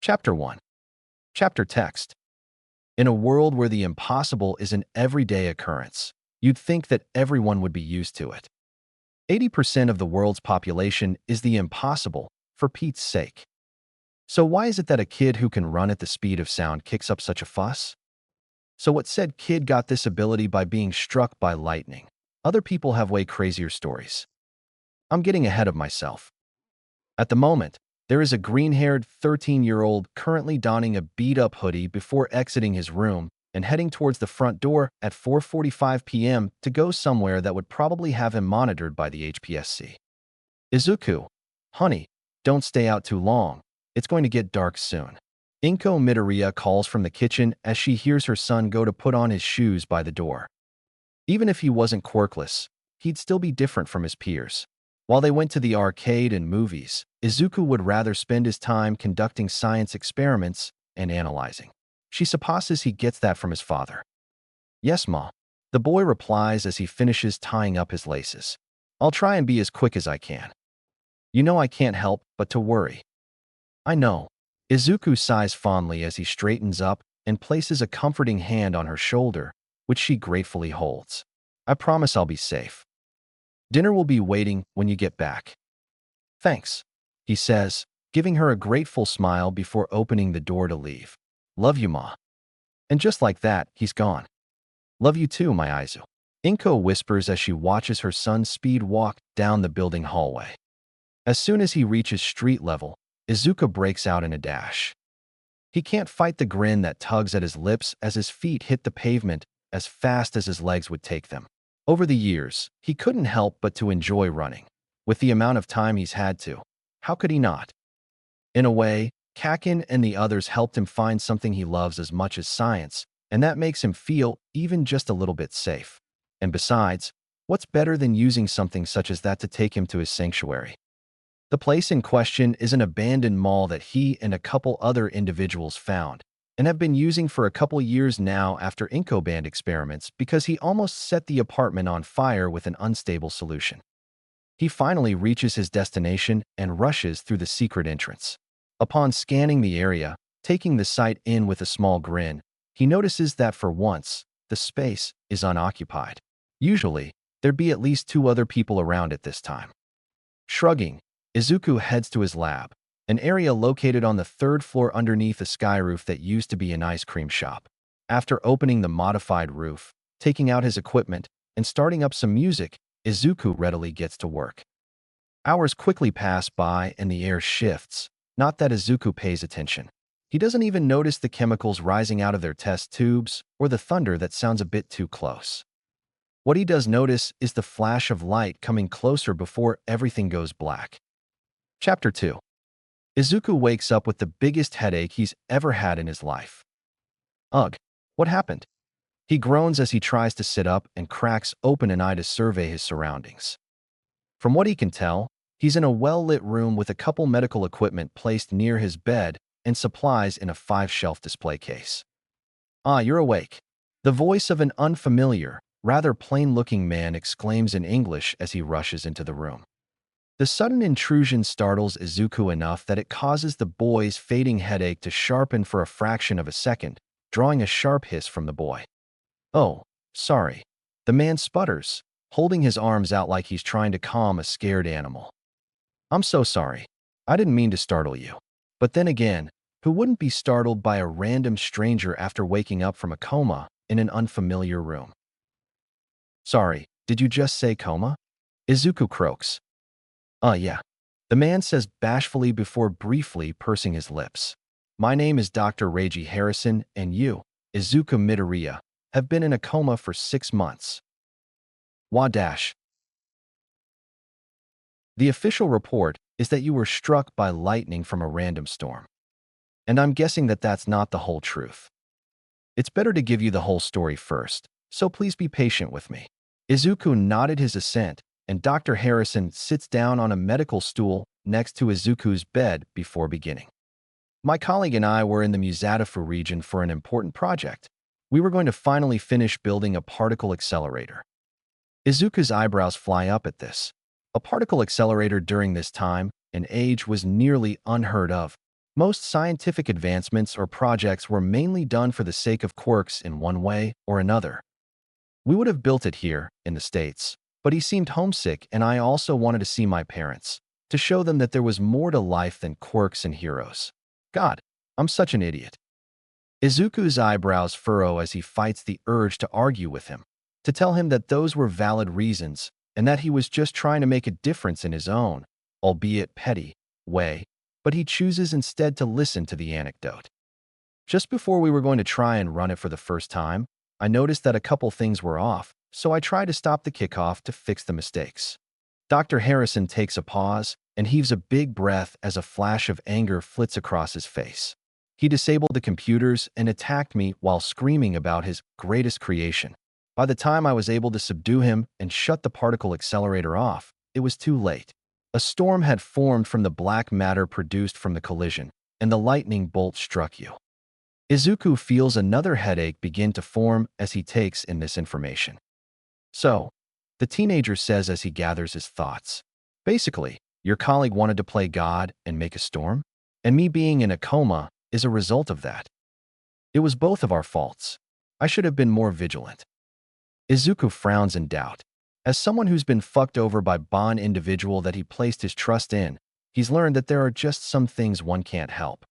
Chapter 1. Chapter Text. In a world where the impossible is an everyday occurrence, you'd think that everyone would be used to it. 80% of the world's population is the impossible, for Pete's sake. So why is it that a kid who can run at the speed of sound kicks up such a fuss? So what said kid got this ability by being struck by lightning? Other people have way crazier stories. I'm getting ahead of myself. At the moment, there is a green-haired 13-year-old currently donning a beat-up hoodie before exiting his room and heading towards the front door at 4:45 p.m. to go somewhere that would probably have him monitored by the HPSC. Izuku, honey, don't stay out too long. It's going to get dark soon. Inko Midoriya calls from the kitchen as she hears her son go to put on his shoes by the door. Even if he wasn't quirkless, he'd still be different from his peers. While they went to the arcade and movies, Izuku would rather spend his time conducting science experiments and analyzing. She supposes he gets that from his father. Yes, Ma. The boy replies as he finishes tying up his laces. I'll try and be as quick as I can. You know I can't help but to worry. I know. Izuku sighs fondly as he straightens up and places a comforting hand on her shoulder, which she gratefully holds. I promise I'll be safe. Dinner will be waiting when you get back. Thanks, he says, giving her a grateful smile before opening the door to leave. Love you, Ma. And just like that, he's gone. Love you too, my Aizu. Inko whispers as she watches her son speed walk down the building hallway. As soon as he reaches street level, Izuku breaks out in a dash. He can't fight the grin that tugs at his lips as his feet hit the pavement as fast as his legs would take them. Over the years, he couldn't help but to enjoy running. With the amount of time he's had to, how could he not? In a way, Kakin and the others helped him find something he loves as much as science, and that makes him feel even just a little bit safe. And besides, what's better than using something such as that to take him to his sanctuary? The place in question is an abandoned mall that he and a couple other individuals found, and have been using for a couple years now after Inko banned experiments because he almost set the apartment on fire with an unstable solution. He finally reaches his destination and rushes through the secret entrance. Upon scanning the area, taking the sight in with a small grin, he notices that for once, the space is unoccupied. Usually, there'd be at least 2 other people around at this time. Shrugging, Izuku heads to his lab, an area located on the 3rd floor underneath a sky roof that used to be an ice cream shop. After opening the modified roof, taking out his equipment, and starting up some music, Izuku readily gets to work. Hours quickly pass by and the air shifts. Not that Izuku pays attention. He doesn't even notice the chemicals rising out of their test tubes or the thunder that sounds a bit too close. What he does notice is the flash of light coming closer before everything goes black. Chapter 2. Izuku wakes up with the biggest headache he's ever had in his life. Ugh, what happened? He groans as he tries to sit up and cracks open an eye to survey his surroundings. From what he can tell, he's in a well-lit room with a couple medical equipment placed near his bed and supplies in a 5-shelf display case. Ah, you're awake. The voice of an unfamiliar, rather plain-looking man exclaims in English as he rushes into the room. The sudden intrusion startles Izuku enough that it causes the boy's fading headache to sharpen for a fraction of a second, drawing a sharp hiss from the boy. Oh, sorry. The man sputters, holding his arms out like he's trying to calm a scared animal. I'm so sorry. I didn't mean to startle you. But then again, who wouldn't be startled by a random stranger after waking up from a coma in an unfamiliar room? Sorry, did you just say coma? Izuku croaks. Yeah. The man says bashfully before briefly pursing his lips. My name is Dr. Reiji Harrison, and you, Izuku Midoriya, have been in a coma for 6 months. Wadash. The official report is that you were struck by lightning from a random storm. And I'm guessing that that's not the whole truth. It's better to give you the whole story first, so please be patient with me. Izuku nodded his assent, and Dr. Harrison sits down on a medical stool next to Izuku's bed before beginning. My colleague and I were in the Musadafu region for an important project. We were going to finally finish building a particle accelerator. Izuku's eyebrows fly up at this. A particle accelerator during this time and age was nearly unheard of, Most scientific advancements or projects were mainly done for the sake of quirks in one way or another. We would have built it here, in the States, but he seemed homesick and I also wanted to see my parents, to show them that there was more to life than quirks and heroes. God, I'm such an idiot. Izuku's eyebrows furrow as he fights the urge to argue with him, to tell him that those were valid reasons and that he was just trying to make a difference in his own, albeit petty, way, but he chooses instead to listen to the anecdote. Just before we were going to try and run it for the first time, I noticed that a couple things were off, so I tried to stop the kickoff to fix the mistakes. Dr. Harrison takes a pause and heaves a big breath as a flash of anger flits across his face. He disabled the computers and attacked me while screaming about his greatest creation. By the time I was able to subdue him and shut the particle accelerator off, it was too late. A storm had formed from the black matter produced from the collision, and the lightning bolt struck you. Izuku feels another headache begin to form as he takes in this information. So, the teenager says as he gathers his thoughts, basically, your colleague wanted to play God and make a storm, and me being in a coma is a result of that. It was both of our faults. I should have been more vigilant. Izuku frowns in doubt. As someone who's been fucked over by an individual that he placed his trust in, he's learned that there are just some things one can't help.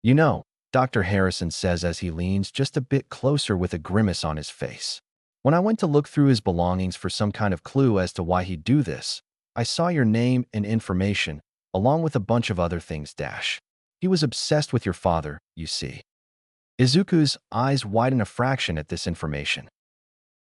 You know, Dr. Harrison says as he leans just a bit closer with a grimace on his face. When I went to look through his belongings for some kind of clue as to why he'd do this, I saw your name and information, along with a bunch of other things. He was obsessed with your father, you see. Izuku's eyes widen a fraction at this information.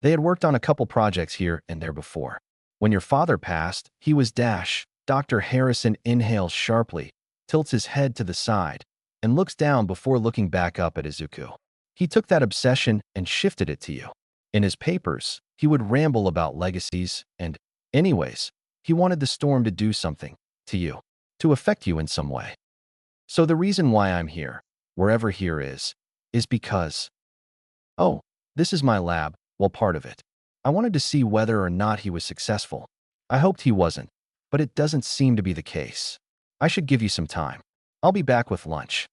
They had worked on a couple projects here and there before. When your father passed, he was Dr. Harrison inhales sharply, tilts his head to the side, and looks down before looking back up at Izuku. He took that obsession and shifted it to you. In his papers, he would ramble about legacies and, anyways, he wanted the storm to do something to you, to affect you in some way. So the reason why I'm here, wherever here is because, oh, this is my lab, well, part of it. I wanted to see whether or not he was successful. I hoped he wasn't, but it doesn't seem to be the case. I should give you some time. I'll be back with lunch.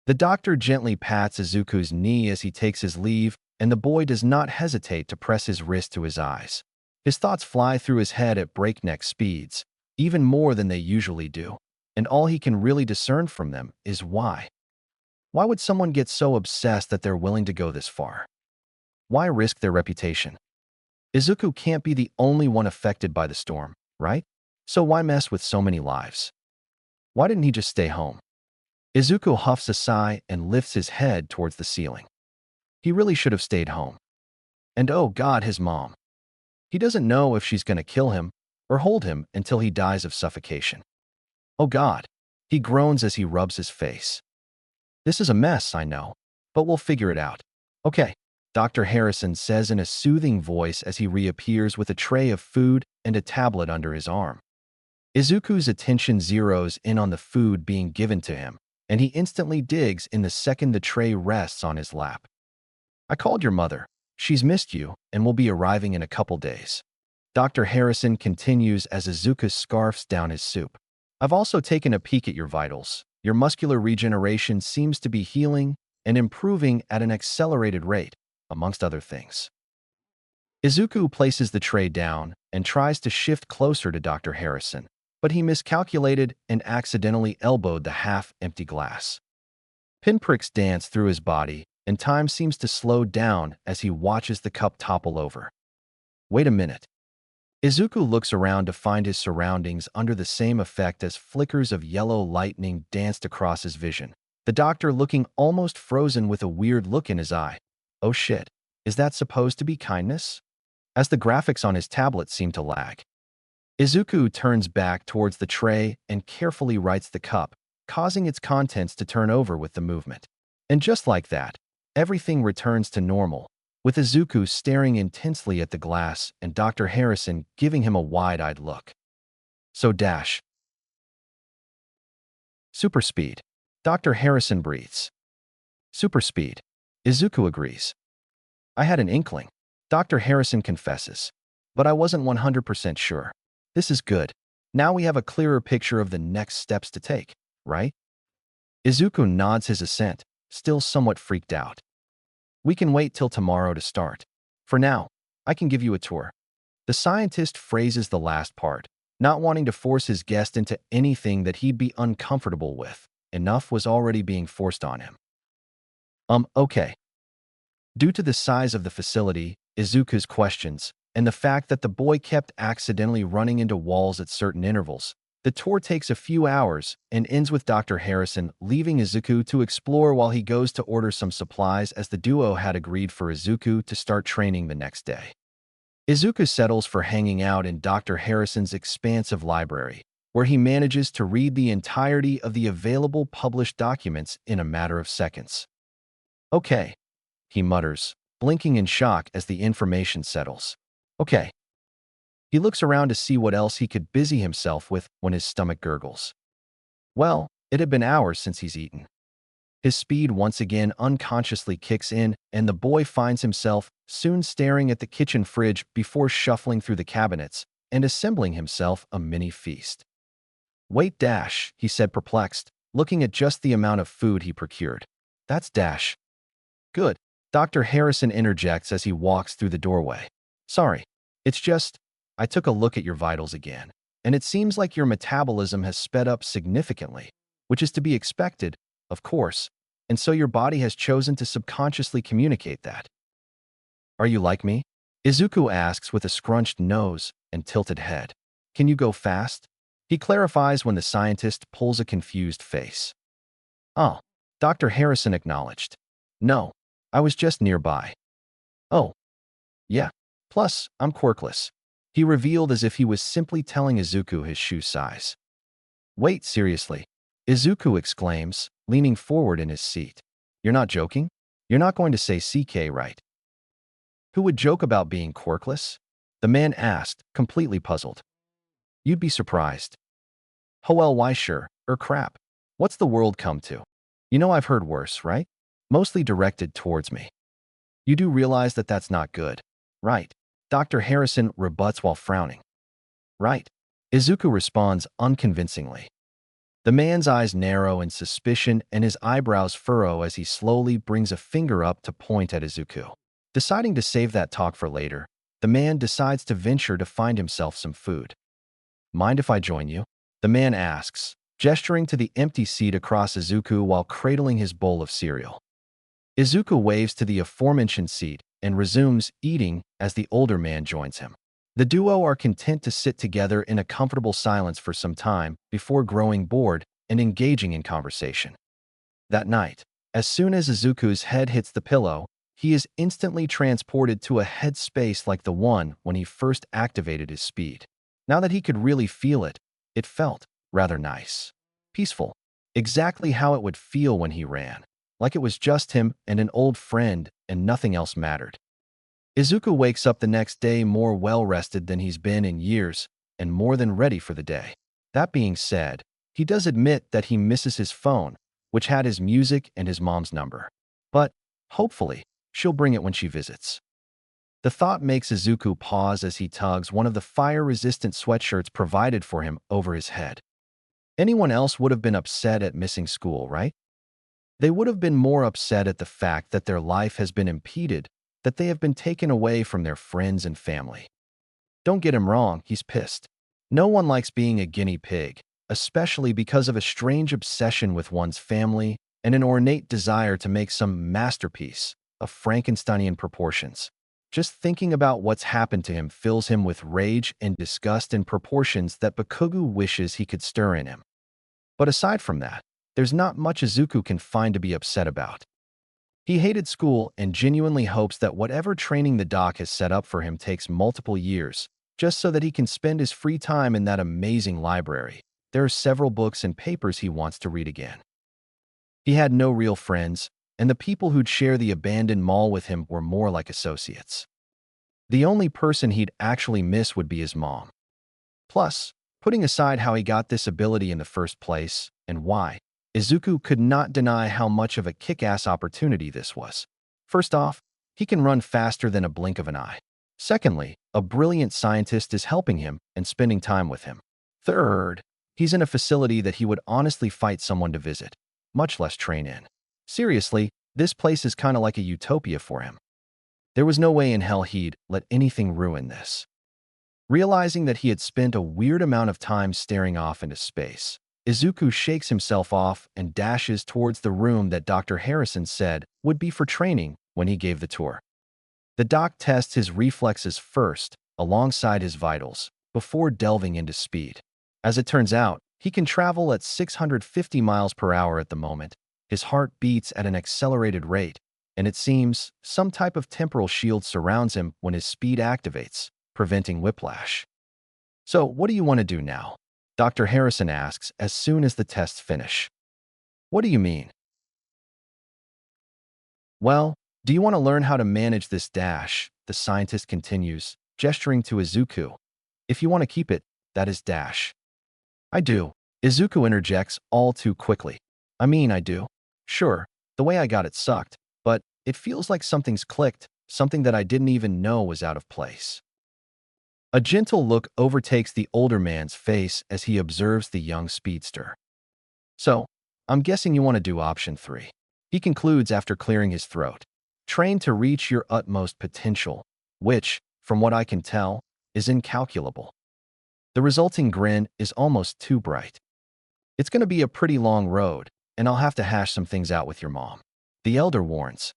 The doctor gently pats Izuku's knee as he takes his leave, and the boy does not hesitate to press his wrist to his eyes. His thoughts fly through his head at breakneck speeds, even more than they usually do, and all he can really discern from them is why. Why would someone get so obsessed that they're willing to go this far? Why risk their reputation? Izuku can't be the only one affected by the storm, right? So why mess with so many lives? Why didn't he just stay home? Izuku huffs a sigh and lifts his head towards the ceiling. He really should have stayed home. And oh God, his mom. He doesn't know if she's going to kill him or hold him until he dies of suffocation. Oh God, he groans as he rubs his face. This is a mess, I know, but we'll figure it out. Okay, Dr. Harrison says in a soothing voice as he reappears with a tray of food and a tablet under his arm. Izuku's attention zeroes in on the food being given to him, and he instantly digs in the second the tray rests on his lap. I called your mother. She's missed you and will be arriving in a couple days. Dr. Harrison continues as Izuku scarfs down his soup. I've also taken a peek at your vitals. Your muscular regeneration seems to be healing and improving at an accelerated rate, amongst other things. Izuku places the tray down and tries to shift closer to Dr. Harrison, but he miscalculated and accidentally elbowed the half-empty glass. Pinpricks dance through his body, and time seems to slow down as he watches the cup topple over. Wait a minute. Izuku looks around to find his surroundings under the same effect as flickers of yellow lightning danced across his vision, the doctor looking almost frozen with a weird look in his eye. Oh shit, is that supposed to be kindness? As the graphics on his tablet seem to lag. Izuku turns back towards the tray and carefully rights the cup, causing its contents to turn over with the movement. And just like that, everything returns to normal, with Izuku staring intensely at the glass and Dr. Harrison giving him a wide-eyed look. So super speed. Dr. Harrison breathes. Super speed. Izuku agrees. I had an inkling. Dr. Harrison confesses. But I wasn't 100% sure. This is good. Now we have a clearer picture of the next steps to take, right? Izuku nods his assent, still somewhat freaked out. We can wait till tomorrow to start. For now, I can give you a tour. The scientist phrases the last part, not wanting to force his guest into anything that he'd be uncomfortable with. Enough was already being forced on him. Okay. Due to the size of the facility, Izuku's questions, and the fact that the boy kept accidentally running into walls at certain intervals, the tour takes a few hours and ends with Dr. Harrison leaving Izuku to explore while he goes to order some supplies as the duo had agreed for Izuku to start training the next day. Izuku settles for hanging out in Dr. Harrison's expansive library, where he manages to read the entirety of the available published documents in a matter of seconds. Okay, he mutters, blinking in shock as the information settles. Okay. He looks around to see what else he could busy himself with when his stomach gurgles. Well, it had been hours since he's eaten. His speed once again unconsciously kicks in, and the boy finds himself soon staring at the kitchen fridge before shuffling through the cabinets and assembling himself a mini feast. Wait, Dash, he said perplexed, looking at just the amount of food he procured. That's Dash. Good. Dr. Harrison interjects as he walks through the doorway. Sorry, it's just, I took a look at your vitals again, and it seems like your metabolism has sped up significantly, which is to be expected, of course, and so your body has chosen to subconsciously communicate that. Are you like me? Izuku asks with a scrunched nose and tilted head. Can you go fast? He clarifies when the scientist pulls a confused face. Oh, Dr. Harrison acknowledged. No, I was just nearby. Oh, yeah. Plus, I'm quirkless. He revealed as if he was simply telling Izuku his shoe size. Wait, seriously? Izuku exclaims, leaning forward in his seat. You're not joking? You're not going to say CK, right? Who would joke about being quirkless? The man asked, completely puzzled. You'd be surprised. Oh well, why sure, crap. What's the world come to? You know I've heard worse, right? Mostly directed towards me. You do realize that that's not good, right? Dr. Harrison rebuts while frowning. Right. Izuku responds unconvincingly. The man's eyes narrow in suspicion and his eyebrows furrow as he slowly brings a finger up to point at Izuku. Deciding to save that talk for later, the man decides to venture to find himself some food. Mind if I join you? The man asks, gesturing to the empty seat across Izuku while cradling his bowl of cereal. Izuku waves to the aforementioned seat and resumes eating as the older man joins him. The duo are content to sit together in a comfortable silence for some time before growing bored and engaging in conversation. That night, as soon as Izuku's head hits the pillow, he is instantly transported to a headspace like the one when he first activated his speed. Now that he could really feel it, it felt rather nice. Peaceful. Exactly how it would feel when he ran. Like it was just him and an old friend and nothing else mattered. Izuku wakes up the next day more well-rested than he's been in years and more than ready for the day. That being said, he does admit that he misses his phone, which had his music and his mom's number. But, hopefully, she'll bring it when she visits. The thought makes Izuku pause as he tugs one of the fire-resistant sweatshirts provided for him over his head. Anyone else would have been upset at missing school, right? They would have been more upset at the fact that their life has been impeded, that they have been taken away from their friends and family. Don't get him wrong, he's pissed. No one likes being a guinea pig, especially because of a strange obsession with one's family and an ornate desire to make some masterpiece of Frankensteinian proportions. Just thinking about what's happened to him fills him with rage and disgust in proportions that Bakugo wishes he could stir in him. But aside from that, there's not much Izuku can find to be upset about. He hated school and genuinely hopes that whatever training the doc has set up for him takes multiple years, just so that he can spend his free time in that amazing library. There are several books and papers he wants to read again. He had no real friends, and the people who'd share the abandoned mall with him were more like associates. The only person he'd actually miss would be his mom. Plus, putting aside how he got this ability in the first place and why, Izuku could not deny how much of a kick-ass opportunity this was. First off, he can run faster than a blink of an eye. Secondly, a brilliant scientist is helping him and spending time with him. Third, he's in a facility that he would honestly fight someone to visit. much less train in. Seriously, this place is kind of like a utopia for him. There was no way in hell he'd let anything ruin this. Realizing that he had spent a weird amount of time staring off into space, Izuku shakes himself off and dashes towards the room that Dr. Harrison said would be for training when he gave the tour. The doc tests his reflexes first, alongside his vitals, before delving into speed. As it turns out, he can travel at 650 miles per hour at the moment. His heart beats at an accelerated rate, and it seems some type of temporal shield surrounds him when his speed activates, preventing whiplash. So, what do you want to do now? Dr. Harrison asks as soon as the tests finish. What do you mean? Well, do you want to learn how to manage this dash? The scientist continues, gesturing to Izuku. If you want to keep it, that is dash. I do. Izuku interjects all too quickly. I do. Sure, the way I got it sucked, but it feels like something's clicked, something that I didn't even know was out of place. A gentle look overtakes the older man's face as he observes the young speedster. So, I'm guessing you want to do option 3. He concludes after clearing his throat. Train to reach your utmost potential, which, from what I can tell, is incalculable. The resulting grin is almost too bright. It's going to be a pretty long road, and I'll have to hash some things out with your mom. The elder warns.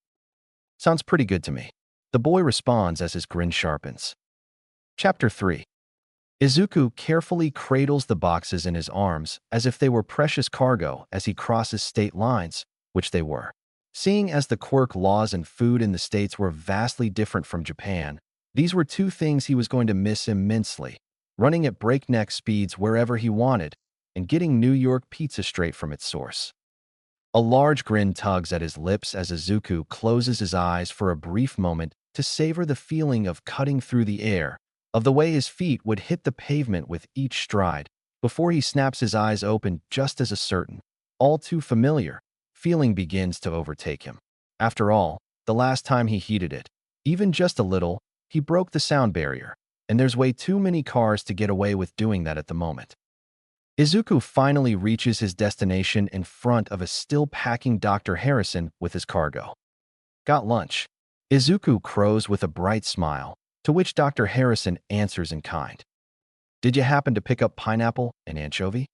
Sounds pretty good to me. The boy responds as his grin sharpens. Chapter 3. Izuku carefully cradles the boxes in his arms as if they were precious cargo as he crosses state lines, which they were. Seeing as the Quirk laws and food in the States were vastly different from Japan, these were two things he was going to miss immensely, running at breakneck speeds wherever he wanted, and getting New York pizza straight from its source. A large grin tugs at his lips as Izuku closes his eyes for a brief moment to savor the feeling of cutting through the air, of the way his feet would hit the pavement with each stride, before he snaps his eyes open just as a certain, all too familiar, feeling begins to overtake him. After all, the last time he heeded it, even just a little, he broke the sound barrier, and there's way too many cars to get away with doing that at the moment. Izuku finally reaches his destination in front of a still-packing Dr. Harrison with his cargo. Got lunch? Izuku crows with a bright smile, to which Dr. Harrison answers in kind. Did you happen to pick up pineapple and anchovy?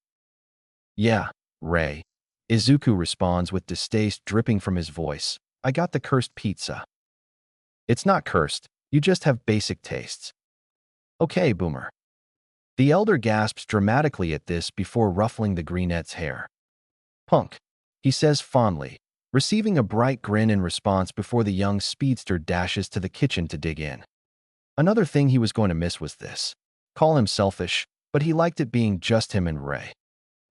Yeah, Ray. Izuku responds with distaste dripping from his voice. I got the cursed pizza. It's not cursed, you just have basic tastes. Okay, Boomer. The elder gasps dramatically at this before ruffling the greenette's hair. Punk, he says fondly, receiving a bright grin in response before the young speedster dashes to the kitchen to dig in. Another thing he was going to miss was this. Call him selfish, but he liked it being just him and Ray.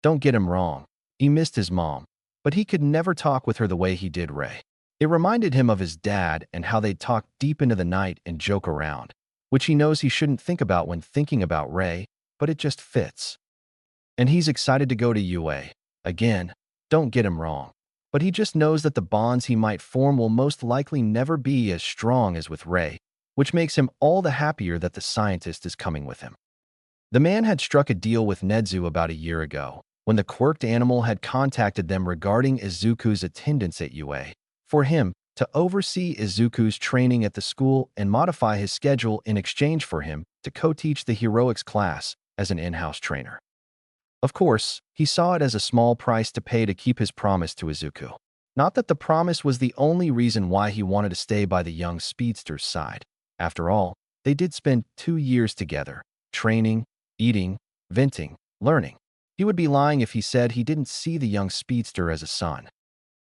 Don't get him wrong, he missed his mom, but he could never talk with her the way he did Ray. It reminded him of his dad and how they'd talk deep into the night and joke around, which he knows he shouldn't think about when thinking about Ray, but it just fits. And he's excited to go to UA. Again, don't get him wrong, but he just knows that the bonds he might form will most likely never be as strong as with Ray, which makes him all the happier that the scientist is coming with him. The man had struck a deal with Nedzu about a year ago, when the quirked animal had contacted them regarding Izuku's attendance at UA, for him to oversee Izuku's training at the school and modify his schedule in exchange for him to co-teach the heroics class as an in-house trainer. Of course, he saw it as a small price to pay to keep his promise to Izuku. Not that the promise was the only reason why he wanted to stay by the young speedster's side. After all, they did spend 2 years together, training, eating, venting, learning. He would be lying if he said he didn't see the young speedster as a son.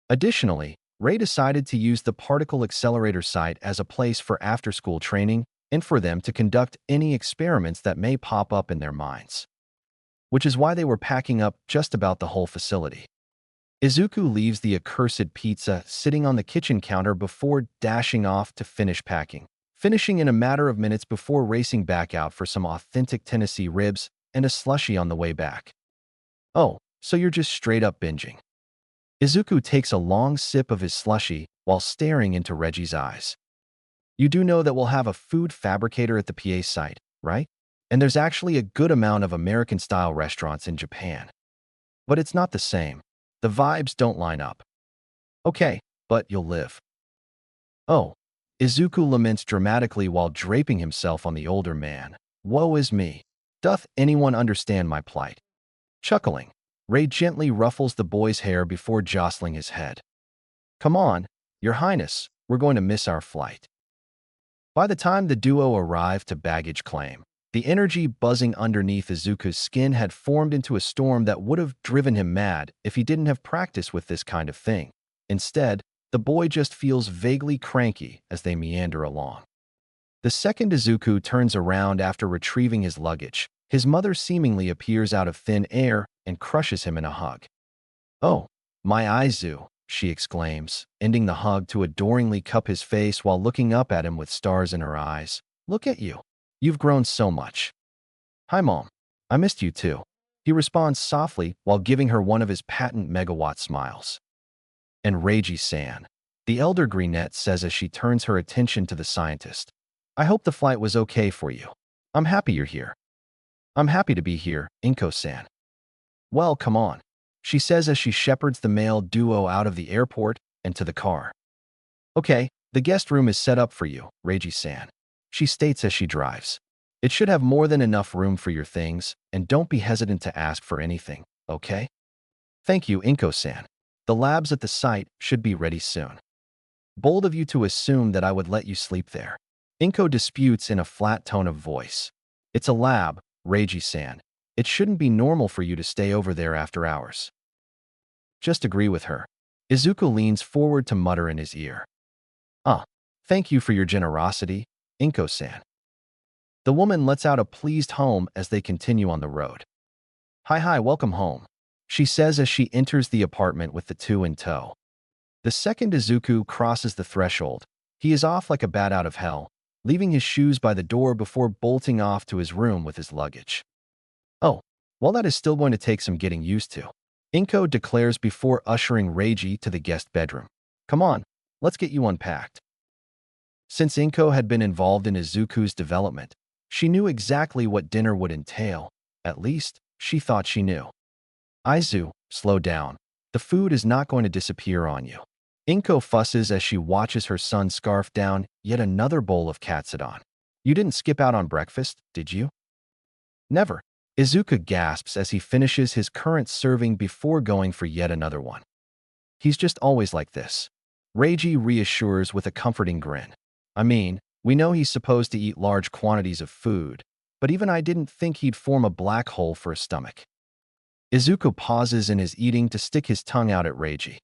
Additionally, Ray decided to use the particle accelerator site as a place for after-school training and for them to conduct any experiments that may pop up in their minds. Which is why they were packing up just about the whole facility. Izuku leaves the accursed pizza sitting on the kitchen counter before dashing off to finish packing, finishing in a matter of minutes before racing back out for some authentic Tennessee ribs and a slushie on the way back. Oh, so you're just straight up binging. Izuku takes a long sip of his slushie while staring into Reggie's eyes. You do know that we'll have a food fabricator at the PA site, right? And there's actually a good amount of American-style restaurants in Japan. But it's not the same. The vibes don't line up. Okay, but you'll live. Oh. Izuku laments dramatically while draping himself on the older man. Woe is me. Doth anyone understand my plight? Chuckling, Ray gently ruffles the boy's hair before jostling his head. Come on, Your Highness, we're going to miss our flight. By the time the duo arrived to baggage claim, the energy buzzing underneath Izuku's skin had formed into a storm that would have driven him mad if he didn't have practice with this kind of thing. Instead, the boy just feels vaguely cranky as they meander along. The second Izuku turns around after retrieving his luggage, his mother seemingly appears out of thin air and crushes him in a hug. Oh, my Izu, she exclaims, ending the hug to adoringly cup his face while looking up at him with stars in her eyes. Look at you. You've grown so much. Hi, Mom. I missed you too. He responds softly while giving her one of his patent megawatt smiles. And Reiji-san, the elder Greenette says as she turns her attention to the scientist. I hope the flight was okay for you. I'm happy you're here. I'm happy to be here, Inko-san. Well, come on, she says as she shepherds the male duo out of the airport and to the car. Okay, the guest room is set up for you, Reiji-san, she states as she drives. It should have more than enough room for your things, and don't be hesitant to ask for anything, okay? Thank you, Inko-san. The labs at the site should be ready soon. Bold of you to assume that I would let you sleep there. Inko disputes in a flat tone of voice. It's a lab, Reiji-san. It shouldn't be normal for you to stay over there after hours. Just agree with her. Izuku leans forward to mutter in his ear. Thank you for your generosity, Inko-san. The woman lets out a pleased hum as they continue on the road. Hi, welcome home, she says as she enters the apartment with the two in tow. The second Izuku crosses the threshold. He is off like a bat out of hell, leaving his shoes by the door before bolting off to his room with his luggage. Oh, well, that is still going to take some getting used to, Inko declares before ushering Reiji to the guest bedroom. Come on, let's get you unpacked. Since Inko had been involved in Izuku's development, she knew exactly what dinner would entail. At least, she thought she knew. Izu, slow down. The food is not going to disappear on you. Inko fusses as she watches her son scarf down yet another bowl of katsudan. You didn't skip out on breakfast, did you? Never. Izuku gasps as he finishes his current serving before going for yet another one. He's just always like this. Reiji reassures with a comforting grin. I mean, we know he's supposed to eat large quantities of food, but even I didn't think he'd form a black hole for a stomach. Izuku pauses in his eating to stick his tongue out at Reiji.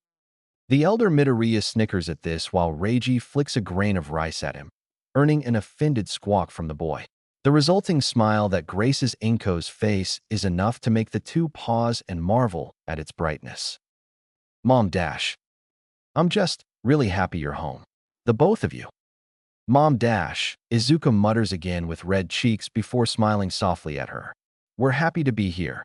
The elder Midoriya snickers at this while Reiji flicks a grain of rice at him, earning an offended squawk from the boy. The resulting smile that graces Inko's face is enough to make the two pause and marvel at its brightness. Mom dash. I'm just really happy you're home. The both of you. Mom dash, Izuku mutters again with red cheeks before smiling softly at her. We're happy to be here.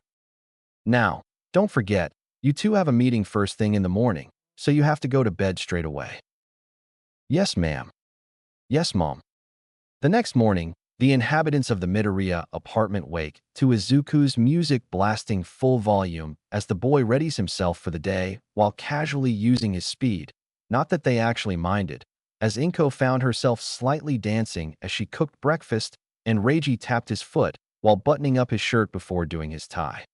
Now, don't forget, you two have a meeting first thing in the morning, so you have to go to bed straight away. Yes, ma'am. Yes, Mom. The next morning, the inhabitants of the Midoriya apartment wake to Izuku's music blasting full volume as the boy readies himself for the day while casually using his speed. Not that they actually minded, as Inko found herself slightly dancing as she cooked breakfast and Reiji tapped his foot while buttoning up his shirt before doing his tie.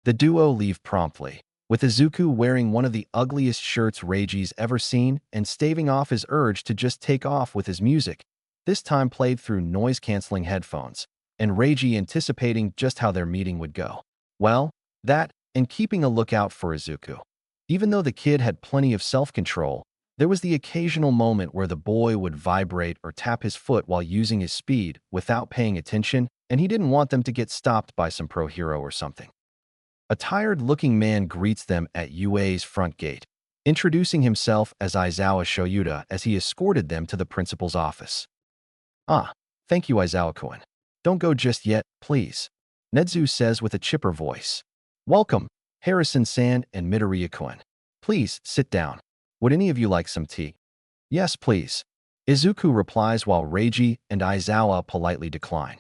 The duo leave promptly, with Izuku wearing one of the ugliest shirts Reiji's ever seen and staving off his urge to just take off with his music, this time played through noise-canceling headphones, and Reiji anticipating just how their meeting would go. Well, that, and keeping a lookout for Izuku. Even though the kid had plenty of self-control, there was the occasional moment where the boy would vibrate or tap his foot while using his speed without paying attention, and he didn't want them to get stopped by some pro hero or something. A tired-looking man greets them at UA's front gate, introducing himself as Aizawa Shoyuta as he escorted them to the principal's office. Thank you, Aizawa-kun. Don't go just yet, please, Nedzu says with a chipper voice. Welcome, Harrison-san and Midoriya-kun. Please, sit down. Would any of you like some tea? Yes, please. Izuku replies while Reiji and Aizawa politely decline.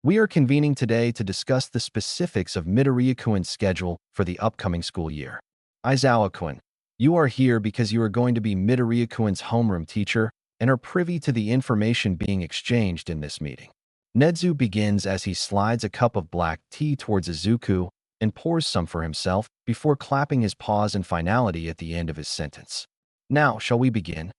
We are convening today to discuss the specifics of Midoriya-kun's schedule for the upcoming school year. Aizawa-kun, you are here because you are going to be Midoriya-kun's homeroom teacher and are privy to the information being exchanged in this meeting. Nedzu begins as he slides a cup of black tea towards Izuku and pours some for himself before clapping his pause and finality at the end of his sentence. Now, shall we begin?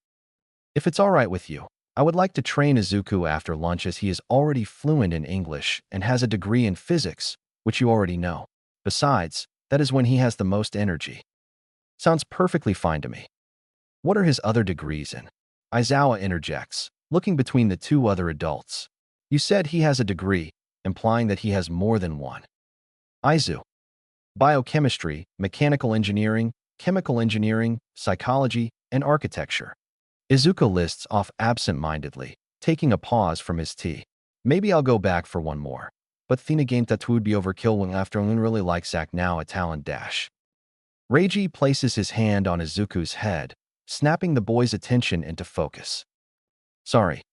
If it's all right with you, I would like to train Izuku after lunch as he is already fluent in English and has a degree in physics, which you already know. Besides, that is when he has the most energy. Sounds perfectly fine to me. What are his other degrees in? Aizawa interjects, looking between the two other adults. You said he has a degree, implying that he has more than one. Aizu. Biochemistry, mechanical engineering, chemical engineering, psychology, and architecture. Izuku lists off absent-mindedly, taking a pause from his tea. Maybe I'll go back for one more. But Thinagame that would be overkill when after one really likes act now a talent dash. Reiji places his hand on Izuku's head, snapping the boy's attention into focus. Sorry.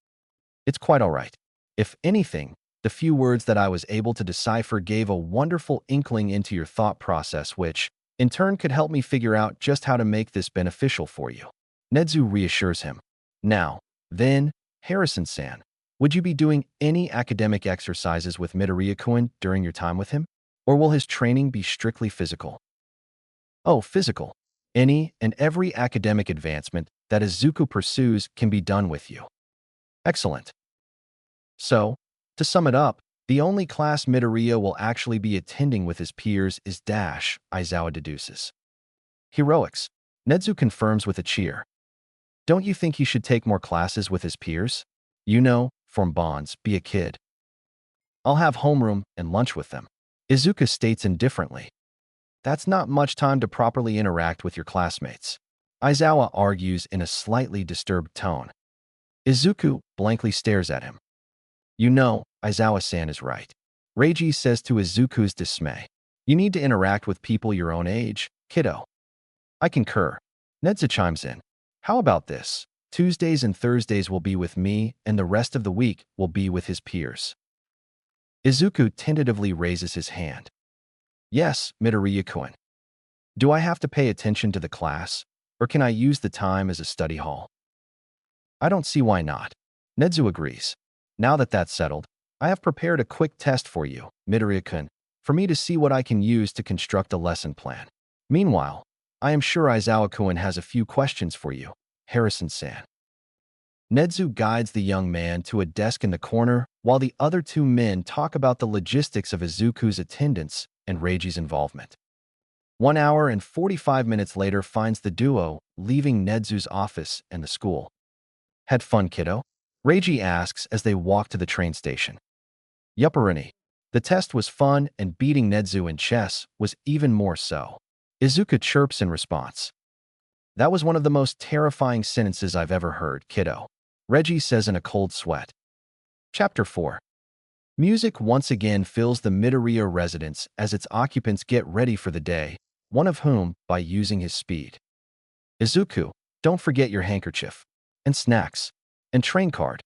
It's quite all right. If anything, the few words that I was able to decipher gave a wonderful inkling into your thought process which, in turn, could help me figure out just how to make this beneficial for you. Nedzu reassures him. Now, then, Harrison-san, would you be doing any academic exercises with Midoriya-kun during your time with him? Or will his training be strictly physical? Oh, physical. Any and every academic advancement that Izuku pursues can be done with you. Excellent. So, to sum it up, the only class Midoriya will actually be attending with his peers is Dash, Aizawa deduces. Heroics. Nedzu confirms with a cheer. Don't you think he should take more classes with his peers? You know, form bonds, be a kid. I'll have homeroom and lunch with them. Izuku states indifferently. That's not much time to properly interact with your classmates. Aizawa argues in a slightly disturbed tone. Izuku blankly stares at him. You know, Aizawa-san is right. Reiji says to Izuku's dismay. You need to interact with people your own age, kiddo. I concur. Nedzu chimes in. How about this? Tuesdays and Thursdays will be with me, and the rest of the week will be with his peers. Izuku tentatively raises his hand. Yes, Midoriya-kun. Do I have to pay attention to the class, or can I use the time as a study hall? I don't see why not. Nedzu agrees. Now that that's settled, I have prepared a quick test for you, Midoriya-kun, for me to see what I can use to construct a lesson plan. Meanwhile, I am sure Aizawa-kun has a few questions for you, Harrison-san. Nedzu guides the young man to a desk in the corner while the other two men talk about the logistics of Izuku's attendance and Reiji's involvement. 1 hour and 45 minutes later finds the duo leaving Nedzu's office and the school. Had fun, kiddo? Reiji asks as they walk to the train station. Yupperini. The test was fun and beating Nedzu in chess was even more so. Izuku chirps in response. That was one of the most terrifying sentences I've ever heard, kiddo. Reiji says in a cold sweat. Chapter 4. Music once again fills the Midoriya residence as its occupants get ready for the day, one of whom by using his speed. Izuku, don't forget your handkerchief. And snacks. And train card.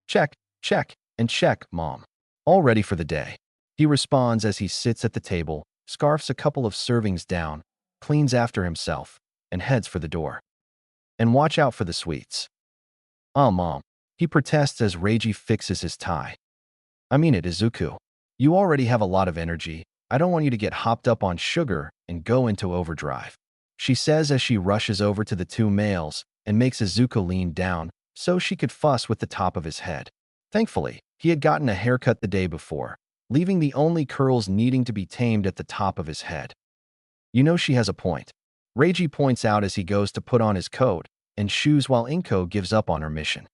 Check, check, and check, Mom. All ready for the day. He responds as he sits at the table, scarfs a couple of servings down, cleans after himself, and heads for the door. And watch out for the sweets. Oh, Mom. He protests as Reiji fixes his tie. I mean it, Izuku. You already have a lot of energy. I don't want you to get hopped up on sugar and go into overdrive. She says as she rushes over to the two males and makes Izuku lean down so she could fuss with the top of his head. Thankfully, he had gotten a haircut the day before, leaving the only curls needing to be tamed at the top of his head. You know she has a point. Reiji points out as he goes to put on his coat and shoes while Inko gives up on her mission.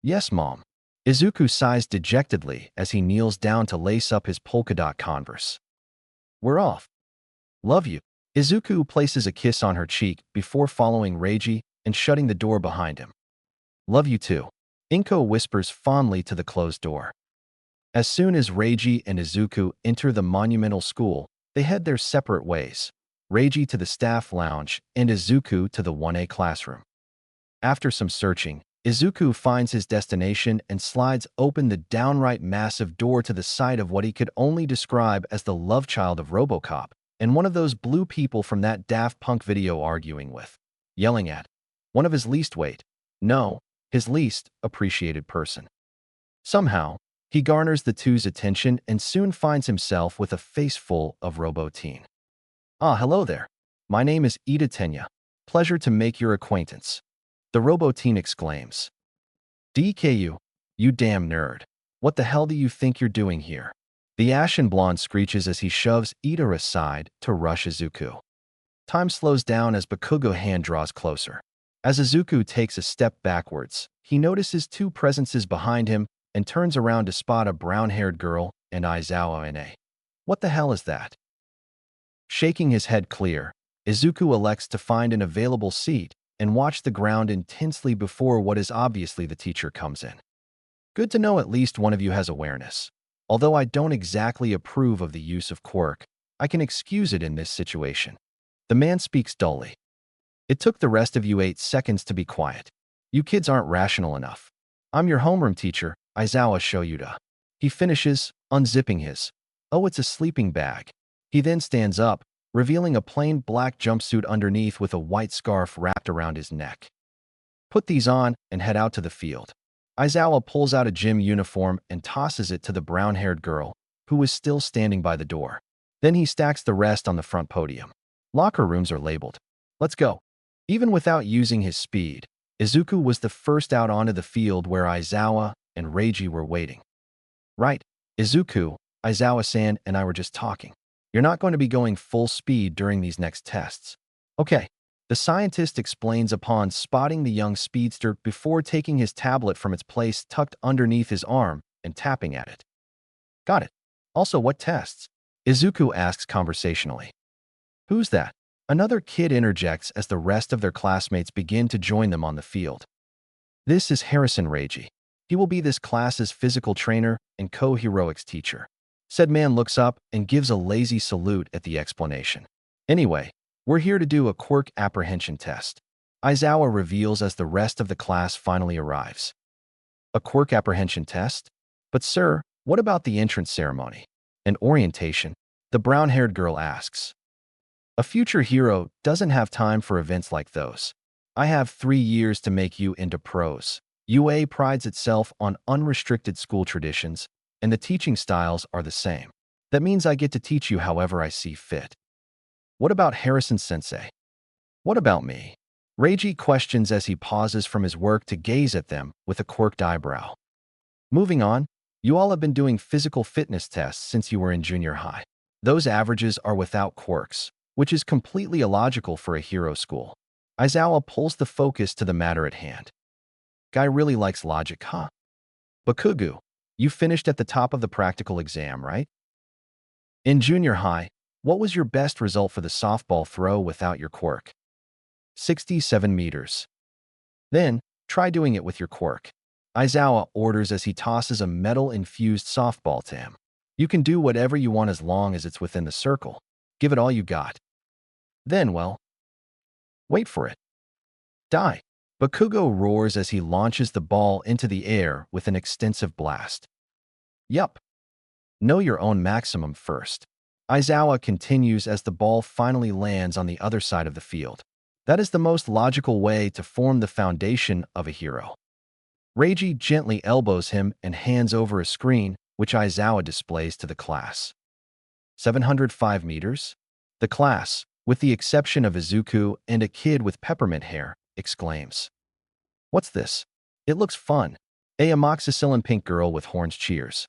Yes, Mom. Izuku sighs dejectedly as he kneels down to lace up his polka dot Converse. We're off. Love you. Izuku places a kiss on her cheek before following Reiji and shutting the door behind him. Love you too. Inko whispers fondly to the closed door. As soon as Reiji and Izuku enter the monumental school, they head their separate ways. Reiji to the staff lounge and Izuku to the 1A classroom. After some searching, Izuku finds his destination and slides open the downright massive door to the side of what he could only describe as the love child of RoboCop, and one of those blue people from that Daft Punk video arguing with, yelling at, one of his least weight, no, his least appreciated person. Somehow, he garners the two's attention and soon finds himself with a face full of Robotine. Ah, hello there. My name is Ida Tenya. Pleasure to make your acquaintance. The Robotine exclaims. DKU, you damn nerd. What the hell do you think you're doing here? The ashen blonde screeches as he shoves Ida aside to rush Izuku. Time slows down as Bakugo's hand draws closer. As Izuku takes a step backwards, he notices two presences behind him and turns around to spot a brown-haired girl and Aizawa in a. What the hell is that? Shaking his head clear, Izuku elects to find an available seat and watch the ground intensely before what is obviously the teacher comes in. Good to know at least one of you has awareness. Although I don't exactly approve of the use of Quirk, I can excuse it in this situation. The man speaks dully. It took the rest of you 8 seconds to be quiet. You kids aren't rational enough. I'm your homeroom teacher, Aizawa Shoyuda. He finishes, unzipping his. Oh, it's a sleeping bag. He then stands up, revealing a plain black jumpsuit underneath with a white scarf wrapped around his neck. Put these on and head out to the field. Aizawa pulls out a gym uniform and tosses it to the brown-haired girl, who is still standing by the door. Then he stacks the rest on the front podium. Locker rooms are labeled. Let's go. Even without using his speed, Izuku was the first out onto the field where Aizawa and Reiji were waiting. Right, Izuku, Aizawa-san and I were just talking. You're not going to be going full speed during these next tests. Okay. The scientist explains upon spotting the young speedster before taking his tablet from its place tucked underneath his arm and tapping at it. Got it. Also, what tests? Izuku asks conversationally. Who's that? Another kid interjects as the rest of their classmates begin to join them on the field. This is Harrison Reiji. He will be this class's physical trainer and co-heroics teacher. Said man looks up and gives a lazy salute at the explanation. Anyway, we're here to do a Quirk apprehension test. Aizawa reveals as the rest of the class finally arrives. A Quirk apprehension test? But sir, what about the entrance ceremony? And orientation? The brown-haired girl asks. A future hero doesn't have time for events like those. I have 3 years to make you into pros. UA prides itself on unrestricted school traditions, and the teaching styles are the same. That means I get to teach you however I see fit. What about Harrison-sensei? What about me? Reiji questions as he pauses from his work to gaze at them with a quirked eyebrow. Moving on, you all have been doing physical fitness tests since you were in junior high. Those averages are without quirks, which is completely illogical for a hero school. Aizawa pulls the focus to the matter at hand. Guy really likes logic, huh? Bakugo, you finished at the top of the practical exam, right? In junior high, what was your best result for the softball throw without your quirk? 67 meters. Then, try doing it with your quirk. Aizawa orders as he tosses a metal-infused softball to him. You can do whatever you want as long as it's within the circle. Give it all you got. Then, well, wait for it. Die. Bakugo roars as he launches the ball into the air with an extensive blast. Yup. Know your own maximum first. Aizawa continues as the ball finally lands on the other side of the field. That is the most logical way to form the foundation of a hero. Reiji gently elbows him and hands over a screen, which Aizawa displays to the class. 705 meters? The class, with the exception of Izuku and a kid with peppermint hair, exclaims. What's this? It looks fun. A amoxicillin pink girl with horns cheers.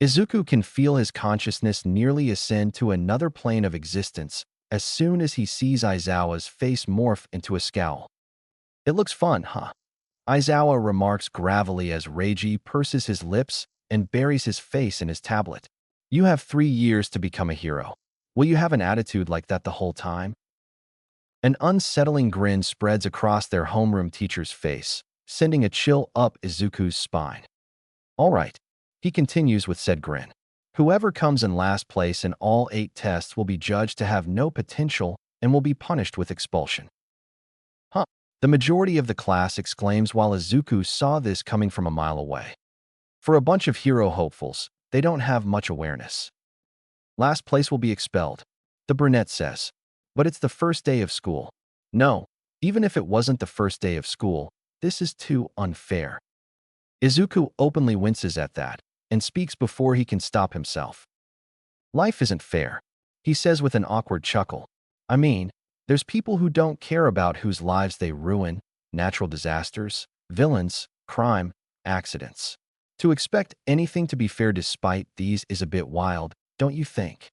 Izuku can feel his consciousness nearly ascend to another plane of existence as soon as he sees Aizawa's face morph into a scowl. It looks fun, huh? Aizawa remarks gravelly as Reiji purses his lips and buries his face in his tablet. You have 3 years to become a hero. Will you have an attitude like that the whole time? An unsettling grin spreads across their homeroom teacher's face, sending a chill up Izuku's spine. All right. He continues with said grin. Whoever comes in last place in all 8 tests will be judged to have no potential and will be punished with expulsion. Huh. The majority of the class exclaims while Izuku saw this coming from a mile away. For a bunch of hero hopefuls, they don't have much awareness. Last place will be expelled. The brunette says. But it's the first day of school. No, even if it wasn't the first day of school, this is too unfair. Izuku openly winces at that and speaks before he can stop himself. Life isn't fair, he says with an awkward chuckle. I mean, there's people who don't care about whose lives they ruin, natural disasters, villains, crime, accidents. To expect anything to be fair despite these is a bit wild, don't you think?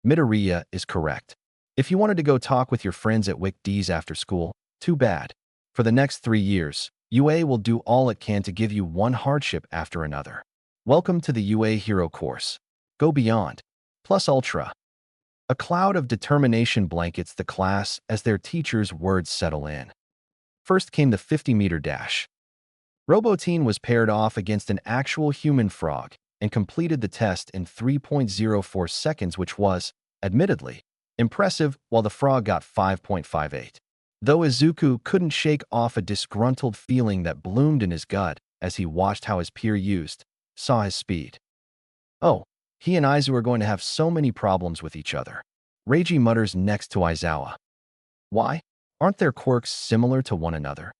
Midoriya is correct. If you wanted to go talk with your friends at Wick D's after school, too bad. For the next 3 years, UA will do all it can to give you one hardship after another. Welcome to the UA Hero course. Go beyond. Plus Ultra. A cloud of determination blankets the class as their teacher's words settle in. First came the 50-meter dash. Robotine was paired off against an actual human frog and completed the test in 3.04 seconds, which was, admittedly, impressive, while the frog got 5.58. Though Izuku couldn't shake off a disgruntled feeling that bloomed in his gut as he watched how his peer saw his speed. Oh, he and Aizu are going to have so many problems with each other. Reiji mutters next to Aizawa. Why? Aren't their quirks similar to one another?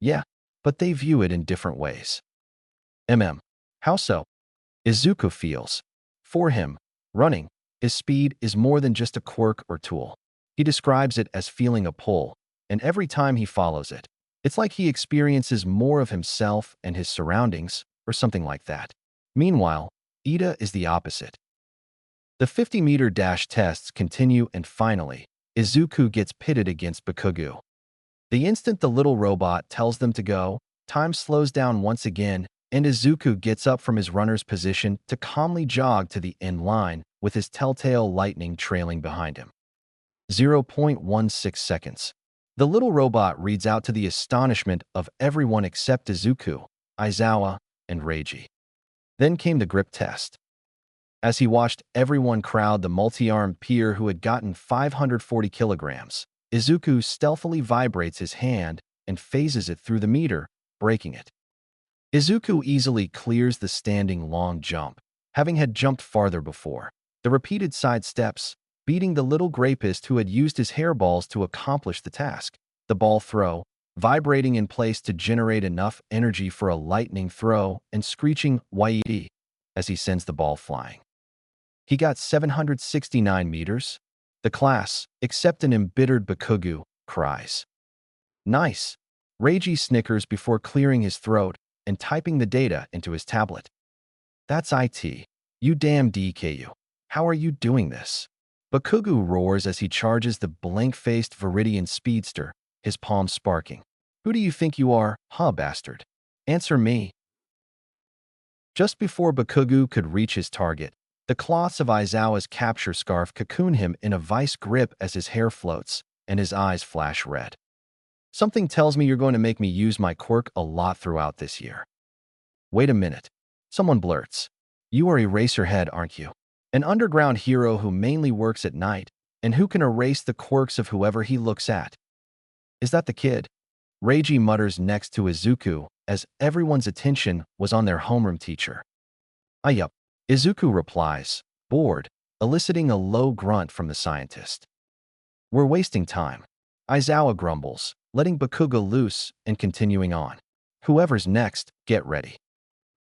Yeah, but they view it in different ways. How so? Izuku feels. For him, running, his speed is more than just a quirk or tool. He describes it as feeling a pull, and every time he follows it, it's like he experiences more of himself and his surroundings, or something like that. Meanwhile, Ida is the opposite. The 50-meter dash tests continue and finally, Izuku gets pitted against Bakugo. The instant the little robot tells them to go, time slows down once again, and Izuku gets up from his runner's position to calmly jog to the end line with his telltale lightning trailing behind him. 0.16 seconds. The little robot reads out to the astonishment of everyone except Izuku, Aizawa, and Reiji. Then came the grip test. As he watched everyone crowd the multi-armed peer who had gotten 540 kilograms, Izuku stealthily vibrates his hand and phases it through the meter, breaking it. Izuku easily clears the standing long jump, having had jumped farther before. The repeated side steps, beating the little grapist who had used his hairballs to accomplish the task. The ball throw, vibrating in place to generate enough energy for a lightning throw, and screeching "Waii" as he sends the ball flying. He got 769 meters. The class, except an embittered Bakugo, cries. Nice. Reiji snickers before clearing his throat and typing the data into his tablet. That's IT. You damn DKU. How are you doing this? Bakugo roars as he charges the blank-faced Viridian speedster, his palms sparking. Who do you think you are, huh, bastard? Answer me. Just before Bakugo could reach his target, the cloths of Aizawa's capture scarf cocoon him in a vice grip as his hair floats and his eyes flash red. Something tells me you're going to make me use my quirk a lot throughout this year. Wait a minute. Someone blurts. You are Eraserhead, aren't you? An underground hero who mainly works at night and who can erase the quirks of whoever he looks at. Is that the kid? Reiji mutters next to Izuku as everyone's attention was on their homeroom teacher. Yup. Izuku replies, bored, eliciting a low grunt from the scientist. We're wasting time. Aizawa grumbles, letting Bakugo loose and continuing on. Whoever's next, get ready.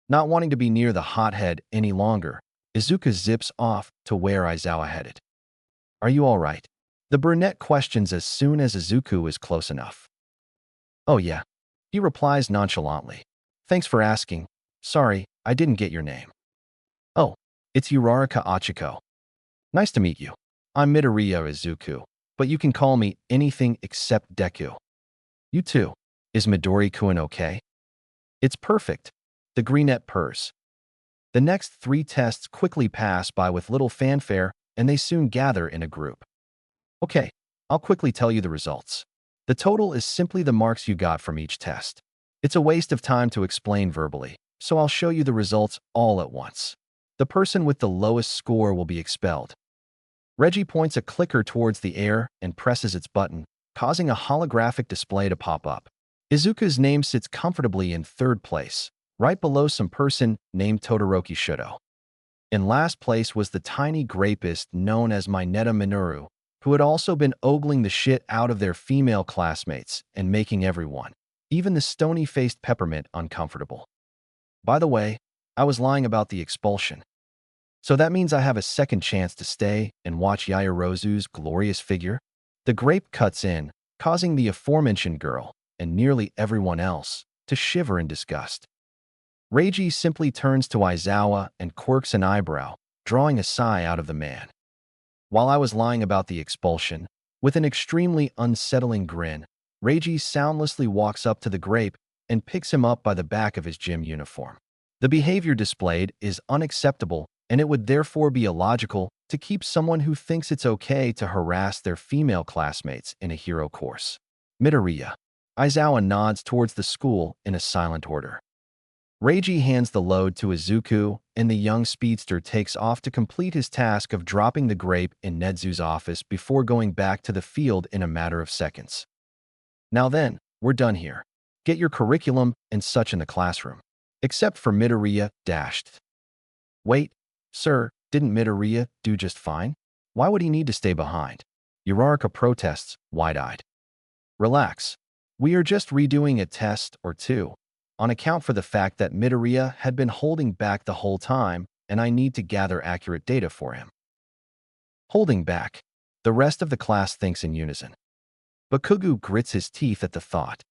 Not wanting to be near the hothead any longer, Izuku zips off to where Aizawa headed. Are you all right? The brunette questions as soon as Izuku is close enough. Oh yeah. He replies nonchalantly. Thanks for asking. Sorry, I didn't get your name. Oh, it's Uraraka Achiko. Nice to meet you. I'm Midoriya Izuku, but you can call me anything except Deku. You too. Is Midori-kun okay? It's perfect. The greenette purrs. The next 3 tests quickly pass by with little fanfare, and they soon gather in a group. Okay, I'll quickly tell you the results. The total is simply the marks you got from each test. It's a waste of time to explain verbally, so I'll show you the results all at once. The person with the lowest score will be expelled. Reggie points a clicker towards the air and presses its button, causing a holographic display to pop up. Izuku's name sits comfortably in 3rd place, right below some person named Todoroki Shudo. In last place was the tiny grapist known as Mineta Minoru, who had also been ogling the shit out of their female classmates and making everyone, even the stony-faced Peppermint, uncomfortable. By the way, I was lying about the expulsion. So that means I have a second chance to stay and watch Yaoyorozu's glorious figure? The grape cuts in, causing the aforementioned girl, and nearly everyone else, to shiver in disgust. Reiji simply turns to Aizawa and quirks an eyebrow, drawing a sigh out of the man. While I was lying about the expulsion, with an extremely unsettling grin, Reiji soundlessly walks up to the grape and picks him up by the back of his gym uniform. The behavior displayed is unacceptable, and it would therefore be illogical to keep someone who thinks it's okay to harass their female classmates in a hero course. Midoriya. Aizawa nods towards the school in a silent order. Reiji hands the load to Izuku, and the young speedster takes off to complete his task of dropping the grape in Nedzu's office before going back to the field in a matter of seconds. Now then, we're done here. Get your curriculum and such in the classroom. Except for Midoriya, dashed. Wait, sir, didn't Midoriya do just fine? Why would he need to stay behind? Uraraka protests, wide-eyed. Relax. We are just redoing a test or two, on account for the fact that Midoriya had been holding back the whole time, and I need to gather accurate data for him. Holding back. The rest of the class thinks in unison. Bakugo grits his teeth at the thought.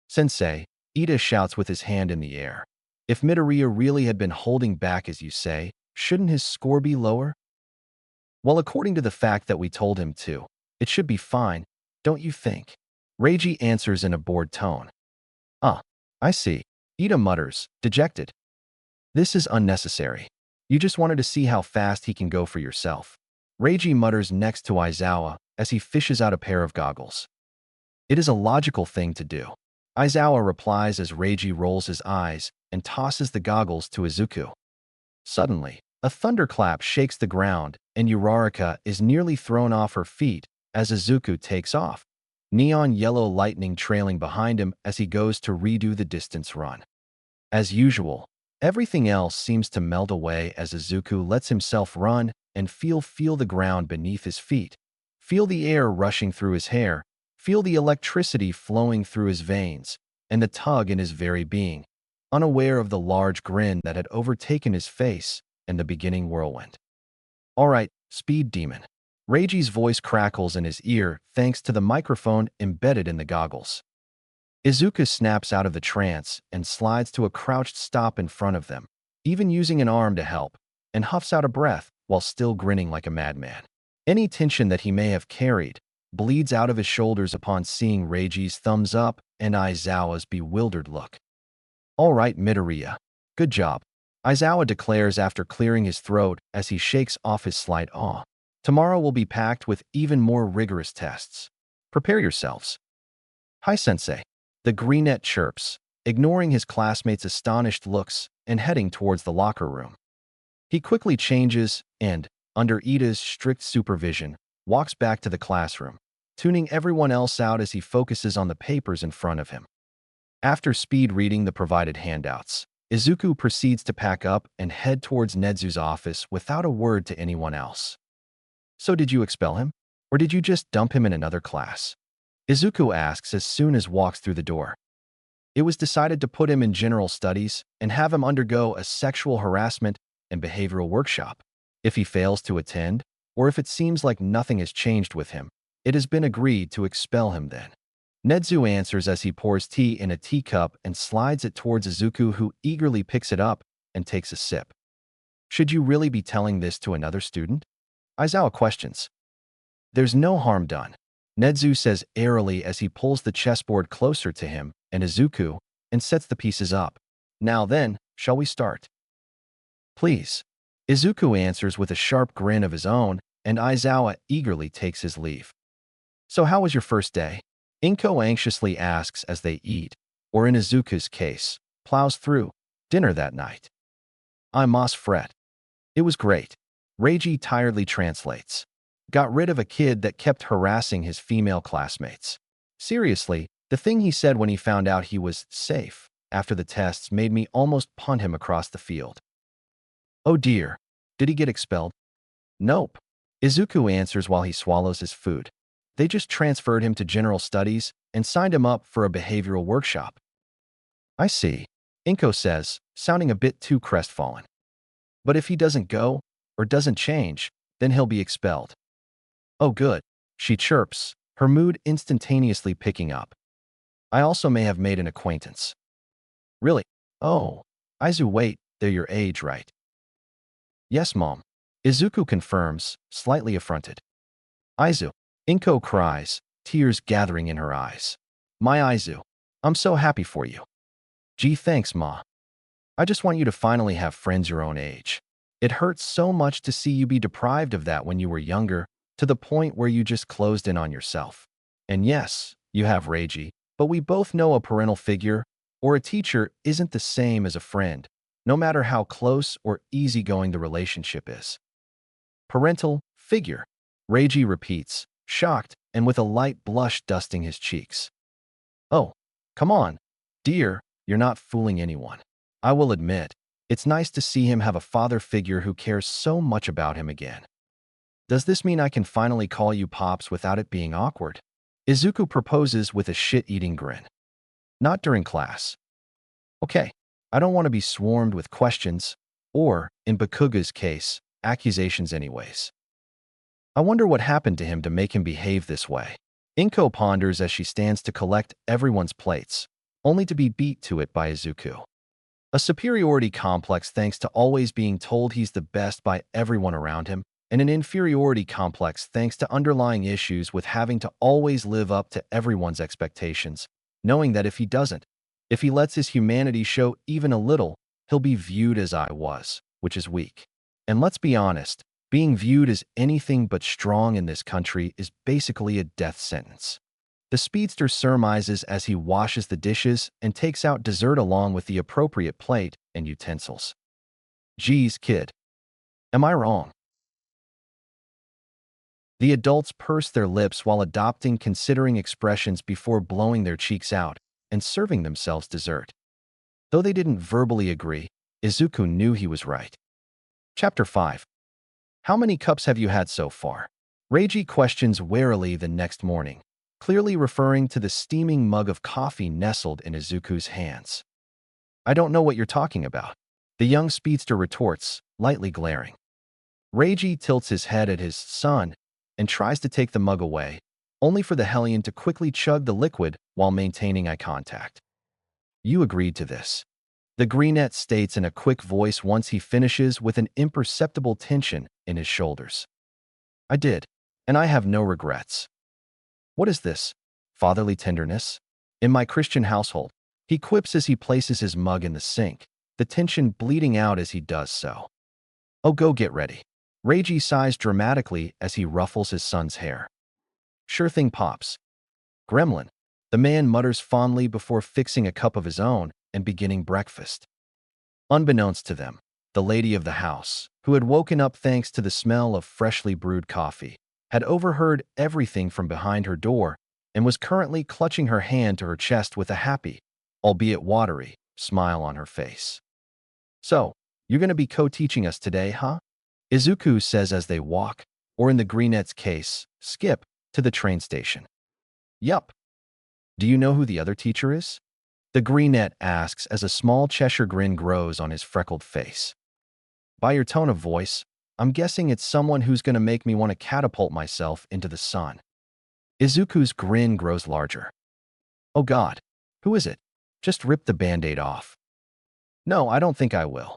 Sensei, Ida shouts with his hand in the air. If Midoriya really had been holding back as you say, shouldn't his score be lower? Well, according to the fact that we told him to, it should be fine, don't you think? Reiji answers in a bored tone. I see. Ida mutters, dejected. This is unnecessary. You just wanted to see how fast he can go for yourself. Reiji mutters next to Aizawa as he fishes out a pair of goggles. It is a logical thing to do. Aizawa replies as Reiji rolls his eyes and tosses the goggles to Izuku. Suddenly, a thunderclap shakes the ground, and Uraraka is nearly thrown off her feet as Izuku takes off, neon yellow lightning trailing behind him as he goes to redo the distance run. As usual, everything else seems to melt away as Izuku lets himself run and feel the ground beneath his feet, feel the air rushing through his hair, feel the electricity flowing through his veins, and the tug in his very being, unaware of the large grin that had overtaken his face and the beginning whirlwind. All right, speed demon. Reiji's voice crackles in his ear thanks to the microphone embedded in the goggles. Izuku snaps out of the trance and slides to a crouched stop in front of them, even using an arm to help, and huffs out a breath while still grinning like a madman. Any tension that he may have carried bleeds out of his shoulders upon seeing Reiji's thumbs up and Aizawa's bewildered look. All right, Midoriya. Good job, Aizawa declares after clearing his throat as he shakes off his slight awe. Tomorrow will be packed with even more rigorous tests. Prepare yourselves. Hi, Sensei. The greenette chirps, ignoring his classmates' astonished looks and heading towards the locker room. He quickly changes and, under Ida's strict supervision, walks back to the classroom, tuning everyone else out as he focuses on the papers in front of him. After speed reading the provided handouts, Izuku proceeds to pack up and head towards Nedzu's office without a word to anyone else. So did you expel him? Or did you just dump him in another class? Izuku asks as soon as walks through the door. It was decided to put him in general studies and have him undergo a sexual harassment and behavioral workshop. If he fails to attend, or if it seems like nothing has changed with him, it has been agreed to expel him then. Nedzu answers as he pours tea in a teacup and slides it towards Izuku, who eagerly picks it up and takes a sip. Should you really be telling this to another student? Aizawa questions. There's no harm done, Nedzu says airily as he pulls the chessboard closer to him and Izuku and sets the pieces up. Now then, shall we start? Please. Izuku answers with a sharp grin of his own, and Aizawa eagerly takes his leave. So how was your first day? Inko anxiously asks as they eat, or in Izuku's case, plows through dinner that night. I must fret. It was great. Reiji tiredly translates. Got rid of a kid that kept harassing his female classmates. Seriously, the thing he said when he found out he was safe after the tests made me almost punt him across the field. Oh dear. Did he get expelled? Nope. Izuku answers while he swallows his food. They just transferred him to general studies and signed him up for a behavioral workshop. I see, Inko says, sounding a bit too crestfallen. But if he doesn't go, or doesn't change, then he'll be expelled. Oh good, she chirps, her mood instantaneously picking up. I also may have made an acquaintance. Really? Oh, Aizu, wait, they're your age, right? Yes, Mom. Izuku confirms, slightly affronted. Aizu. Inko cries, tears gathering in her eyes. My Aizu. I'm so happy for you. Gee, thanks, Ma. I just want you to finally have friends your own age. It hurts so much to see you be deprived of that when you were younger, to the point where you just closed in on yourself. And yes, you have Reiji, but we both know a parental figure or a teacher isn't the same as a friend, no matter how close or easygoing the relationship is. Parental figure, Reiji repeats, shocked and with a light blush dusting his cheeks. Oh, come on, dear, you're not fooling anyone. I will admit, it's nice to see him have a father figure who cares so much about him again. Does this mean I can finally call you Pops without it being awkward? Izuku proposes with a shit-eating grin. Not during class. Okay, I don't want to be swarmed with questions, or, in Bakuga's case, accusations anyways. I wonder what happened to him to make him behave this way. Inko ponders as she stands to collect everyone's plates, only to be beat to it by Izuku. A superiority complex thanks to always being told he's the best by everyone around him, and an inferiority complex thanks to underlying issues with having to always live up to everyone's expectations, knowing that if he doesn't, if he lets his humanity show even a little, he'll be viewed as I was, which is weak. And let's be honest, being viewed as anything but strong in this country is basically a death sentence. The speedster surmises as he washes the dishes and takes out dessert along with the appropriate plate and utensils. Geez, kid. Am I wrong? The adults purse their lips while adopting considering expressions before blowing their cheeks out and serving themselves dessert. Though they didn't verbally agree, Izuku knew he was right. Chapter 5. How many cups have you had so far? Reiji questions warily the next morning, clearly referring to the steaming mug of coffee nestled in Izuku's hands. I don't know what you're talking about, the young speedster retorts, lightly glaring. Reiji tilts his head at his son and tries to take the mug away, only for the hellion to quickly chug the liquid while maintaining eye contact. You agreed to this, the greenette states in a quick voice once he finishes with an imperceptible tension in his shoulders. I did, and I have no regrets. What is this? Fatherly tenderness? In my Christian household, he quips as he places his mug in the sink, the tension bleeding out as he does so. Oh, go get ready. Reiji sighs dramatically as he ruffles his son's hair. Sure thing, Pops. Gremlin, the man mutters fondly before fixing a cup of his own and beginning breakfast. Unbeknownst to them, the lady of the house, who had woken up thanks to the smell of freshly brewed coffee, had overheard everything from behind her door and was currently clutching her hand to her chest with a happy, albeit watery, smile on her face. So, you're going to be co-teaching us today, huh? Izuku says as they walk, or in the greenette's case, skip, to the train station. Yup. Do you know who the other teacher is? The greenette asks as a small Cheshire grin grows on his freckled face. By your tone of voice, I'm guessing it's someone who's going to make me want to catapult myself into the sun. Izuku's grin grows larger. Oh God, who is it? Just rip the band-aid off. No, I don't think I will.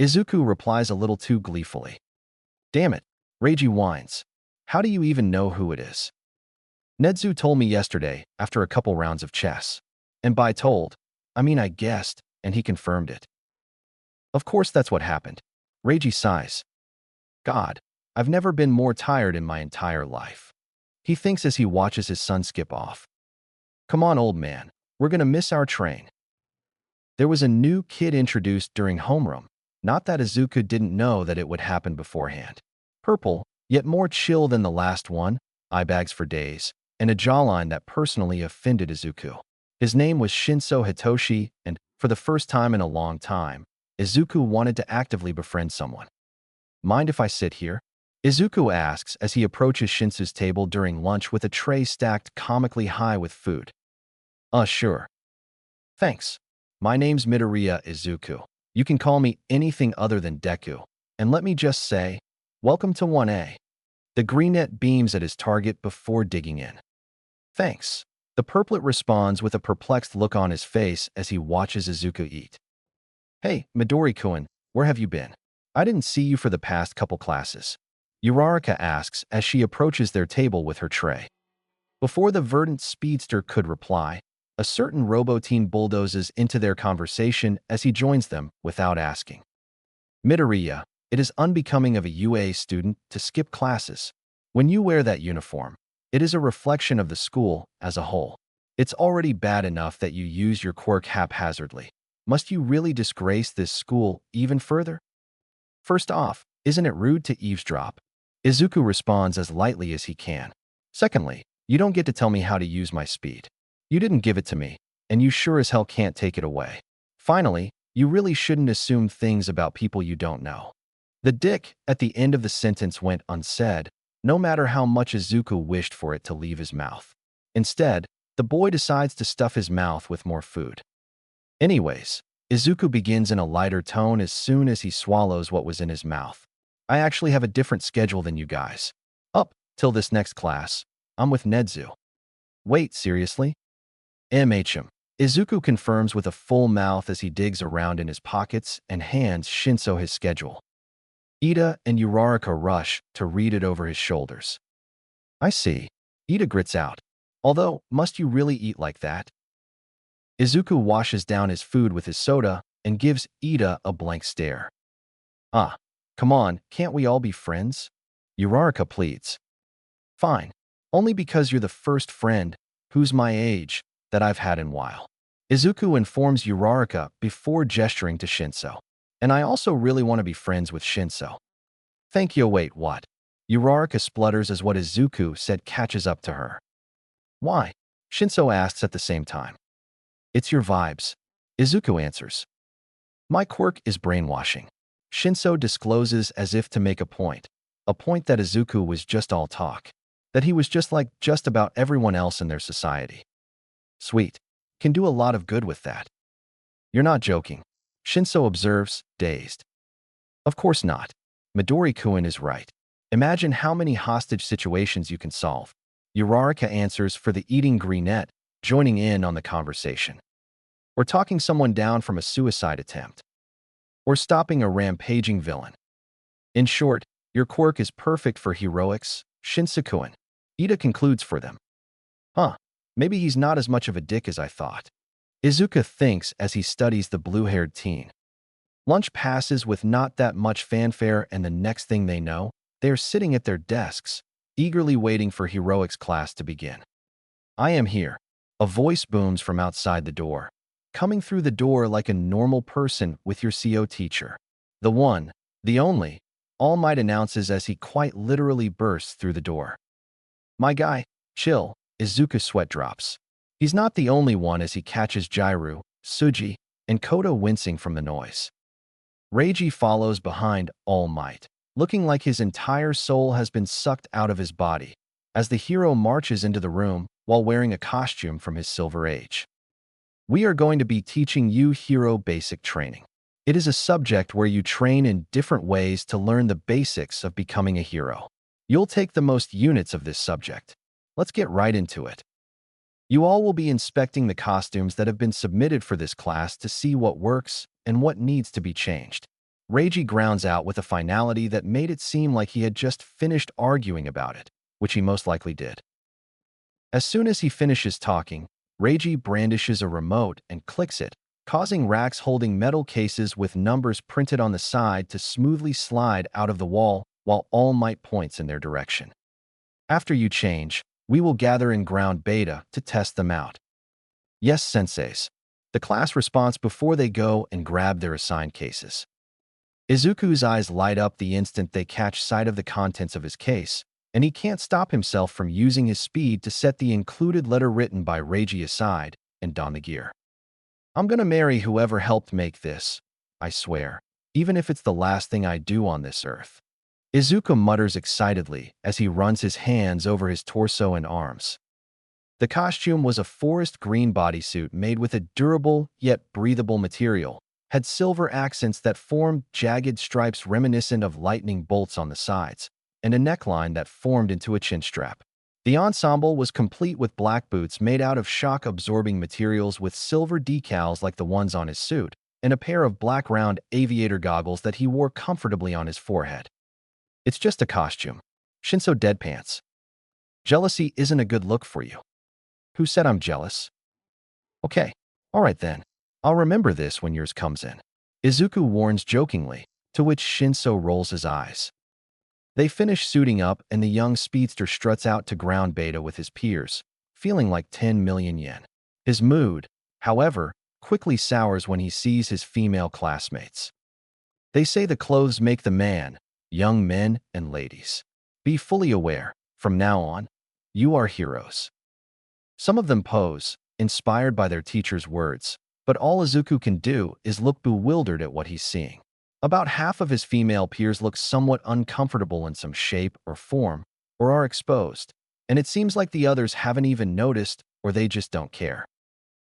Izuku replies a little too gleefully. Damn it, Reiji whines. How do you even know who it is? Nedzu told me yesterday after a couple rounds of chess. And by told, I mean I guessed, and he confirmed it. Of course that's what happened. Reiji sighs. God, I've never been more tired in my entire life. He thinks as he watches his son skip off. Come on, old man, we're gonna miss our train. There was a new kid introduced during homeroom, not that Izuku didn't know that it would happen beforehand. Purple, yet more chill than the last one, eye bags for days, and a jawline that personally offended Izuku. His name was Shinso Hitoshi, and, for the first time in a long time, Izuku wanted to actively befriend someone. Mind if I sit here? Izuku asks as he approaches Shinsu's table during lunch with a tray stacked comically high with food. Sure. Thanks. My name's Midoriya Izuku. You can call me anything other than Deku. And let me just say, welcome to 1A. The greenette beams at his target before digging in. Thanks. The purplet responds with a perplexed look on his face as he watches Izuku eat. Hey, Midori-kun, where have you been? I didn't see you for the past couple classes. Uraraka asks as she approaches their table with her tray. Before the verdant speedster could reply, a certain robo-teen bulldozes into their conversation as he joins them without asking. Midoriya, it is unbecoming of a UA student to skip classes. When you wear that uniform, it is a reflection of the school as a whole. It's already bad enough that you use your quirk haphazardly. Must you really disgrace this school even further? First off, isn't it rude to eavesdrop? Izuku responds as lightly as he can. Secondly, you don't get to tell me how to use my speed. You didn't give it to me, and you sure as hell can't take it away. Finally, you really shouldn't assume things about people you don't know. The dick at the end of the sentence went unsaid, no matter how much Izuku wished for it to leave his mouth. Instead, the boy decides to stuff his mouth with more food. Anyways, Izuku begins in a lighter tone as soon as he swallows what was in his mouth. I actually have a different schedule than you guys. Up till this next class, I'm with Nedzu. Wait, seriously? MHM. Izuku confirms with a full mouth as he digs around in his pockets and hands Shinso his schedule. Ida and Uraraka rush to read it over his shoulders. I see. Ida grits out. Although, must you really eat like that? Izuku washes down his food with his soda and gives Ida a blank stare. Come on, can't we all be friends? Uraraka pleads. Fine. Only because you're the first friend, who's my age, that I've had in a while. Izuku informs Uraraka before gesturing to Shinso. And I also really want to be friends with Shinso. Thank you. Wait, what? Uraraka splutters as what Izuku said catches up to her. Why? Shinso asks at the same time. It's your vibes. Izuku answers. My quirk is brainwashing. Shinso discloses as if to make a point that Izuku was just all talk, that he was just like just about everyone else in their society. Sweet. Can do a lot of good with that. You're not joking. Shinso observes, dazed. Of course not. Midori-kun is right. Imagine how many hostage situations you can solve. Uraraka answers for the eating greenette, joining in on the conversation. Or talking someone down from a suicide attempt. Or stopping a rampaging villain. In short, your quirk is perfect for heroics, Shinsu-kun. Ida concludes for them. Maybe he's not as much of a dick as I thought. Izuku thinks as he studies the blue-haired teen. Lunch passes with not that much fanfare, and the next thing they know, they are sitting at their desks, eagerly waiting for heroics class to begin. I am here. A voice booms from outside the door. Coming through the door like a normal person with your CO teacher. The one, the only, All Might announces as he quite literally bursts through the door. My guy, chill, Izuku's sweat drops. He's not the only one as he catches Jairu, Suji, and Koto wincing from the noise. Reiji follows behind All Might, looking like his entire soul has been sucked out of his body, as the hero marches into the room while wearing a costume from his Silver Age. We are going to be teaching you hero basic training. It is a subject where you train in different ways to learn the basics of becoming a hero. You'll take the most units of this subject. Let's get right into it. You all will be inspecting the costumes that have been submitted for this class to see what works and what needs to be changed. Reiji grounds out with a finality that made it seem like he had just finished arguing about it, which he most likely did. As soon as he finishes talking, Reiji brandishes a remote and clicks it, causing racks holding metal cases with numbers printed on the side to smoothly slide out of the wall while All Might points in their direction. After you change, we will gather in ground beta to test them out. Yes, senseis. The class responds before they go and grab their assigned cases. Izuku's eyes light up the instant they catch sight of the contents of his case, and he can't stop himself from using his speed to set the included letter written by Reiji aside and don the gear. I'm gonna marry whoever helped make this, I swear, even if it's the last thing I do on this earth. Izuku mutters excitedly as he runs his hands over his torso and arms. The costume was a forest green bodysuit made with a durable yet breathable material, had silver accents that formed jagged stripes reminiscent of lightning bolts on the sides, and a neckline that formed into a chin strap. The ensemble was complete with black boots made out of shock-absorbing materials with silver decals like the ones on his suit, and a pair of black round aviator goggles that he wore comfortably on his forehead. It's just a costume. Shinso deadpans. Jealousy isn't a good look for you. Who said I'm jealous? Okay, all right then. I'll remember this when yours comes in. Izuku warns jokingly, to which Shinso rolls his eyes. They finish suiting up and the young speedster struts out to ground beta with his peers, feeling like 10 million yen. His mood, however, quickly sours when he sees his female classmates. They say the clothes make the man, young men and ladies. Be fully aware, from now on, you are heroes. Some of them pose, inspired by their teacher's words, but all Izuku can do is look bewildered at what he's seeing. About half of his female peers look somewhat uncomfortable in some shape or form, or are exposed, and it seems like the others haven't even noticed or they just don't care.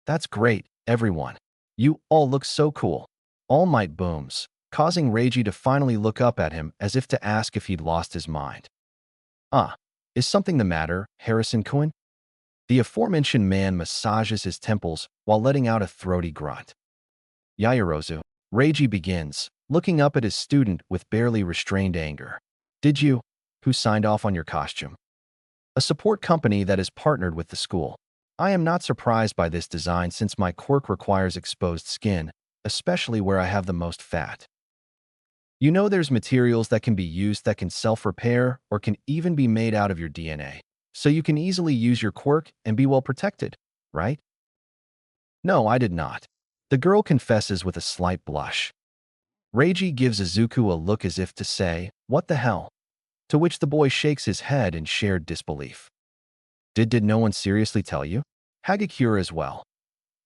That's great, everyone. You all look so cool. All Might booms, causing Reiji to finally look up at him as if to ask if he'd lost his mind. Is something the matter, Harrison-kun? The aforementioned man massages his temples while letting out a throaty grunt. Yaoyorozu, Reiji begins, looking up at his student with barely restrained anger. Did you? Who signed off on your costume? A support company that is partnered with the school. I am not surprised by this design since my quirk requires exposed skin, especially where I have the most fat. You know there's materials that can be used that can self-repair or can even be made out of your DNA, so you can easily use your quirk and be well protected, right? No, I did not. The girl confesses with a slight blush. Reiji gives Izuku a look as if to say, what the hell? To which the boy shakes his head in shared disbelief. Did no one seriously tell you? Hagakure as well.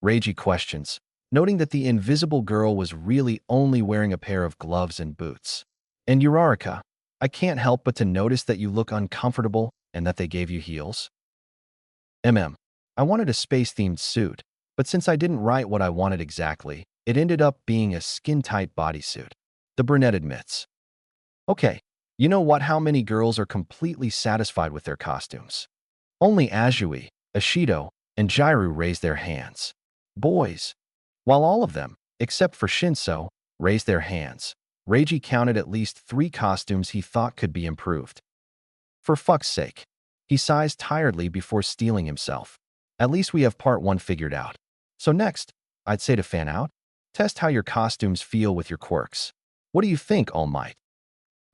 Reiji questions, noting that the invisible girl was really only wearing a pair of gloves and boots. And Uraraka, I can't help but to notice that you look uncomfortable and that they gave you heels. I wanted a space-themed suit, but since I didn't write what I wanted exactly, it ended up being a skin-tight bodysuit. The brunette admits. Okay, you know what? How many girls are completely satisfied with their costumes? Only Azui, Ashido, and Jairu raised their hands. Boys. While all of them, except for Shinso, raised their hands, Reiji counted at least 3 costumes he thought could be improved. For fuck's sake. He sighs tiredly before steeling himself. At least we have part 1 figured out. So next, I'd say to fan out, test how your costumes feel with your quirks. What do you think, All Might?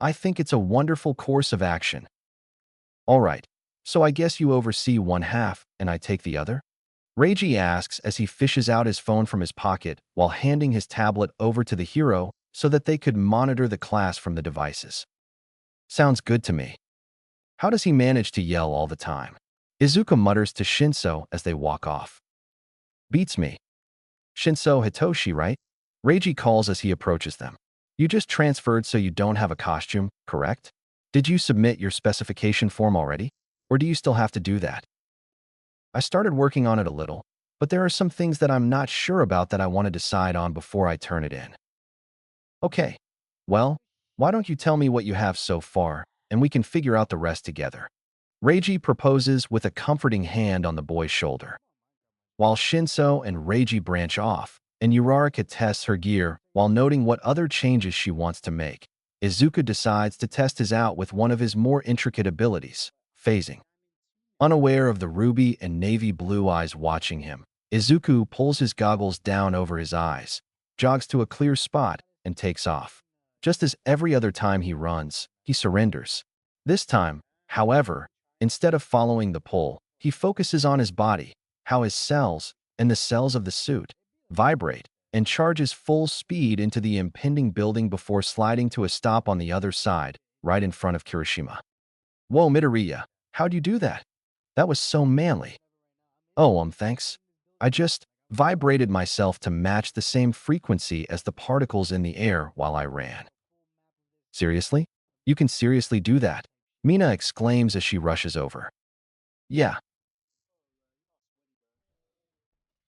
I think it's a wonderful course of action. All right, so I guess you oversee one half and I take the other? Reiji asks as he fishes out his phone from his pocket while handing his tablet over to the hero so that they could monitor the class from the devices. Sounds good to me. How does he manage to yell all the time? Izuku mutters to Shinso as they walk off. Beats me. Shinso Hitoshi, right? Reiji calls as he approaches them. You just transferred so you don't have a costume, correct? Did you submit your specification form already? Or do you still have to do that? I started working on it a little, but there are some things that I'm not sure about that I want to decide on before I turn it in. Okay, well, why don't you tell me what you have so far, and we can figure out the rest together. Reiji proposes with a comforting hand on the boy's shoulder. While Shinso and Reiji branch off, and Uraraka tests her gear while noting what other changes she wants to make, Izuku decides to test his out with one of his more intricate abilities, phasing. Unaware of the ruby and navy blue eyes watching him, Izuku pulls his goggles down over his eyes, jogs to a clear spot, and takes off. Just as every other time he runs, he surrenders. This time, however, instead of following the pull, he focuses on his body, how his cells, and the cells of the suit, vibrate, and charges full speed into the impending building before sliding to a stop on the other side, right in front of Kirishima. Whoa, Midoriya, how'd you do that? That was so manly. Oh, thanks. I just vibrated myself to match the same frequency as the particles in the air while I ran. Seriously? You can seriously do that? Mina exclaims as she rushes over. Yeah.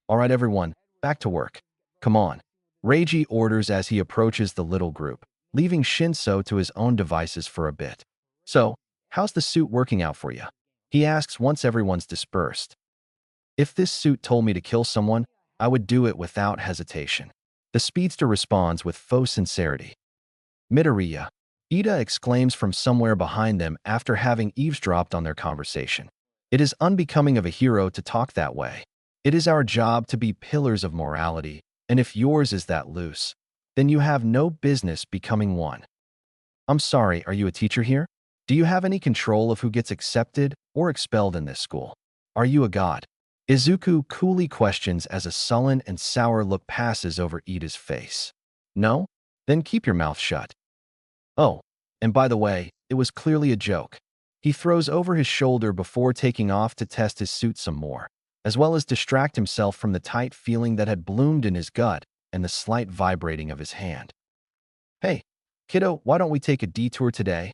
All right, everyone, back to work. Come on. Reiji orders as he approaches the little group, leaving Shinso to his own devices for a bit. So, how's the suit working out for you? He asks once everyone's dispersed. If this suit told me to kill someone, I would do it without hesitation. The speedster responds with faux sincerity. Midoriya, Ida exclaims from somewhere behind them after having eavesdropped on their conversation. It is unbecoming of a hero to talk that way. It is our job to be pillars of morality, and if yours is that loose, then you have no business becoming one. I'm sorry, are you a teacher here? Do you have any control of who gets accepted or expelled in this school? Are you a god? Izuku coolly questions as a sullen and sour look passes over Ida's face. No? Then keep your mouth shut. Oh, and by the way, it was clearly a joke. He throws over his shoulder before taking off to test his suit some more, as well as distract himself from the tight feeling that had bloomed in his gut and the slight vibrating of his hand. Hey, kiddo, why don't we take a detour today?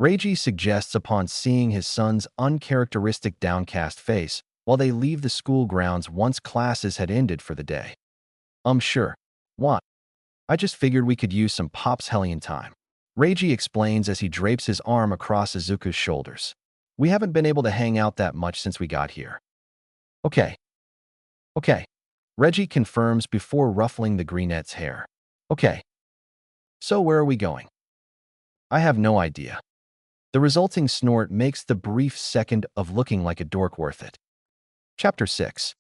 Reiji suggests upon seeing his son's uncharacteristic downcast face while they leave the school grounds once classes had ended for the day. Sure. What? I just figured we could use some Pop's Hellion time. Reiji explains as he drapes his arm across Izuku's shoulders. We haven't been able to hang out that much since we got here. Okay. Reggie confirms before ruffling the greenette's hair. Okay. So where are we going? I have no idea. The resulting snort makes the brief second of looking like a dork worth it. Chapter 6.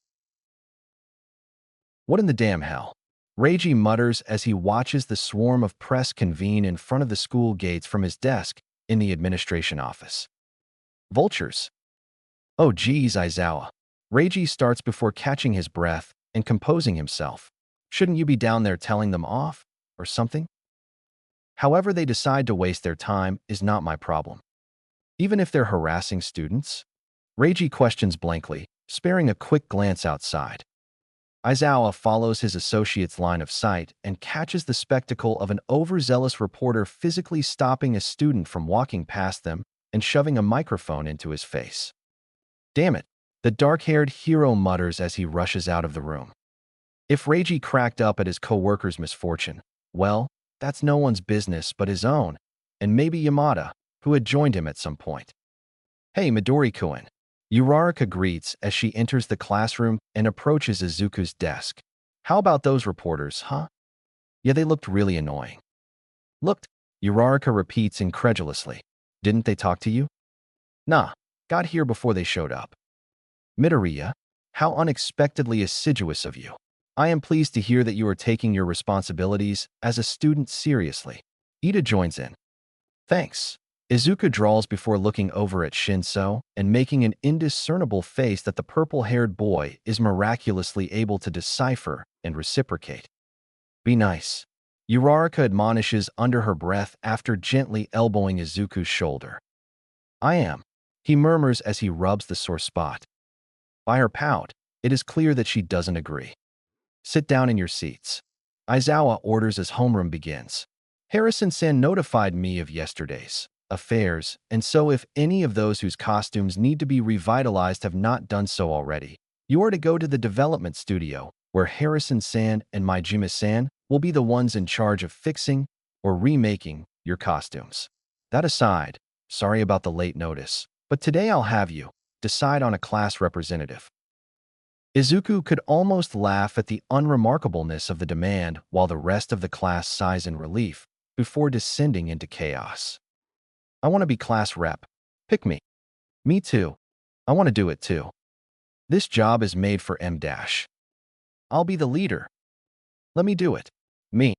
What in the damn hell? Reiji mutters as he watches the swarm of press convene in front of the school gates from his desk in the administration office. Vultures. Oh geez, Aizawa. Reiji starts before catching his breath and composing himself. Shouldn't you be down there telling them off, or something? However they decide to waste their time is not my problem. Even if they're harassing students? Reiji questions blankly, sparing a quick glance outside. Aizawa follows his associate's line of sight and catches the spectacle of an overzealous reporter physically stopping a student from walking past them and shoving a microphone into his face. Damn it, the dark-haired hero mutters as he rushes out of the room. If Reiji cracked up at his co-worker's misfortune, well, that's no one's business but his own, and maybe Yamada, who had joined him at some point. Hey, Midori-kun. Uraraka greets as she enters the classroom and approaches Izuku's desk. How about those reporters, huh? Yeah, they looked really annoying. Looked, Uraraka repeats incredulously. Didn't they talk to you? Nah, got here before they showed up. Midoriya, how unexpectedly assiduous of you. I am pleased to hear that you are taking your responsibilities as a student seriously. Ida joins in. Thanks. Izuku drawls before looking over at Shinso and making an indiscernible face that the purple-haired boy is miraculously able to decipher and reciprocate. Be nice. Uraraka admonishes under her breath after gently elbowing Izuku's shoulder. I am, he murmurs as he rubs the sore spot. By her pout, it is clear that she doesn't agree. Sit down in your seats. Aizawa orders as homeroom begins. Harrison-san notified me of yesterday's affairs, and so if any of those whose costumes need to be revitalized have not done so already, you are to go to the development studio, where Harrison-san and Maijima-san will be the ones in charge of fixing or remaking your costumes. That aside, sorry about the late notice, but today I'll have you decide on a class representative. Izuku could almost laugh at the unremarkableness of the demand while the rest of the class sighs in relief before descending into chaos. I want to be class rep. Pick me. Me too. I want to do it too. This job is made for M-. I'll be the leader. Let me do it. Me.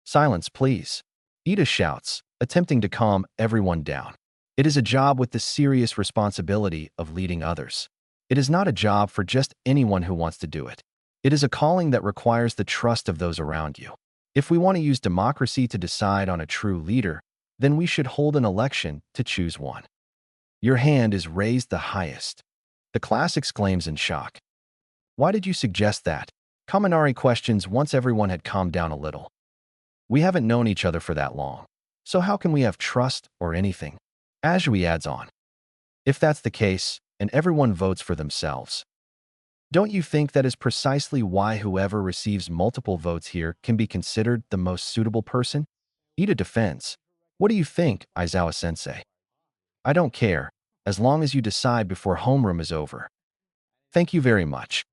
Silence, please. Ida shouts, attempting to calm everyone down. It is a job with the serious responsibility of leading others. It is not a job for just anyone who wants to do it. It is a calling that requires the trust of those around you. If we want to use democracy to decide on a true leader, then we should hold an election to choose one. Your hand is raised the highest. The class exclaims in shock. Why did you suggest that? Kaminari questions once everyone had calmed down a little. We haven't known each other for that long. So how can we have trust or anything? Azui adds on. If that's the case, and everyone votes for themselves, don't you think that is precisely why whoever receives multiple votes here can be considered the most suitable person? Ida defends. What do you think, Aizawa-sensei? I don't care, as long as you decide before homeroom is over. Thank you very much.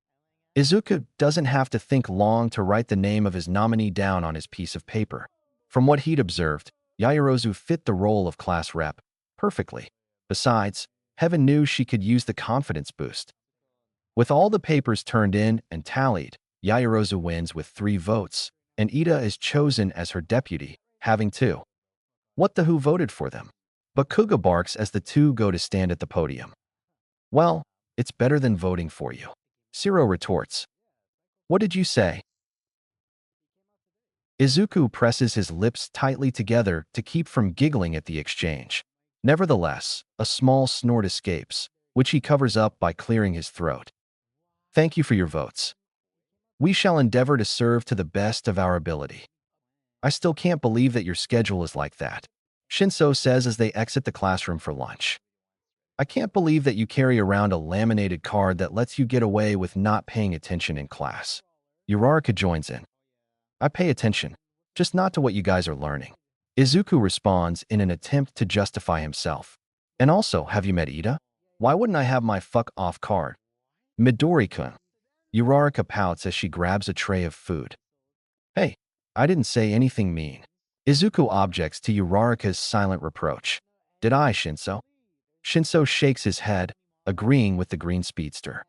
Izuku doesn't have to think long to write the name of his nominee down on his piece of paper. From what he'd observed, Yaoyorozu fit the role of class rep perfectly. Besides, heaven knew she could use the confidence boost. With all the papers turned in and tallied, Yaoyorozu wins with 3 votes, and Ida is chosen as her deputy, having 2. What the who voted for them? But Kuga barks as the two go to stand at the podium. Well, it's better than voting for you. Shiro retorts. What did you say? Izuku presses his lips tightly together to keep from giggling at the exchange. Nevertheless, a small snort escapes, which he covers up by clearing his throat. Thank you for your votes. We shall endeavor to serve to the best of our ability. I still can't believe that your schedule is like that, Shinso says as they exit the classroom for lunch. I can't believe that you carry around a laminated card that lets you get away with not paying attention in class. Uraraka joins in. I pay attention, just not to what you guys are learning. Izuku responds in an attempt to justify himself. And also, have you met Ida? Why wouldn't I have my fuck off card? Midori-kun. Uraraka pouts as she grabs a tray of food. Hey, I didn't say anything mean. Izuku objects to Uraraka's silent reproach. Did I, Shinso? Shinso shakes his head, agreeing with the green speedster.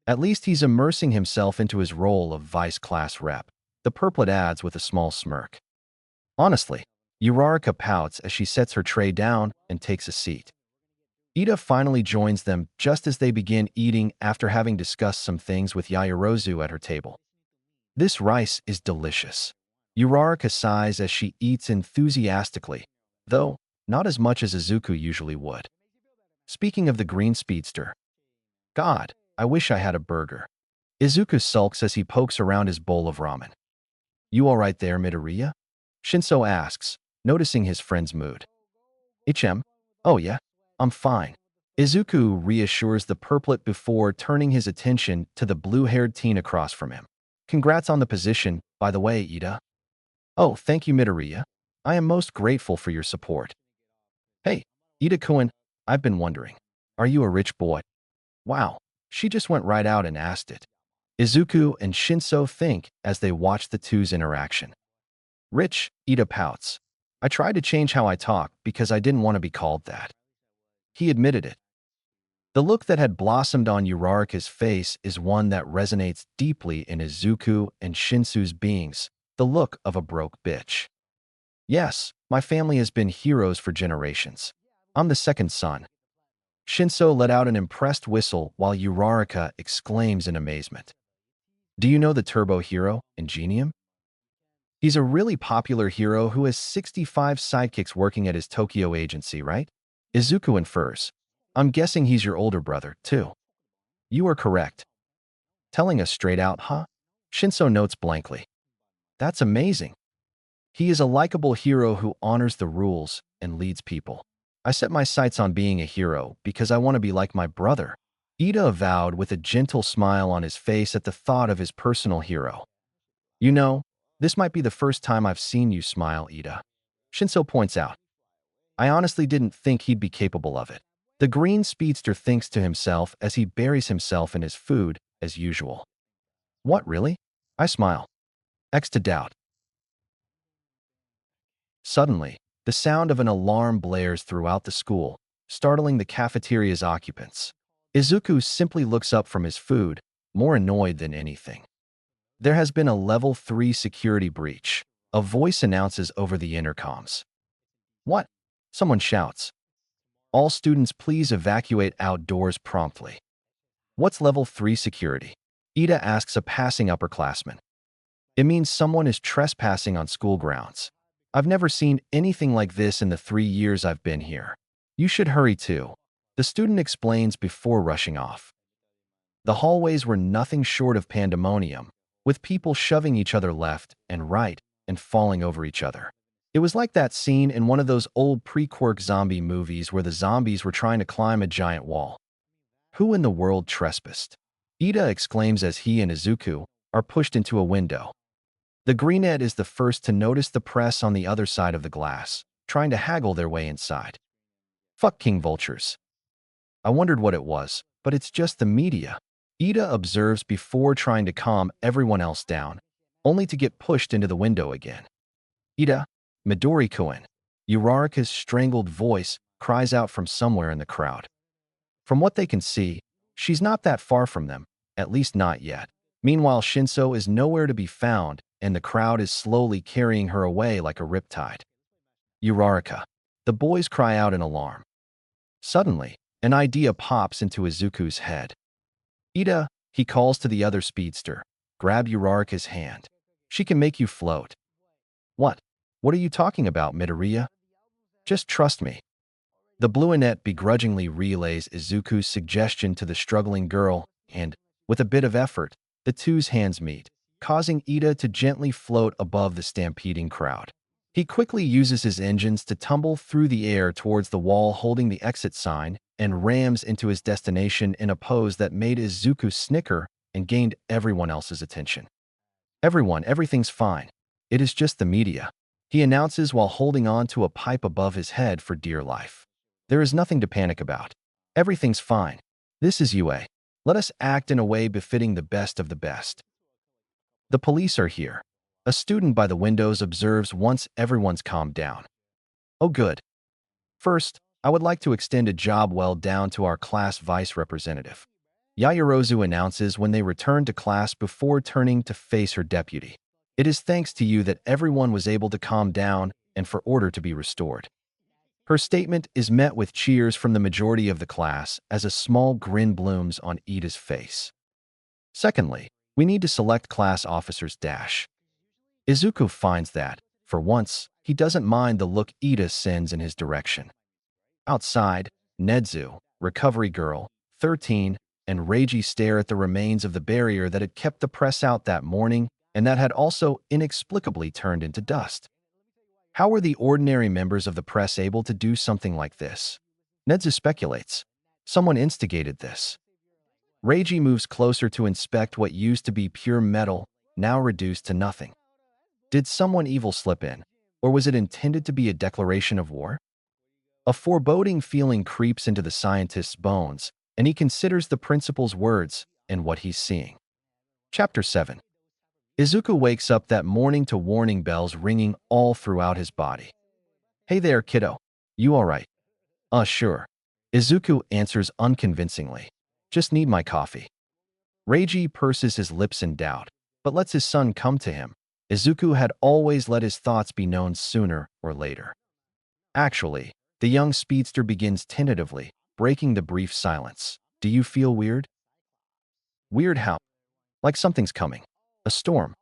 At least he's immersing himself into his role of vice class rep, the purplet adds with a small smirk. Honestly, Uraraka pouts as she sets her tray down and takes a seat. Ida finally joins them just as they begin eating after having discussed some things with Yaoyorozu at her table. This rice is delicious. Uraraka sighs as she eats enthusiastically, though not as much as Izuku usually would. Speaking of the green speedster, God, I wish I had a burger. Izuku sulks as he pokes around his bowl of ramen. You all right there, Midoriya? Shinso asks, noticing his friend's mood. HM? Oh yeah, I'm fine. Izuku reassures the purplet before turning his attention to the blue-haired teen across from him. Congrats on the position, by the way, Ida. Oh, thank you, Midoriya. I am most grateful for your support. Hey, Ida-kun, I've been wondering, are you a rich boy? Wow, she just went right out and asked it. Izuku and Shinso think as they watch the two's interaction. Rich, Ida pouts. I tried to change how I talk because I didn't want to be called that. He admitted it. The look that had blossomed on Uraraka's face is one that resonates deeply in Izuku and Shinsu's beings, the look of a broke bitch. Yes, my family has been heroes for generations. I'm the second son. Shinso let out an impressed whistle while Uraraka exclaims in amazement. Do you know the turbo hero, Ingenium? He's a really popular hero who has 65 sidekicks working at his Tokyo agency, right? Izuku infers. I'm guessing he's your older brother, too. You are correct. Telling us straight out, huh? Shinso notes blankly. That's amazing. He is a likable hero who honors the rules and leads people. I set my sights on being a hero because I want to be like my brother, Ida avowed with a gentle smile on his face at the thought of his personal hero. You know, this might be the first time I've seen you smile, Ida. Shinso points out. I honestly didn't think he'd be capable of it. The green speedster thinks to himself as he buries himself in his food, as usual. What, really? I smile. X to doubt. Suddenly, the sound of an alarm blares throughout the school, startling the cafeteria's occupants. Izuku simply looks up from his food, more annoyed than anything. There has been a level 3 security breach, a voice announces over the intercoms. What? Someone shouts. All students please evacuate outdoors promptly. What's level 3 security? Ida asks a passing upperclassman. It means someone is trespassing on school grounds. I've never seen anything like this in the 3 years I've been here. You should hurry too. The student explains before rushing off. The hallways were nothing short of pandemonium, with people shoving each other left and right and falling over each other. It was like that scene in one of those old pre-Quirk zombie movies where the zombies were trying to climb a giant wall. Who in the world trespassed? Ida exclaims as he and Izuku are pushed into a window. The greenette is the first to notice the press on the other side of the glass, trying to haggle their way inside. Fuck king vultures. I wondered what it was, but it's just the media. Ida observes before trying to calm everyone else down, only to get pushed into the window again. Ida, Midori-kun. Uraraka's strangled voice cries out from somewhere in the crowd. From what they can see, she's not that far from them, at least not yet. Meanwhile, Shinso is nowhere to be found, and the crowd is slowly carrying her away like a riptide. Uraraka. The boys cry out in alarm. Suddenly, an idea pops into Izuku's head. Ida, he calls to the other speedster, grab Uraraka's hand. She can make you float. What? What are you talking about, Midoriya? Just trust me. The Blueonette begrudgingly relays Izuku's suggestion to the struggling girl, and, with a bit of effort, the two's hands meet, causing Ida to gently float above the stampeding crowd. He quickly uses his engines to tumble through the air towards the wall holding the exit sign and rams into his destination in a pose that made Izuku snicker and gained everyone else's attention. Everything's fine. It is just the media, he announces while holding on to a pipe above his head for dear life. There is nothing to panic about. Everything's fine. This is UA. Let us act in a way befitting the best of the best. The police are here. A student by the windows observes once everyone's calmed down. Oh good. First, I would like to extend a job well done to our class vice representative. Yaoyorozu announces when they return to class before turning to face her deputy. It is thanks to you that everyone was able to calm down and for order to be restored. Her statement is met with cheers from the majority of the class as a small grin blooms on Ida's face. Secondly, we need to select class officers dash. Izuku finds that, for once, he doesn't mind the look Ida sends in his direction. Outside, Nedzu, recovery girl, 13, and Reiji stare at the remains of the barrier that had kept the press out that morning and that had also inexplicably turned into dust. How were the ordinary members of the press able to do something like this? Nedzu speculates. Someone instigated this. Reiji moves closer to inspect what used to be pure metal, now reduced to nothing. Did someone evil slip in, or was it intended to be a declaration of war? A foreboding feeling creeps into the scientist's bones, and he considers the principal's words and what he's seeing. Chapter 7. Izuku wakes up that morning to warning bells ringing all throughout his body. Hey there, kiddo. You alright? Sure. Izuku answers unconvincingly. Just need my coffee. Reiji purses his lips in doubt, but lets his son come to him. Izuku had always let his thoughts be known sooner or later. Actually, the young speedster begins tentatively, breaking the brief silence. Do you feel weird? Weird how? Like something's coming. A storm.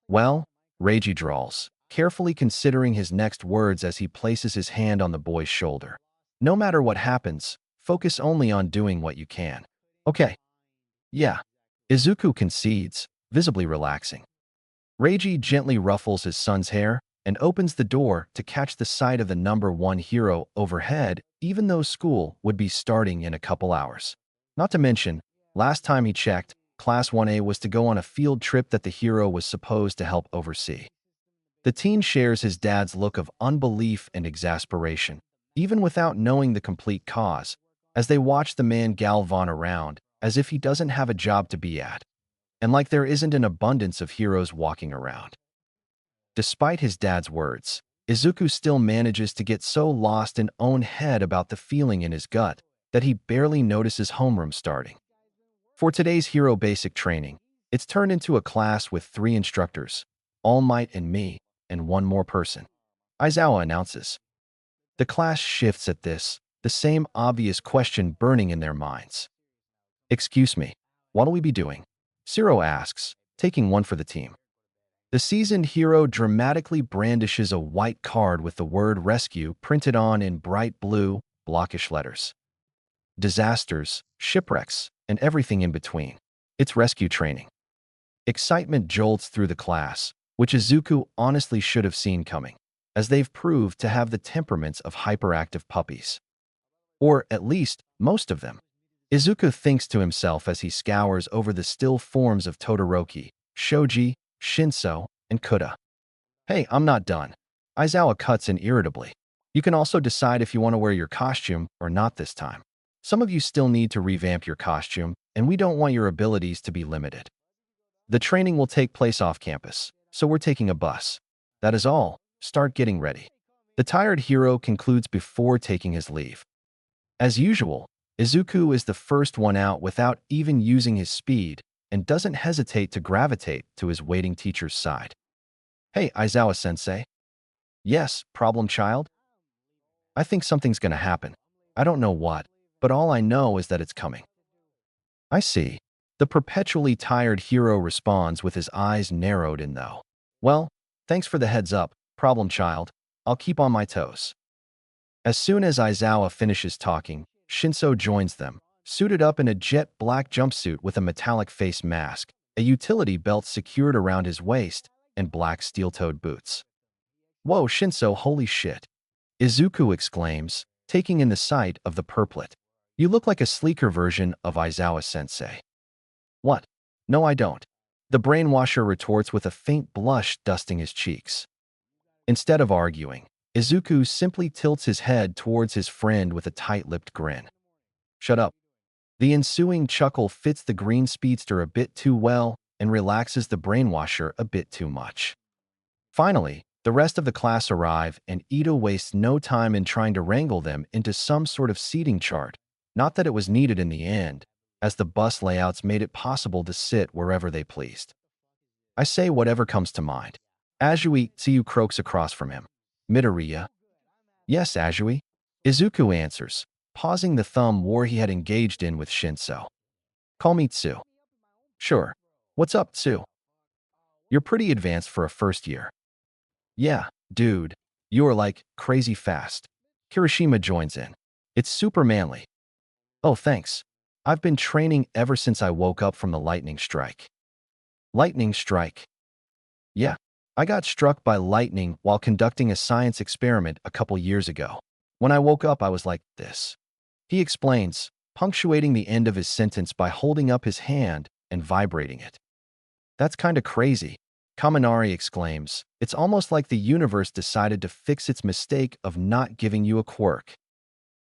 Well, Reiji drawls, carefully considering his next words as he places his hand on the boy's shoulder. No matter what happens, focus only on doing what you can. Okay. Yeah. Izuku concedes, visibly relaxing. Reiji gently ruffles his son's hair and opens the door to catch the sight of the number 1 hero overhead, even though school would be starting in a couple hours. Not to mention, last time he checked, Class 1A was to go on a field trip that the hero was supposed to help oversee. The teen shares his dad's look of unbelief and exasperation, even without knowing the complete cause, as they watch the man galvan around as if he doesn't have a job to be at, and like there isn't an abundance of heroes walking around. Despite his dad's words, Izuku still manages to get so lost in own head about the feeling in his gut that he barely notices homeroom starting. For today's hero basic training, it's turned into a class with 3 instructors, All Might and me, and 1 more person. Aizawa announces. The class shifts at this, the same obvious question burning in their minds. Excuse me, what'll we be doing? Zero asks, taking 1 for the team. The seasoned hero dramatically brandishes a white card with the word rescue printed on in bright blue, blockish letters. Disasters, shipwrecks, and everything in between. It's rescue training. Excitement jolts through the class, which Izuku honestly should have seen coming. as they've proved to have the temperaments of hyperactive puppies. Or at least, most of them. Izuku thinks to himself as he scours over the still forms of Todoroki, Shoji, Shinso, and Kuda. Hey, I'm not done. Aizawa cuts in irritably. You can also decide if you want to wear your costume or not this time. Some of you still need to revamp your costume, and we don't want your abilities to be limited. The training will take place off campus, so we're taking a bus. That is all. Start getting ready. The tired hero concludes before taking his leave. As usual, Izuku is the first one out without even using his speed and doesn't hesitate to gravitate to his waiting teacher's side. Hey, Aizawa-sensei. Yes, problem child? I think something's gonna happen. I don't know what, but all I know is that it's coming. I see. The perpetually tired hero responds with his eyes narrowed in though. Well, thanks for the heads up, problem child. I'll keep on my toes. As soon as Aizawa finishes talking, Shinso joins them, suited up in a jet black jumpsuit with a metallic face mask, a utility belt secured around his waist, and black steel-toed boots. Whoa, Shinso, holy shit! Izuku exclaims, taking in the sight of the purplet. You look like a sleeker version of Aizawa-sensei. What? No, I don't. The brainwasher retorts with a faint blush dusting his cheeks. Instead of arguing, Izuku simply tilts his head towards his friend with a tight-lipped grin. Shut up. The ensuing chuckle fits the green speedster a bit too well and relaxes the brainwasher a bit too much. Finally, the rest of the class arrive and Ito wastes no time in trying to wrangle them into some sort of seating chart, not that it was needed in the end, as the bus layouts made it possible to sit wherever they pleased. I say whatever comes to mind. Azui Tsuyu croaks across from him. Midoriya. Yes, Azui. Izuku answers, pausing the thumb war he had engaged in with Shinso. Call me Tsu. Sure. What's up, Tsu? You're pretty advanced for a first year. Yeah, dude. You're like crazy fast. Kirishima joins in. It's super manly. Oh, thanks. I've been training ever since I woke up from the lightning strike. Lightning strike? Yeah. I got struck by lightning while conducting a science experiment a couple years ago. When I woke up, I was like this. He explains, punctuating the end of his sentence by holding up his hand and vibrating it. That's kinda crazy, Kaminari exclaims. It's almost like the universe decided to fix its mistake of not giving you a quirk.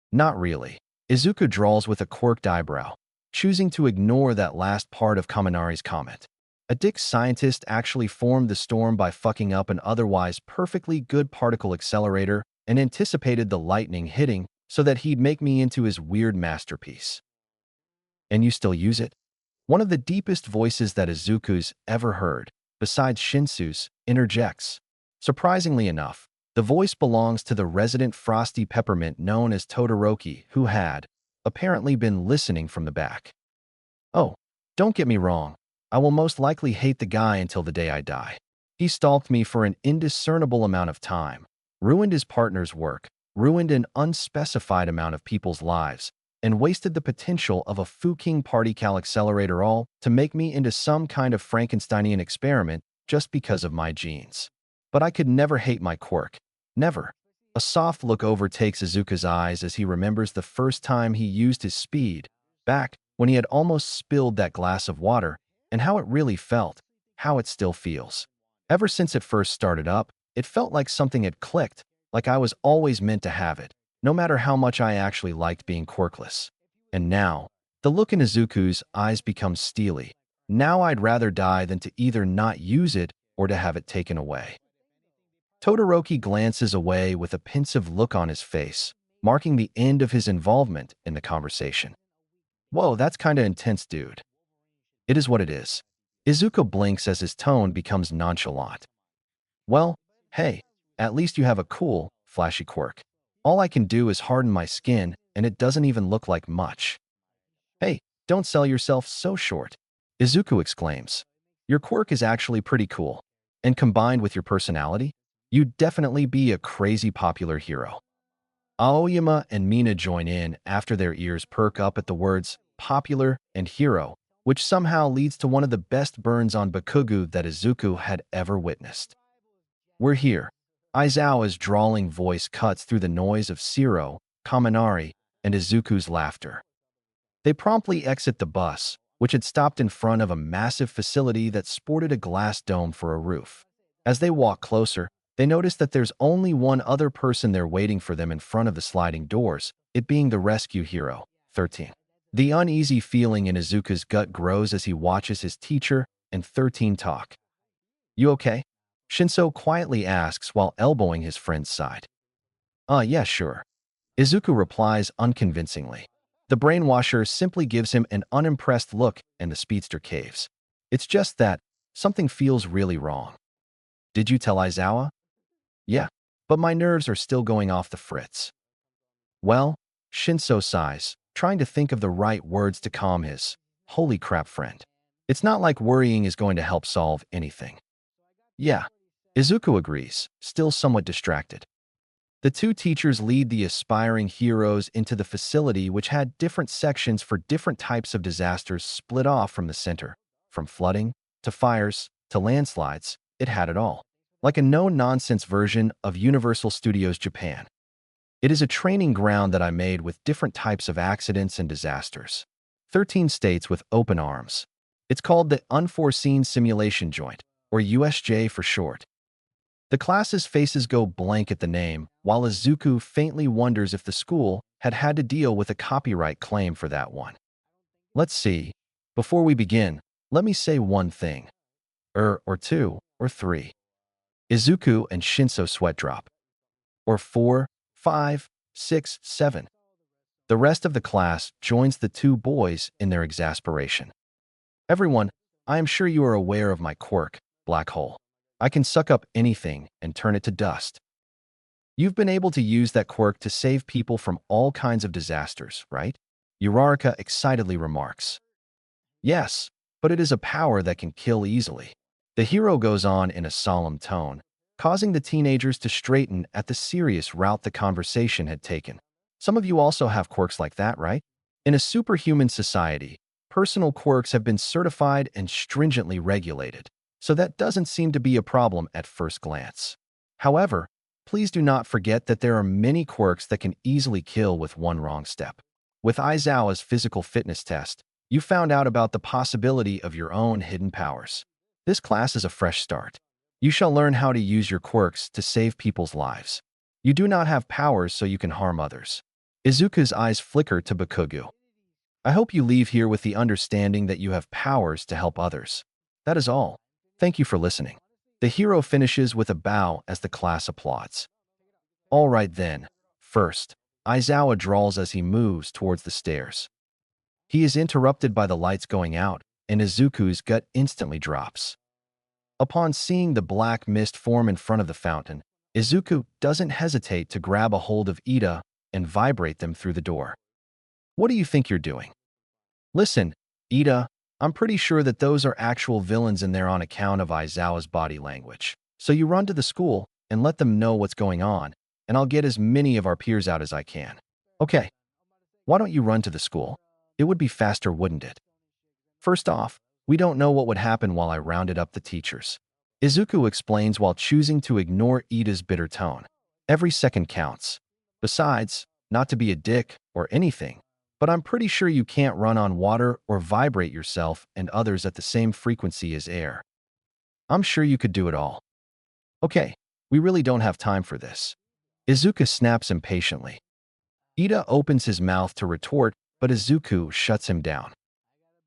Not really. Izuku drawls with a quirked eyebrow, choosing to ignore that last part of Kaminari's comment. A dick scientist actually formed the storm by fucking up an otherwise perfectly good particle accelerator and anticipated the lightning hitting so that he'd make me into his weird masterpiece. And you still use it? One of the deepest voices that Izuku's ever heard, besides Shinsu's, interjects. Surprisingly enough, the voice belongs to the resident frosty peppermint known as Todoroki, who had, apparently, been listening from the back. Oh, don't get me wrong. I will most likely hate the guy until the day I die. He stalked me for an indiscernible amount of time, ruined his partner's work, ruined an unspecified amount of people's lives, and wasted the potential of a Fuking particle accelerator all to make me into some kind of Frankensteinian experiment just because of my genes. But I could never hate my quirk. Never. A soft look overtakes Izuku's eyes as he remembers the first time he used his speed, back when he had almost spilled that glass of water, and how it really felt, how it still feels. Ever since it first started up, it felt like something had clicked, like I was always meant to have it, no matter how much I actually liked being quirkless. And now, the look in Izuku's eyes becomes steely. Now I'd rather die than to either not use it or to have it taken away. Todoroki glances away with a pensive look on his face, marking the end of his involvement in the conversation. Whoa, that's kinda intense, dude. It is what it is. Izuku blinks as his tone becomes nonchalant. Well, hey, at least you have a cool, flashy quirk. All I can do is harden my skin, and it doesn't even look like much. Hey, don't sell yourself so short, Izuku exclaims. Your quirk is actually pretty cool, and combined with your personality, you'd definitely be a crazy popular hero. Aoyama and Mina join in after their ears perk up at the words popular and hero, which somehow leads to one of the best burns on Bakugu that Izuku had ever witnessed. We're here. Aizawa's drawling voice cuts through the noise of Shiro, Kaminari, and Izuku's laughter. They promptly exit the bus, which had stopped in front of a massive facility that sported a glass dome for a roof. As they walk closer, they notice that there's only one other person there waiting for them in front of the sliding doors, it being the rescue hero, 13. The uneasy feeling in Izuku's gut grows as he watches his teacher and 13 talk. "You okay?" Shinso quietly asks while elbowing his friend's side. Yeah, sure." Izuku replies unconvincingly. The brainwasher simply gives him an unimpressed look and the speedster caves. "It's just that something feels really wrong." "Did you tell Aizawa?" "Yeah, but my nerves are still going off the fritz." "Well," Shinso sighs, trying to think of the right words to calm his holy crap friend. "It's not like worrying is going to help solve anything." "Yeah," Izuku agrees, still somewhat distracted. The two teachers lead the aspiring heroes into the facility, which had different sections for different types of disasters split off from the center. From flooding, to fires, to landslides, it had it all. Like a no-nonsense version of Universal Studios Japan. It is a training ground that I made with different types of accidents and disasters. 13 states with open arms. It's called the Unforeseen Simulation Joint, or USJ for short. The class's faces go blank at the name, while Izuku faintly wonders if the school had had to deal with a copyright claim for that one. "Let's see. Before we begin, let me say one thing. Or two, or three." Izuku and Shinso sweat drop. "Or 4, 5, 6, 7. The rest of the class joins the two boys in their exasperation. "Everyone, I am sure you are aware of my quirk, black hole. I can suck up anything and turn it to dust. You've been able to use that quirk to save people from all kinds of disasters, right?" Uraraka excitedly remarks. "Yes, but it is a power that can kill easily." The hero goes on in a solemn tone, causing the teenagers to straighten at the serious route the conversation had taken. "Some of you also have quirks like that, right? In a superhuman society, personal quirks have been certified and stringently regulated, so that doesn't seem to be a problem at first glance. However, please do not forget that there are many quirks that can easily kill with one wrong step. With Aizawa's physical fitness test, you found out about the possibility of your own hidden powers. This class is a fresh start. You shall learn how to use your quirks to save people's lives. You do not have powers so you can harm others." Izuku's eyes flicker to Bakugo. "I hope you leave here with the understanding that you have powers to help others. That is all. Thank you for listening." The hero finishes with a bow as the class applauds. "All right then. First," Aizawa drawls as he moves towards the stairs. He is interrupted by the lights going out, and Izuku's gut instantly drops. Upon seeing the black mist form in front of the fountain, Izuku doesn't hesitate to grab a hold of Ida and vibrate them through the door. "What do you think you're doing?" "Listen, Ida, I'm pretty sure that those are actual villains in there on account of Aizawa's body language. So you run to the school and let them know what's going on, and I'll get as many of our peers out as I can." "Okay. Why don't you run to the school? It would be faster, wouldn't it?" "First off, we don't know what would happen while I rounded up the teachers." Izuku explains while choosing to ignore Ida's bitter tone. "Every second counts. Besides, not to be a dick or anything, but I'm pretty sure you can't run on water or vibrate yourself and others at the same frequency as air. I'm sure you could do it all." "Okay, we really don't have time for this." Izuku snaps impatiently. Ida opens his mouth to retort, but Izuku shuts him down.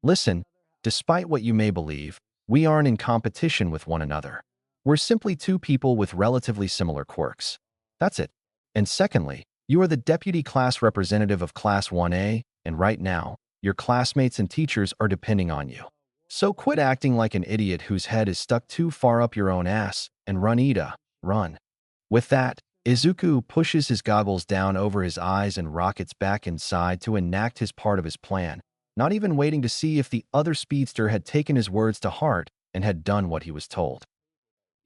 "Listen, despite what you may believe, we aren't in competition with one another. We're simply two people with relatively similar quirks. That's it. And secondly, you are the deputy class representative of Class 1A, and right now, your classmates and teachers are depending on you. So quit acting like an idiot whose head is stuck too far up your own ass, and run, Ida, run." With that, Izuku pushes his goggles down over his eyes and rockets back inside to enact his part of his plan, not even waiting to see if the other speedster had taken his words to heart and had done what he was told.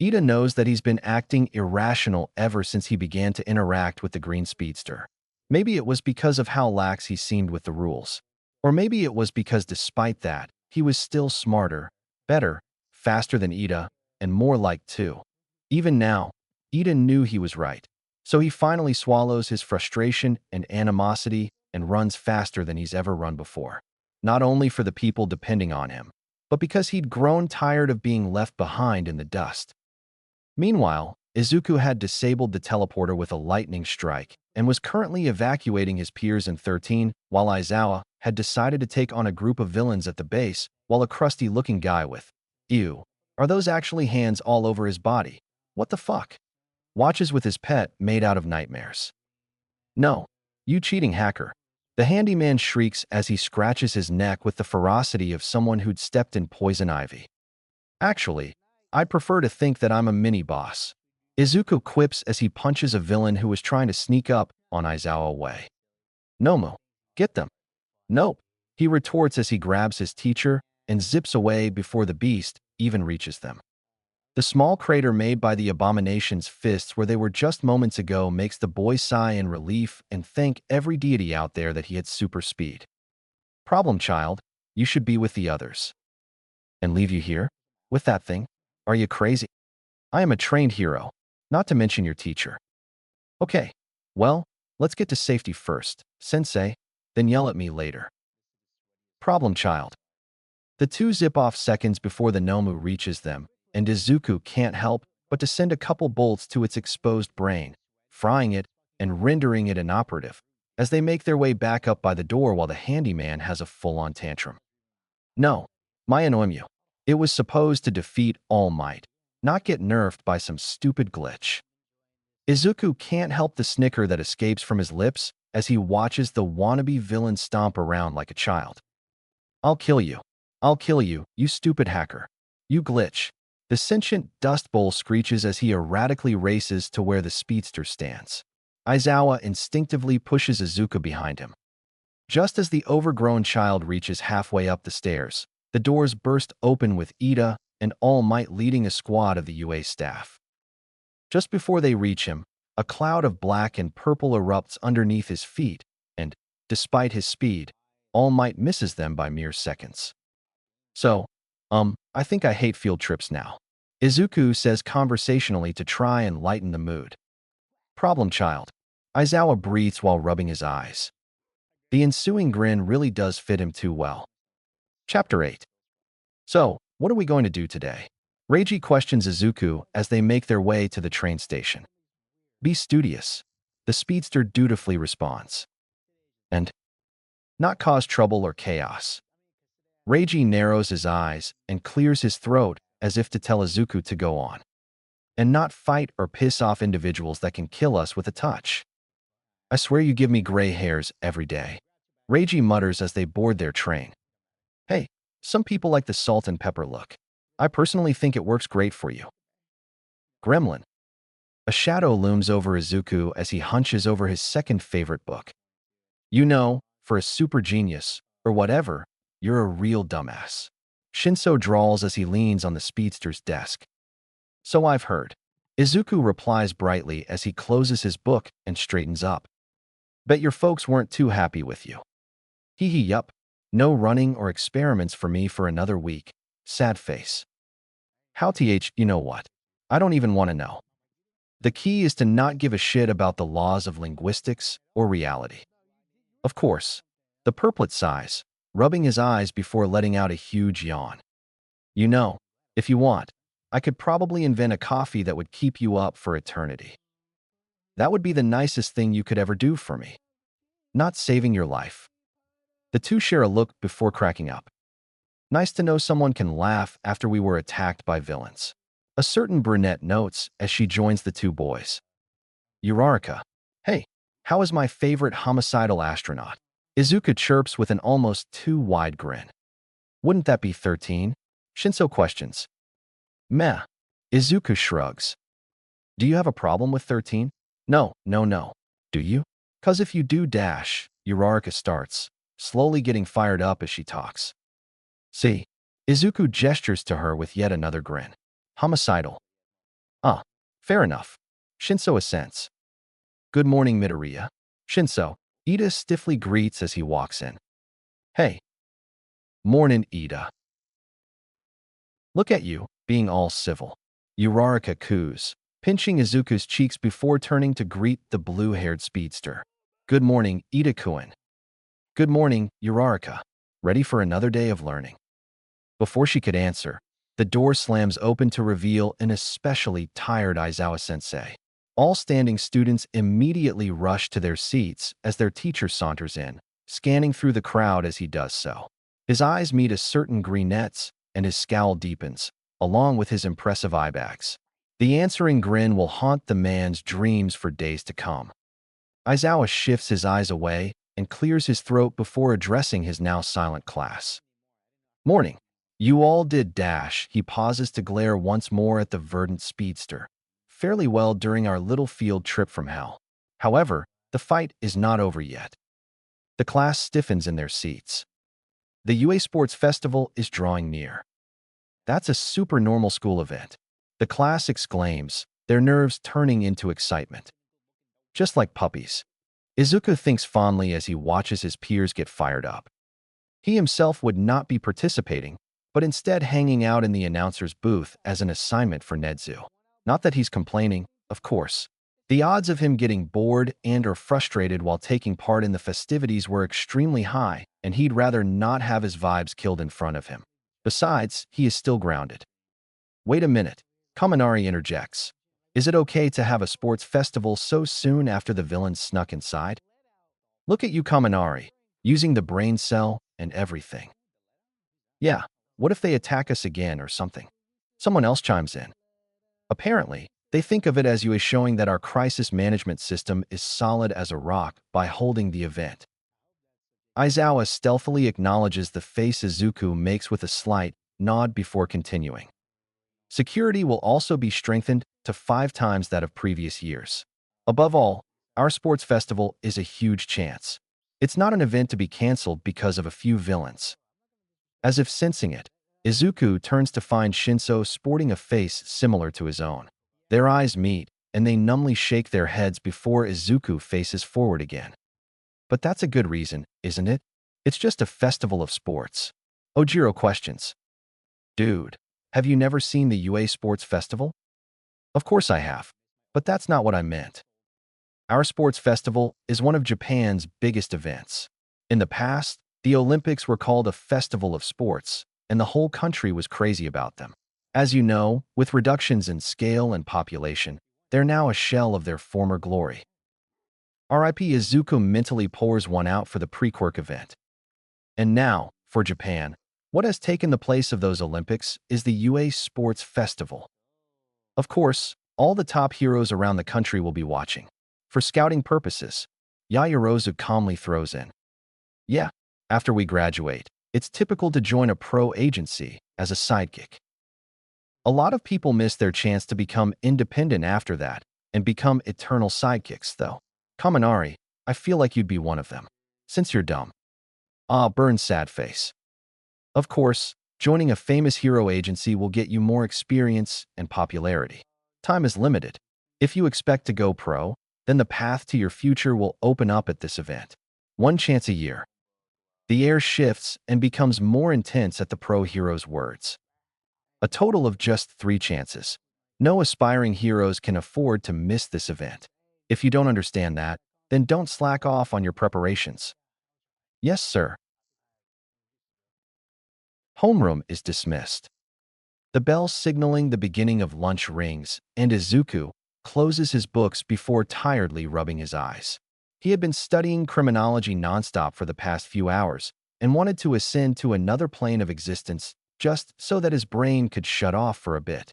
Ida knows that he's been acting irrational ever since he began to interact with the green speedster. Maybe it was because of how lax he seemed with the rules. Or maybe it was because despite that, he was still smarter, better, faster than Ida, and more like too. Even now, Ida knew he was right. So he finally swallows his frustration and animosity and runs faster than he's ever run before. Not only for the people depending on him, but because he'd grown tired of being left behind in the dust. Meanwhile, Izuku had disabled the teleporter with a lightning strike and was currently evacuating his peers in 13, while Aizawa had decided to take on a group of villains at the base, while a crusty-looking guy with, ew, are those actually hands all over his body? What the fuck? Watches with his pet made out of nightmares. No, you cheating hacker. The handyman shrieks as he scratches his neck with the ferocity of someone who'd stepped in poison ivy. Actually, I'd prefer to think that I'm a mini-boss. Izuku quips as he punches a villain who was trying to sneak up on Aizawa away. Nomu, get them. Nope, he retorts as he grabs his teacher and zips away before the beast even reaches them. The small crater made by the abomination's fists where they were just moments ago makes the boy sigh in relief and thank every deity out there that he had super speed. Problem child, you should be with the others. And leave you here? With that thing? Are you crazy? I am a trained hero, not to mention your teacher. Okay, well, let's get to safety first, sensei, then yell at me later. Problem child. The two zip off seconds before the Nomu reaches them, and Izuku can't help but to send a couple bolts to its exposed brain, frying it and rendering it inoperative, as they make their way back up by the door while the handyman has a full-on tantrum. No, my Anoimyu. It was supposed to defeat All Might, not get nerfed by some stupid glitch. Izuku can't help the snicker that escapes from his lips as he watches the wannabe villain stomp around like a child. I'll kill you. I'll kill you, you stupid hacker. You glitch. The sentient dust bowl screeches as he erratically races to where the speedster stands. Aizawa instinctively pushes Izuku behind him. Just as the overgrown child reaches halfway up the stairs, the doors burst open with Ida and All Might leading a squad of the UA staff. Just before they reach him, a cloud of black and purple erupts underneath his feet, and, despite his speed, All Might misses them by mere seconds. So, I think I hate field trips now. Izuku says conversationally to try and lighten the mood. Problem child. Aizawa breathes while rubbing his eyes. The ensuing grin really does fit him too well. Chapter 8. So, what are we going to do today? Reiji questions Izuku as they make their way to the train station. Be studious. The speedster dutifully responds. And not cause trouble or chaos. Reiji narrows his eyes and clears his throat as if to tell Izuku to go on. And not fight or piss off individuals that can kill us with a touch. I swear you give me gray hairs every day. Reiji mutters as they board their train. Hey, some people like the salt and pepper look. I personally think it works great for you. Gremlin. A shadow looms over Izuku as he hunches over his second favorite book. You know, for a super genius, or whatever, you're a real dumbass. Shinso drawls as he leans on the speedster's desk. So I've heard. Izuku replies brightly as he closes his book and straightens up. Bet your folks weren't too happy with you. Hee hee yup. No running or experiments for me for another week. Sad face. How you know what? I don't even want to know. The key is to not give a shit about the laws of linguistics or reality. Of course. The purplet sighs, rubbing his eyes before letting out a huge yawn. You know, if you want, I could probably invent a coffee that would keep you up for eternity. That would be the nicest thing you could ever do for me. Not saving your life. The two share a look before cracking up. Nice to know someone can laugh after we were attacked by villains. A certain brunette notes as she joins the two boys. Uraraka. Hey, how is my favorite homicidal astronaut? Izuku chirps with an almost too wide grin. Wouldn't that be 13? Shinso questions. Meh. Izuku shrugs. Do you have a problem with 13? No. Do you? 'Cause if you do dash, Uraraka starts, slowly getting fired up as she talks. See. Izuku gestures to her with yet another grin. Homicidal. Fair enough. Shinso assents. Good morning, Midoriya. Shinso. Ida stiffly greets as he walks in. Hey. Mornin', Ida. Look at you, being all civil. Uraraka coos, pinching Izuku's cheeks before turning to greet the blue-haired speedster. Good morning, Ida-kun. Good morning, Uraraka. Ready for another day of learning? Before she could answer, the door slams open to reveal an especially tired Aizawa-sensei. All standing students immediately rush to their seats as their teacher saunters in, scanning through the crowd as he does so. His eyes meet a certain greenettes, and his scowl deepens, along with his impressive eye bags. The answering grin will haunt the man's dreams for days to come. Aizawa shifts his eyes away and clears his throat before addressing his now silent class. Morning. You all did dash. He pauses to glare once more at the verdant speedster. Fairly well during our little field trip from hell. However, the fight is not over yet. The class stiffens in their seats. The UA Sports Festival is drawing near. That's a super normal school event. The class exclaims, their nerves turning into excitement. Just like puppies. Izuku thinks fondly as he watches his peers get fired up. He himself would not be participating, but instead hanging out in the announcer's booth as an assignment for Nedzu. Not that he's complaining, of course. The odds of him getting bored and or frustrated while taking part in the festivities were extremely high, and he'd rather not have his vibes killed in front of him. Besides, he is still grounded. Wait a minute, Kaminari interjects. Is it okay to have a sports festival so soon after the villains snuck inside? Look at you, Kaminari, using the brain cell and everything. Yeah, what if they attack us again or something? Someone else chimes in. Apparently, they think of it as UA showing that our crisis management system is solid as a rock by holding the event. Aizawa stealthily acknowledges the face Izuku makes with a slight nod before continuing. Security will also be strengthened to 5 times that of previous years. Above all, our sports festival is a huge chance. It's not an event to be canceled because of a few villains. As if sensing it, Izuku turns to find Shinso sporting a face similar to his own. Their eyes meet, and they numbly shake their heads before Izuku faces forward again. But that's a good reason, isn't it? It's just a festival of sports. Ojiro questions. Dude, have you never seen the UA Sports Festival? Of course I have, but that's not what I meant. Our sports festival is one of Japan's biggest events. In the past, the Olympics were called a festival of sports, and the whole country was crazy about them. As you know, with reductions in scale and population, they're now a shell of their former glory. R.I.P. Izuku mentally pours one out for the pre-Quirk event. And now, for Japan, what has taken the place of those Olympics is the UA Sports Festival. Of course, all the top heroes around the country will be watching. For scouting purposes, Yaoyorozu calmly throws in. Yeah, after we graduate, it's typical to join a pro agency as a sidekick. A lot of people miss their chance to become independent after that and become eternal sidekicks, though. Kaminari, I feel like you'd be one of them. Since you're dumb. Ah, burn sad face. Of course, joining a famous hero agency will get you more experience and popularity. Time is limited. If you expect to go pro, then the path to your future will open up at this event. One chance a year. The air shifts and becomes more intense at the pro hero's words. A total of just 3 chances. No aspiring heroes can afford to miss this event. If you don't understand that, then don't slack off on your preparations. Yes, sir. Homeroom is dismissed. The bell signaling the beginning of lunch rings, and Izuku closes his books before tiredly rubbing his eyes. He had been studying criminology nonstop for the past few hours and wanted to ascend to another plane of existence just so that his brain could shut off for a bit.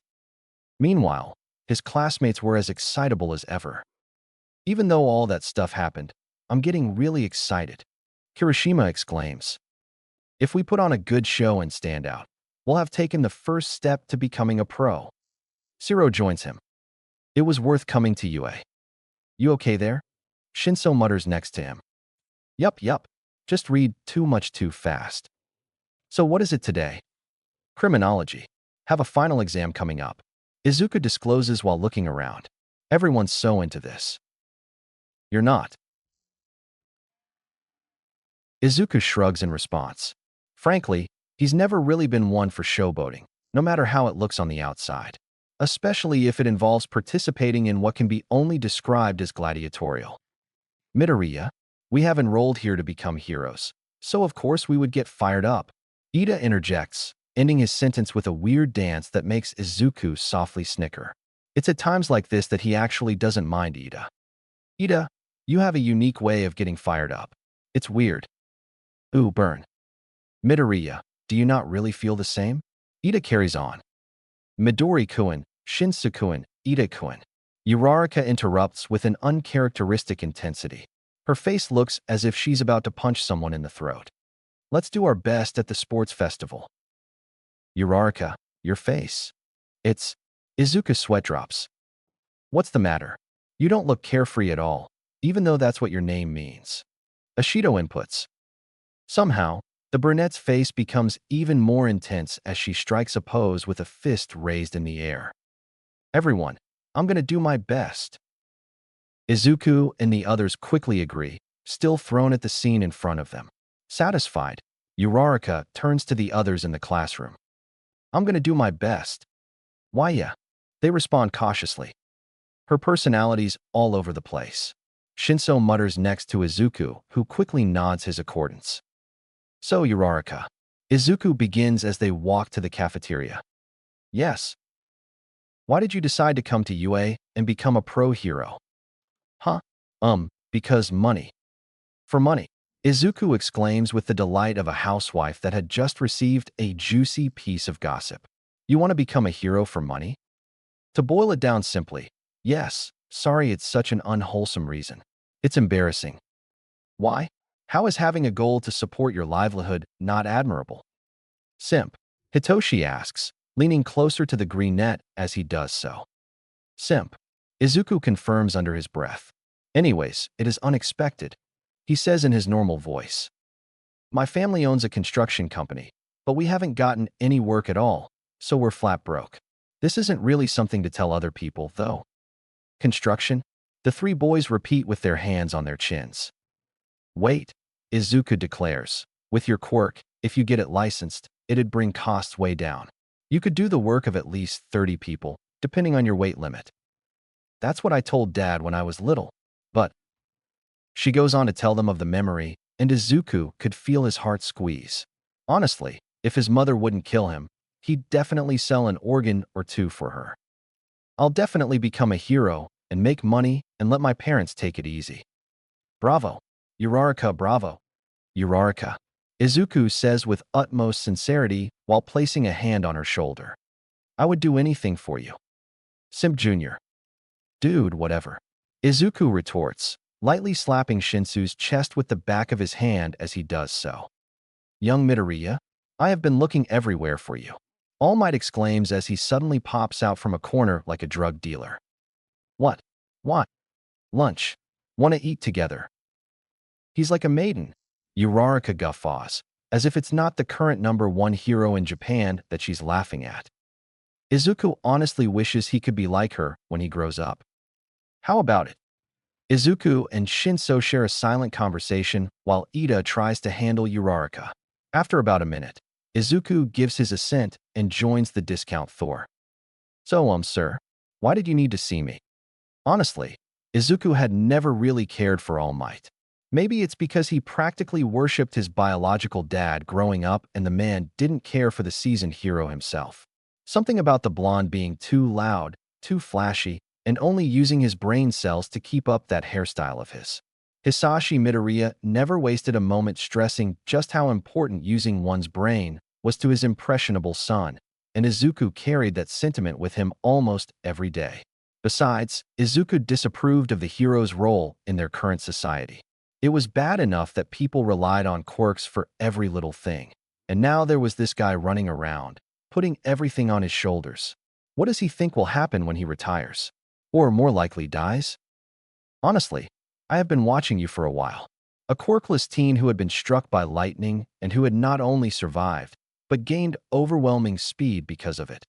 Meanwhile, his classmates were as excitable as ever. Even though all that stuff happened, I'm getting really excited, Kirishima exclaims. If we put on a good show and stand out, we'll have taken the first step to becoming a pro. Zero joins him. It was worth coming to UA. You okay there? Shinso mutters next to him. Yup. Just read too much too fast. So what is it today? Criminology. Have a final exam coming up. Izuku discloses while looking around. Everyone's so into this. You're not. Izuku shrugs in response. Frankly, he's never really been one for showboating, no matter how it looks on the outside. especially if it involves participating in what can be only described as gladiatorial. Midoriya, we have enrolled here to become heroes, so of course we would get fired up. Ida interjects, ending his sentence with a weird dance that makes Izuku softly snicker. It's at times like this that he actually doesn't mind Ida. Ida, you have a unique way of getting fired up. It's weird. Ooh, burn. Midoriya, do you not really feel the same? Ida carries on. Midori-kun, Shinsu-kun, Ida-kun. Uraraka interrupts with an uncharacteristic intensity. Her face looks as if she's about to punch someone in the throat. Let's do our best at the sports festival. Uraraka, your face. It's Izuku sweat drops. What's the matter? You don't look carefree at all, even though that's what your name means. Ashido inputs. Somehow, the brunette's face becomes even more intense as she strikes a pose with a fist raised in the air. Everyone, I'm gonna do my best. Izuku and the others quickly agree, still thrown at the scene in front of them. Satisfied, Uraraka turns to the others in the classroom. I'm gonna do my best. Why yeah? They respond cautiously. Her personality's all over the place. Shinso mutters next to Izuku, who quickly nods his accordance. So, Uraraka. Izuku begins as they walk to the cafeteria. Yes. Why did you decide to come to UA and become a pro hero? Huh? Because money. For money. Izuku exclaims with the delight of a housewife that had just received a juicy piece of gossip. You want to become a hero for money? To boil it down simply, yes. Sorry, it's such an unwholesome reason. It's embarrassing. Why? How is having a goal to support your livelihood not admirable? Simp. Hitoshi asks, leaning closer to the green net as he does so. Simp. Izuku confirms under his breath. Anyways, it is unexpected, he says in his normal voice. My family owns a construction company, but we haven't gotten any work at all, so we're flat broke. This isn't really something to tell other people, though. Construction? The three boys repeat with their hands on their chins. Wait, Izuku declares. With your quirk, if you get it licensed, it'd bring costs way down. You could do the work of at least 30 people, depending on your weight limit. That's what I told Dad when I was little. But she goes on to tell them of the memory, and Izuku could feel his heart squeeze. Honestly, if his mother wouldn't kill him, he'd definitely sell an organ or two for her. I'll definitely become a hero and make money and let my parents take it easy. Bravo. Uraraka, bravo. Uraraka. Izuku says with utmost sincerity while placing a hand on her shoulder. I would do anything for you. Simp Jr. Dude, whatever. Izuku retorts, lightly slapping Shinsu's chest with the back of his hand as he does so. Young Midoriya, I have been looking everywhere for you. All Might exclaims as he suddenly pops out from a corner like a drug dealer. What? What? Lunch. Wanna eat together? He's like a maiden. Uraraka guffaws, as if it's not the current #1 hero in Japan that she's laughing at. Izuku honestly wishes he could be like her when he grows up. How about it? Izuku and Shinso share a silent conversation while Ida tries to handle Uraraka. After about a minute, Izuku gives his assent and joins the discount Thor. So, sir, why did you need to see me? Honestly, Izuku had never really cared for All Might. Maybe it's because he practically worshipped his biological dad growing up and the man didn't care for the seasoned hero himself. Something about the blonde being too loud, too flashy, and only using his brain cells to keep up that hairstyle of his. Hisashi Midoriya never wasted a moment stressing just how important using one's brain was to his impressionable son, and Izuku carried that sentiment with him almost every day. Besides, Izuku disapproved of the hero's role in their current society. It was bad enough that people relied on quirks for every little thing, and now there was this guy running around, putting everything on his shoulders. What does he think will happen when he retires? Or more likely dies? Honestly, I have been watching you for a while. A quirkless teen who had been struck by lightning and who had not only survived, but gained overwhelming speed because of it.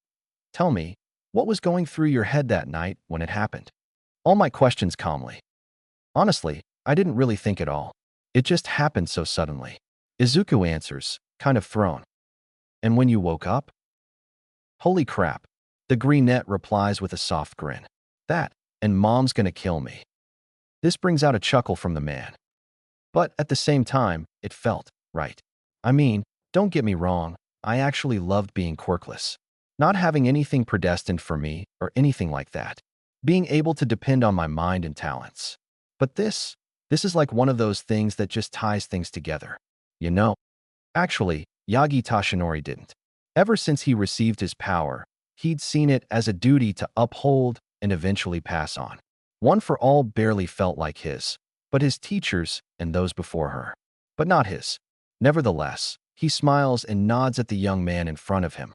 Tell me, what was going through your head that night when it happened? All my questions calmly. Honestly, I didn't really think at all. It just happened so suddenly. Izuku answers, kind of thrown. And when you woke up? Holy crap. The greenette replies with a soft grin. That, and mom's gonna kill me. This brings out a chuckle from the man. But at the same time, it felt right. I mean, don't get me wrong, I actually loved being quirkless. Not having anything predestined for me or anything like that. Being able to depend on my mind and talents. But this is like one of those things that just ties things together. You know? Actually, Yagi Tashinori didn't. Ever since he received his power, he'd seen it as a duty to uphold and eventually pass on. One for all barely felt like his, but his teachers and those before her. But not his. Nevertheless, he smiles and nods at the young man in front of him.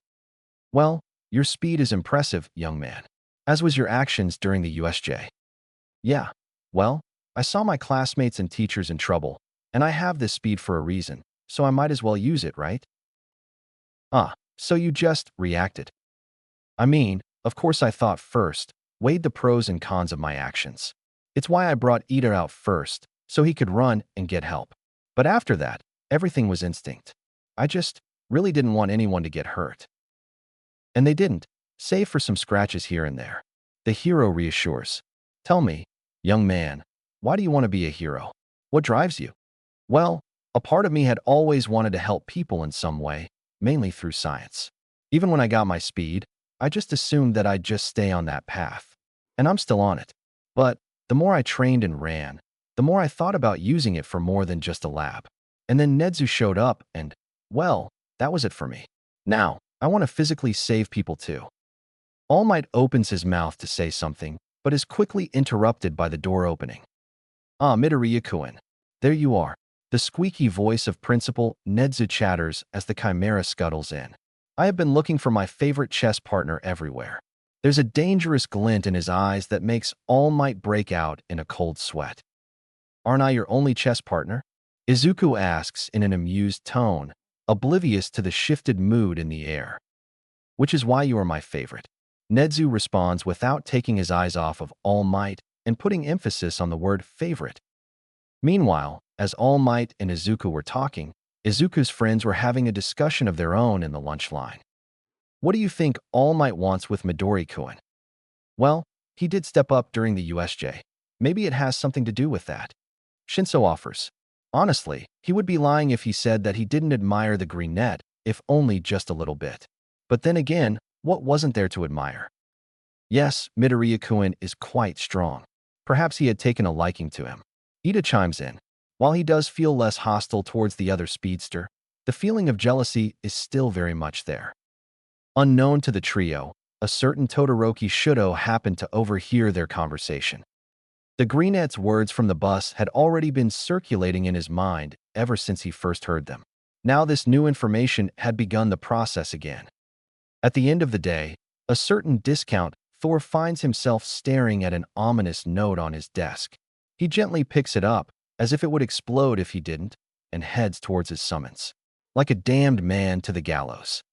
Well, your speed is impressive, young man. As was your actions during the USJ. Yeah, well, I saw my classmates and teachers in trouble, and I have this speed for a reason, so I might as well use it, right? Ah, so you just reacted. I mean, of course I thought first, weighed the pros and cons of my actions. It's why I brought Ida out first, so he could run and get help. But after that, everything was instinct. I just really didn't want anyone to get hurt. And they didn't, save for some scratches here and there. The hero reassures. Tell me, young man, why do you want to be a hero? What drives you? Well, a part of me had always wanted to help people in some way, mainly through science. Even when I got my speed, I just assumed that I'd just stay on that path. And I'm still on it. But the more I trained and ran, the more I thought about using it for more than just a lab. And then Nedzu showed up and, well, that was it for me. Now, I want to physically save people too. All Might opens his mouth to say something, but is quickly interrupted by the door opening. Ah, Midoriya-kun. There you are. The squeaky voice of Principal Nedzu chatters as the Chimera scuttles in. I have been looking for my favorite chess partner everywhere. There's a dangerous glint in his eyes that makes All Might break out in a cold sweat. Aren't I your only chess partner? Izuku asks in an amused tone, oblivious to the shifted mood in the air. Which is why you are my favorite. Nedzu responds without taking his eyes off of All Might and putting emphasis on the word favorite. Meanwhile, as All Might and Izuku were talking, Izuku's friends were having a discussion of their own in the lunch line. What do you think All Might wants with Midori-kun? Well, he did step up during the USJ. Maybe it has something to do with that. Shinso offers. Honestly, he would be lying if he said that he didn't admire the greenette, if only just a little bit. But then again, what wasn't there to admire? Yes, Midoriya-kun is quite strong. Perhaps he had taken a liking to him. Ida chimes in. While he does feel less hostile towards the other speedster, the feeling of jealousy is still very much there. Unknown to the trio, a certain Todoroki Shudo happened to overhear their conversation. The greenette's words from the bus had already been circulating in his mind ever since he first heard them. Now this new information had begun the process again. At the end of the day, a certain discount, Thor finds himself staring at an ominous note on his desk. He gently picks it up, as if it would explode if he didn't, and heads towards his summons. Like a damned man to the gallows.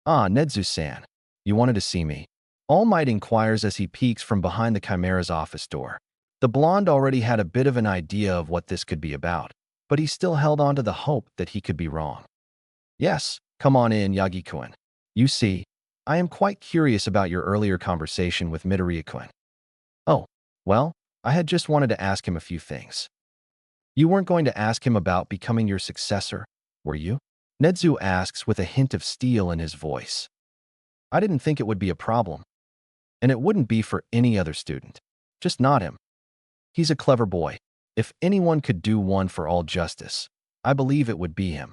Ah, Nedzu-san, you wanted to see me? All Might inquires as he peeks from behind the Chimera's office door. The blonde already had a bit of an idea of what this could be about, but he still held on to the hope that he could be wrong. Yes, come on in, Yagi-kun. You see, I am quite curious about your earlier conversation with Midoriya-kun. Oh, well, I had just wanted to ask him a few things. You weren't going to ask him about becoming your successor, were you? Nedzu asks with a hint of steel in his voice. I didn't think it would be a problem. And it wouldn't be for any other student. Just not him. He's a clever boy. If anyone could do one for all justice, I believe it would be him.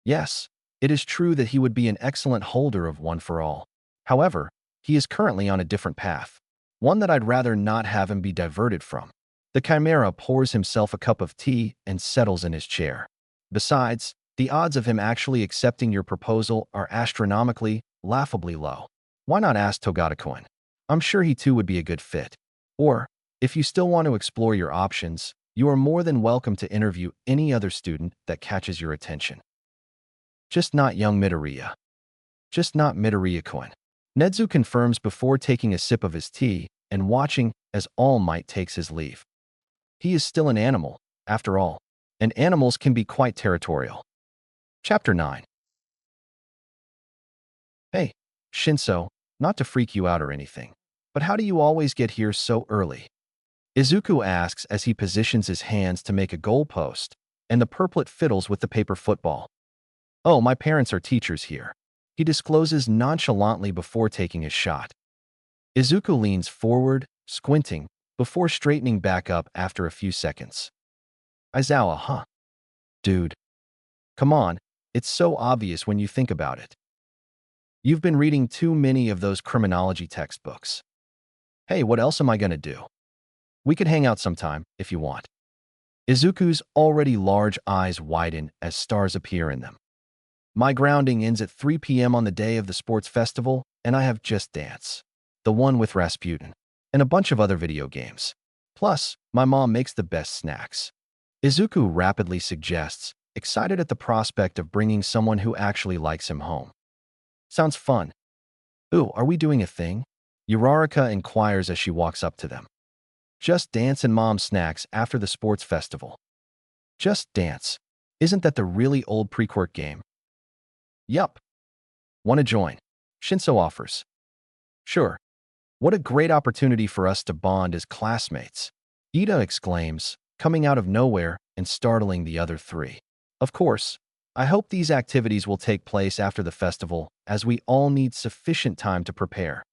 Yes, it is true that he would be an excellent holder of one for all. However, he is currently on a different path, one that I'd rather not have him be diverted from. The Chimera pours himself a cup of tea and settles in his chair. Besides, the odds of him actually accepting your proposal are astronomically, laughably low. Why not ask Togata-kun? I'm sure he too would be a good fit. Or, if you still want to explore your options, you are more than welcome to interview any other student that catches your attention. Just not young Midoriya. Just not Midoriya-kun. Nedzu confirms before taking a sip of his tea and watching as All Might takes his leave. He is still an animal, after all, and animals can be quite territorial. Chapter 9. Hey, Shinso, Not to freak you out or anything, but how do you always get here so early? Izuku asks as he positions his hands to make a goalpost, and the purplet fiddles with the paper football. Oh, my parents are teachers here. He discloses nonchalantly before taking his shot. Izuku leans forward, squinting, before straightening back up after a few seconds. Aizawa, huh? Dude. Come on, it's so obvious when you think about it. You've been reading too many of those criminology textbooks. Hey, what else am I gonna do? We could hang out sometime, if you want. Izuku's already large eyes widen as stars appear in them. My grounding ends at 3 p.m. on the day of the sports festival, and I have Just Dance, the one with Rasputin, and a bunch of other video games. Plus, my mom makes the best snacks. Izuku rapidly suggests, excited at the prospect of bringing someone who actually likes him home. Sounds fun. Ooh, are we doing a thing? Uraraka inquires as she walks up to them. Just Dance and Mom snacks after the sports festival. Just Dance. Isn't that the really old pre-Quirk game? Yup. Want to join? Shinso offers. Sure. What a great opportunity for us to bond as classmates. Ida exclaims, coming out of nowhere and startling the other three. Of course, I hope these activities will take place after the festival, as we all need sufficient time to prepare.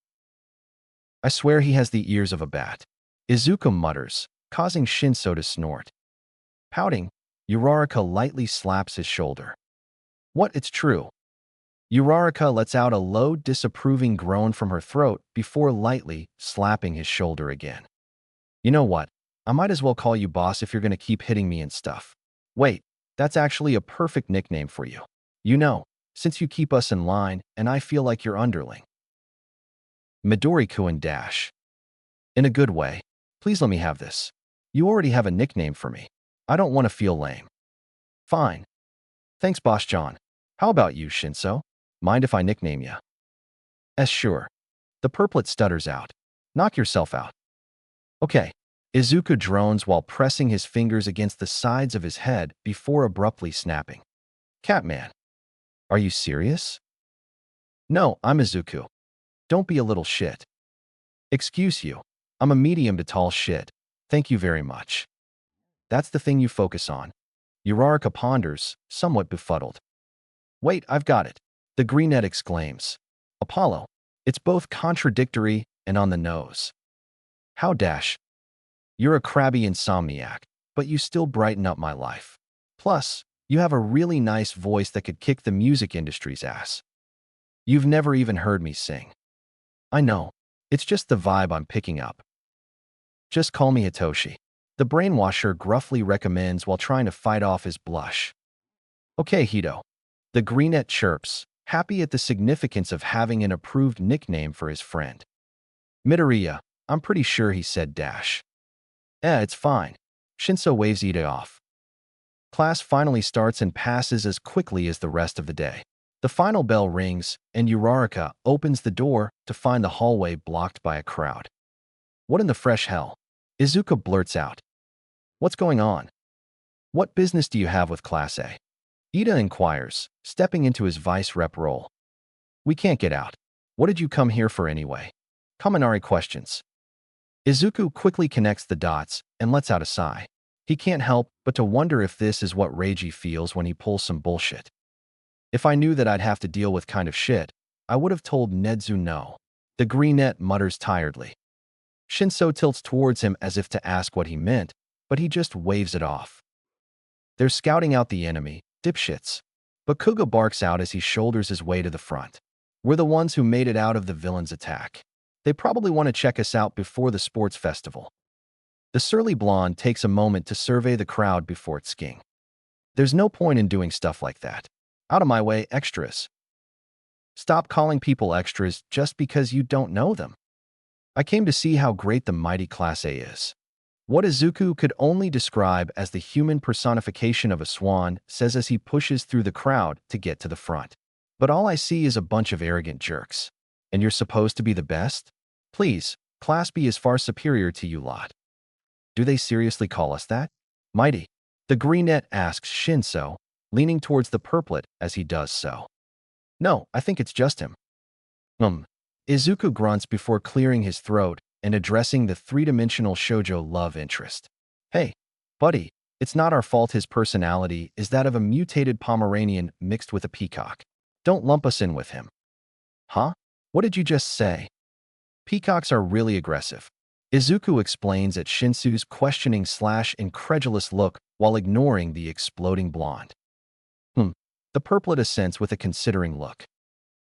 I swear he has the ears of a bat. Izuku mutters, causing Shinso to snort. Pouting, Uraraka lightly slaps his shoulder. What, it's true. Uraraka lets out a low, disapproving groan from her throat before lightly slapping his shoulder again. You know what? I might as well call you boss if you're going to keep hitting me and stuff. Wait, that's actually a perfect nickname for you. You know, since you keep us in line and I feel like your underling. Midori-kun dash. In a good way. Please let me have this. You already have a nickname for me. I don't want to feel lame. Fine. Thanks, Boss John. How about you, Shinso? Mind if I nickname ya? Sure. The purplet stutters out. Knock yourself out. Okay. Izuku drones while pressing his fingers against the sides of his head before abruptly snapping. Catman. Are you serious? No, I'm Izuku. Don't be a little shit. Excuse you. I'm a medium to tall shit. Thank you very much. That's the thing you focus on. Uraraka ponders, somewhat befuddled. Wait, I've got it. The greenette exclaims. Apollo. It's both contradictory and on the nose. How dash? You're a crabby insomniac, but you still brighten up my life. Plus, you have a really nice voice that could kick the music industry's ass. You've never even heard me sing. I know. It's just the vibe I'm picking up. Just call me Hitoshi. The brainwasher gruffly recommends while trying to fight off his blush. Okay, Hito. The greenette chirps, happy at the significance of having an approved nickname for his friend. Midoriya, I'm pretty sure he said dash. It's fine. Shinso waves Ida off. Class finally starts and passes as quickly as the rest of the day. The final bell rings, and Uraraka opens the door to find the hallway blocked by a crowd. What in the fresh hell? Izuku blurts out. What's going on? What business do you have with Class A? Ida inquires, stepping into his vice rep role. We can't get out. What did you come here for anyway? Kaminari questions. Izuku quickly connects the dots and lets out a sigh. He can't help but to wonder if this is what Reiji feels when he pulls some bullshit. If I knew that I'd have to deal with kind of shit, I would have told Nedzu no. The greenette mutters tiredly. Shinso tilts towards him as if to ask what he meant, but he just waves it off. They're scouting out the enemy, dipshits. Bakuga barks out as he shoulders his way to the front. We're the ones who made it out of the villain's attack. They probably want to check us out before the sports festival. The surly blonde takes a moment to survey the crowd before it's skiing. There's no point in doing stuff like that. Out of my way, extras. Stop calling people extras just because you don't know them. I came to see how great the mighty Class A is. What Izuku could only describe as the human personification of a swan says as he pushes through the crowd to get to the front. But all I see is a bunch of arrogant jerks. And you're supposed to be the best? Please, Class B is far superior to you lot. Do they seriously call us that? Mighty. The greenette asks Shinso, leaning towards the purplet as he does so. No, I think it's just him. Izuku grunts before clearing his throat and addressing the three-dimensional shoujo love interest. Hey, buddy, it's not our fault his personality is that of a mutated Pomeranian mixed with a peacock. Don't lump us in with him. Huh? What did you just say? Peacocks are really aggressive. Izuku explains at Shinsu's questioning/incredulous look while ignoring the exploding blonde. The purplet assents with a considering look.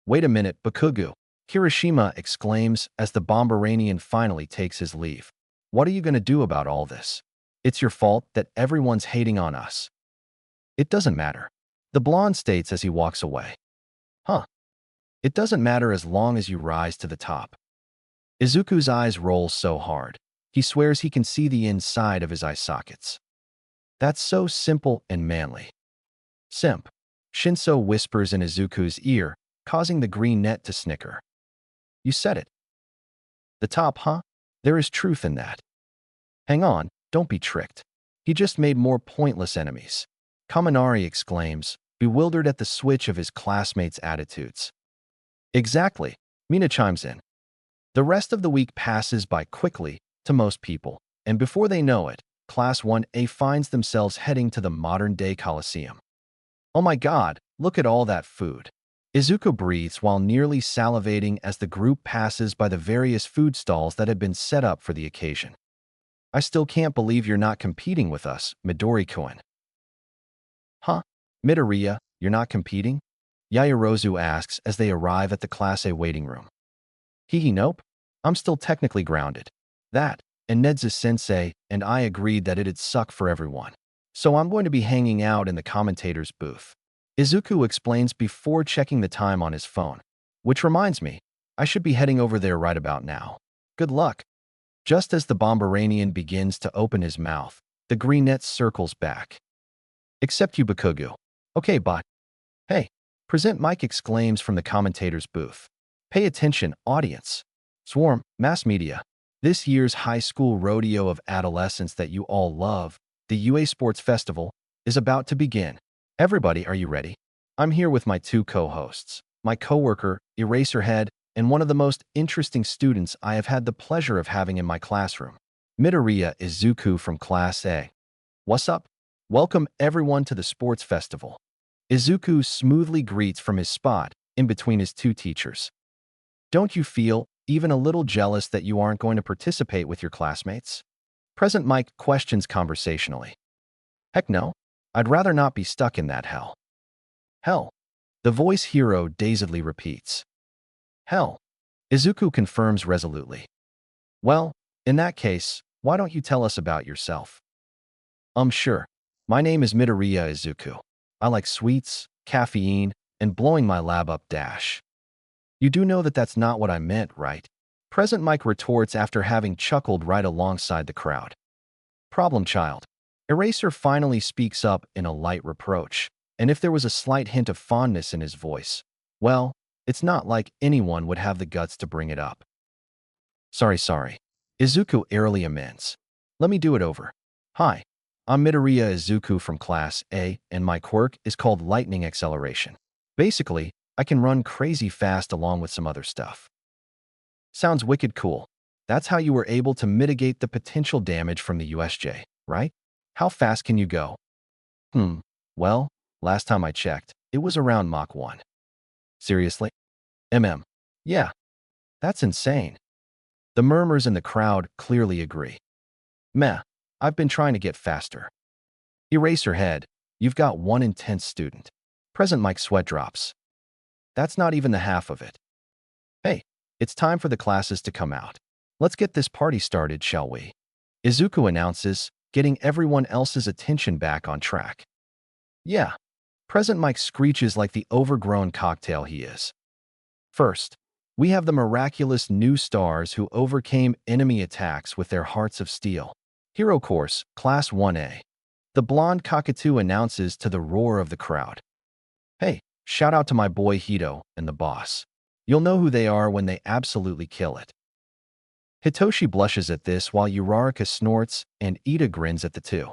Wait a minute, Bakugu, Kirishima exclaims as the Bomberanian finally takes his leave. What are you going to do about all this? It's your fault that everyone's hating on us. It doesn't matter. The blonde states as he walks away. Huh. It doesn't matter as long as you rise to the top. Izuku's eyes roll so hard. He swears he can see the inside of his eye sockets. That's so simple and manly. Simp. Shinso whispers in Izuku's ear, causing the green net to snicker. You said it. The top, huh? There is truth in that. Hang on, don't be tricked. He just made more pointless enemies. Kaminari exclaims, bewildered at the switch of his classmates' attitudes. Exactly, Mina chimes in. The rest of the week passes by quickly to most people, and before they know it, Class 1A finds themselves heading to the modern-day Coliseum. Oh my god, look at all that food. Izuku breathes while nearly salivating as the group passes by the various food stalls that had been set up for the occasion. I still can't believe you're not competing with us, Midori-kun. Huh? Midoriya, you're not competing? Yaoyorozu asks as they arrive at the Class A waiting room. Nope. I'm still technically grounded. That, and Nedza-sensei and I agreed that it'd suck for everyone. So I'm going to be hanging out in the commentator's booth. Izuku explains before checking the time on his phone. Which reminds me, I should be heading over there right about now. Good luck. Just as the Bomberanian begins to open his mouth, the green net circles back. Except you, Bakugu. Okay, but. Hey, present Mike exclaims from the commentator's booth. Pay attention, audience. Swarm, mass media. This year's high school rodeo of adolescence that you all love, the UA Sports Festival, is about to begin. Everybody, are you ready? I'm here with my two co-hosts, my coworker, Eraserhead, and one of the most interesting students I have had the pleasure of having in my classroom, Midoriya Izuku from Class A. What's up? Welcome everyone to the sports festival. Izuku smoothly greets from his spot in between his two teachers. Don't you feel even a little jealous that you aren't going to participate with your classmates? Present Mike questions conversationally. Heck no. I'd rather not be stuck in that hell. Hell. The voice hero dazedly repeats. Hell. Izuku confirms resolutely. Well, in that case, why don't you tell us about yourself? Sure. My name is Midoriya Izuku. I like sweets, caffeine, and blowing my lab up dash. You do know that that's not what I meant, right? Present Mike retorts after having chuckled right alongside the crowd. Problem child. Eraser finally speaks up in a light reproach, and if there was a slight hint of fondness in his voice, well, it's not like anyone would have the guts to bring it up. Sorry. Izuku airily amends. Let me do it over. Hi, I'm Midoriya Izuku from Class A, and my quirk is called Lightning Acceleration. Basically, I can run crazy fast along with some other stuff. Sounds wicked cool. That's how you were able to mitigate the potential damage from the USJ, right? How fast can you go? Well, last time I checked, it was around Mach 1. Seriously? Yeah, that's insane. The murmurs in the crowd clearly agree. Meh, I've been trying to get faster. Eraserhead, you've got one intense student. Present Mike sweat drops. That's not even the half of it. Hey, it's time for the classes to come out. Let's get this party started, shall we? Izuku announces, getting everyone else's attention back on track. Yeah. Present Mike screeches like the overgrown cocktail he is. First, we have the miraculous new stars who overcame enemy attacks with their hearts of steel. Hero Course, Class 1A. The blonde cockatoo announces to the roar of the crowd. Hey, shout out to my boy Hito and the boss. You'll know who they are when they absolutely kill it. Hitoshi blushes at this while Uraraka snorts and Ida grins at the two.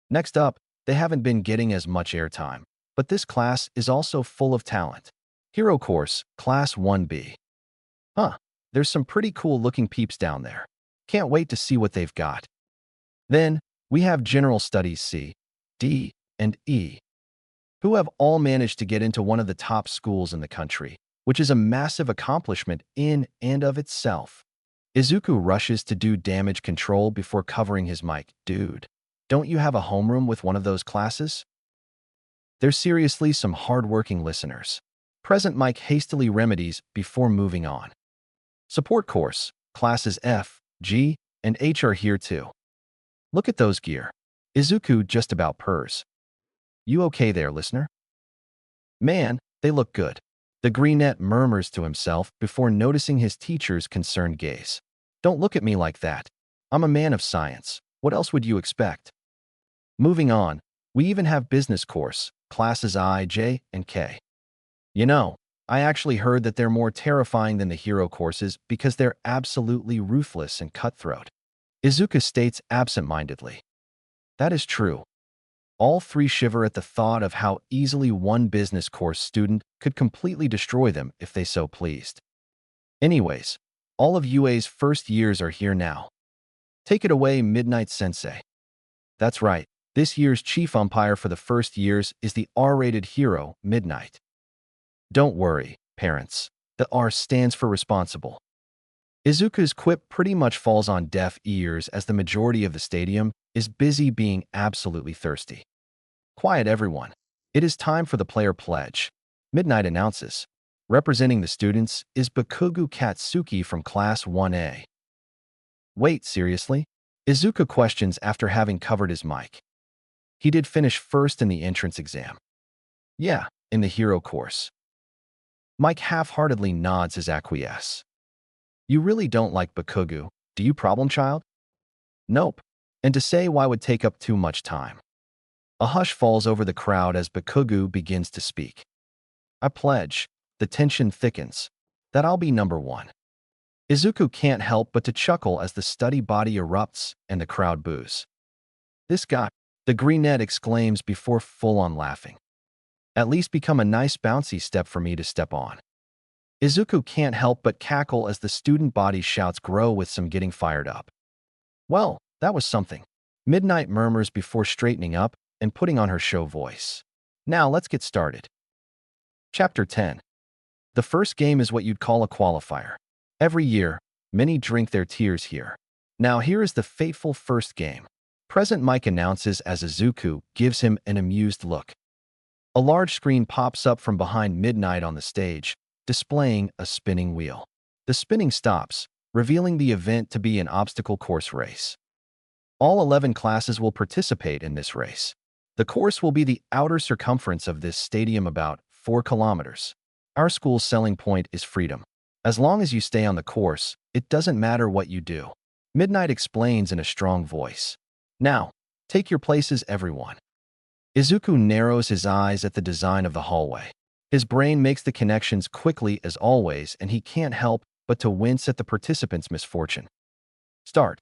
Next up, they haven't been getting as much airtime, but this class is also full of talent. Hero Course, Class 1B. Huh, there's some pretty cool-looking peeps down there. Can't wait to see what they've got. Then, we have General Studies C, D, and E, who have all managed to get into one of the top schools in the country, which is a massive accomplishment in and of itself. Izuku rushes to do damage control before covering his mic. Dude, don't you have a homeroom with one of those classes? There's seriously some hard-working listeners. Present Mike hastily remedies before moving on. Support course, classes F, G, and H are here too. Look at those gear. Izuku just about purrs. You okay there, listener? Man, they look good. The greenette murmurs to himself before noticing his teacher's concerned gaze. Don't look at me like that. I'm a man of science. What else would you expect? Moving on, we even have business course, classes I, J, and K. You know, I actually heard that they're more terrifying than the hero courses because they're absolutely ruthless and cutthroat. Izuku states absent-mindedly. That is true. All three shiver at the thought of how easily one business course student could completely destroy them if they so pleased. Anyways, all of UA's first years are here now. Take it away, Midnight Sensei. That's right, this year's chief umpire for the first years is the R-rated hero, Midnight. Don't worry, parents. The R stands for responsible. Izuku's quip pretty much falls on deaf ears as the majority of the stadium is busy being absolutely thirsty. Quiet, everyone. It is time for the player pledge. Midnight announces. Representing the students is Bakugo Katsuki from Class 1A. Wait, seriously? Izuku questions after having covered his mic. He did finish first in the entrance exam. Yeah, in the hero course. Mike half-heartedly nods his acquiesce. You really don't like Bakugo, do you, problem child? Nope. And to say why would take up too much time. A hush falls over the crowd as Bakugo begins to speak. I pledge, the tension thickens, that I'll be number one. Izuku can't help but to chuckle as the study body erupts and the crowd boos. This guy, the greenette exclaims before full-on laughing. At least become a nice bouncy step for me to step on. Izuku can't help but cackle as the student body's shouts grow with some getting fired up. Well, that was something. Midnight murmurs before straightening up and putting on her show voice. Now let's get started. Chapter 10. The first game is what you'd call a qualifier. Every year, many drink their tears here. Now here is the fateful first game. Present Mike announces as Izuku gives him an amused look. A large screen pops up from behind Midnight on the stage, displaying a spinning wheel. The spinning stops, revealing the event to be an obstacle course race. All 11 classes will participate in this race. The course will be the outer circumference of this stadium, about 4 kilometers. Our school's selling point is freedom. As long as you stay on the course, it doesn't matter what you do. Midnight explains in a strong voice. Now, take your places, everyone. Izuku narrows his eyes at the design of the hallway. His brain makes the connections quickly as always, and he can't help but to wince at the participants' misfortune. Start.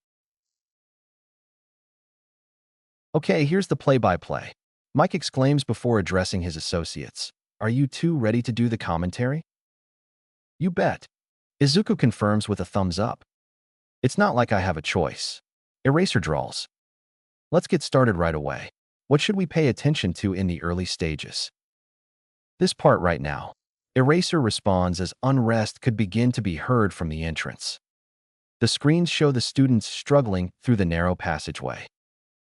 Okay, here's the play-by-play. Mike exclaims before addressing his associates. Are you two ready to do the commentary? You bet. Izuku confirms with a thumbs up. It's not like I have a choice. Eraser draws. Let's get started right away. What should we pay attention to in the early stages? This part right now. Eraser responds as unrest could begin to be heard from the entrance. The screens show the students struggling through the narrow passageway.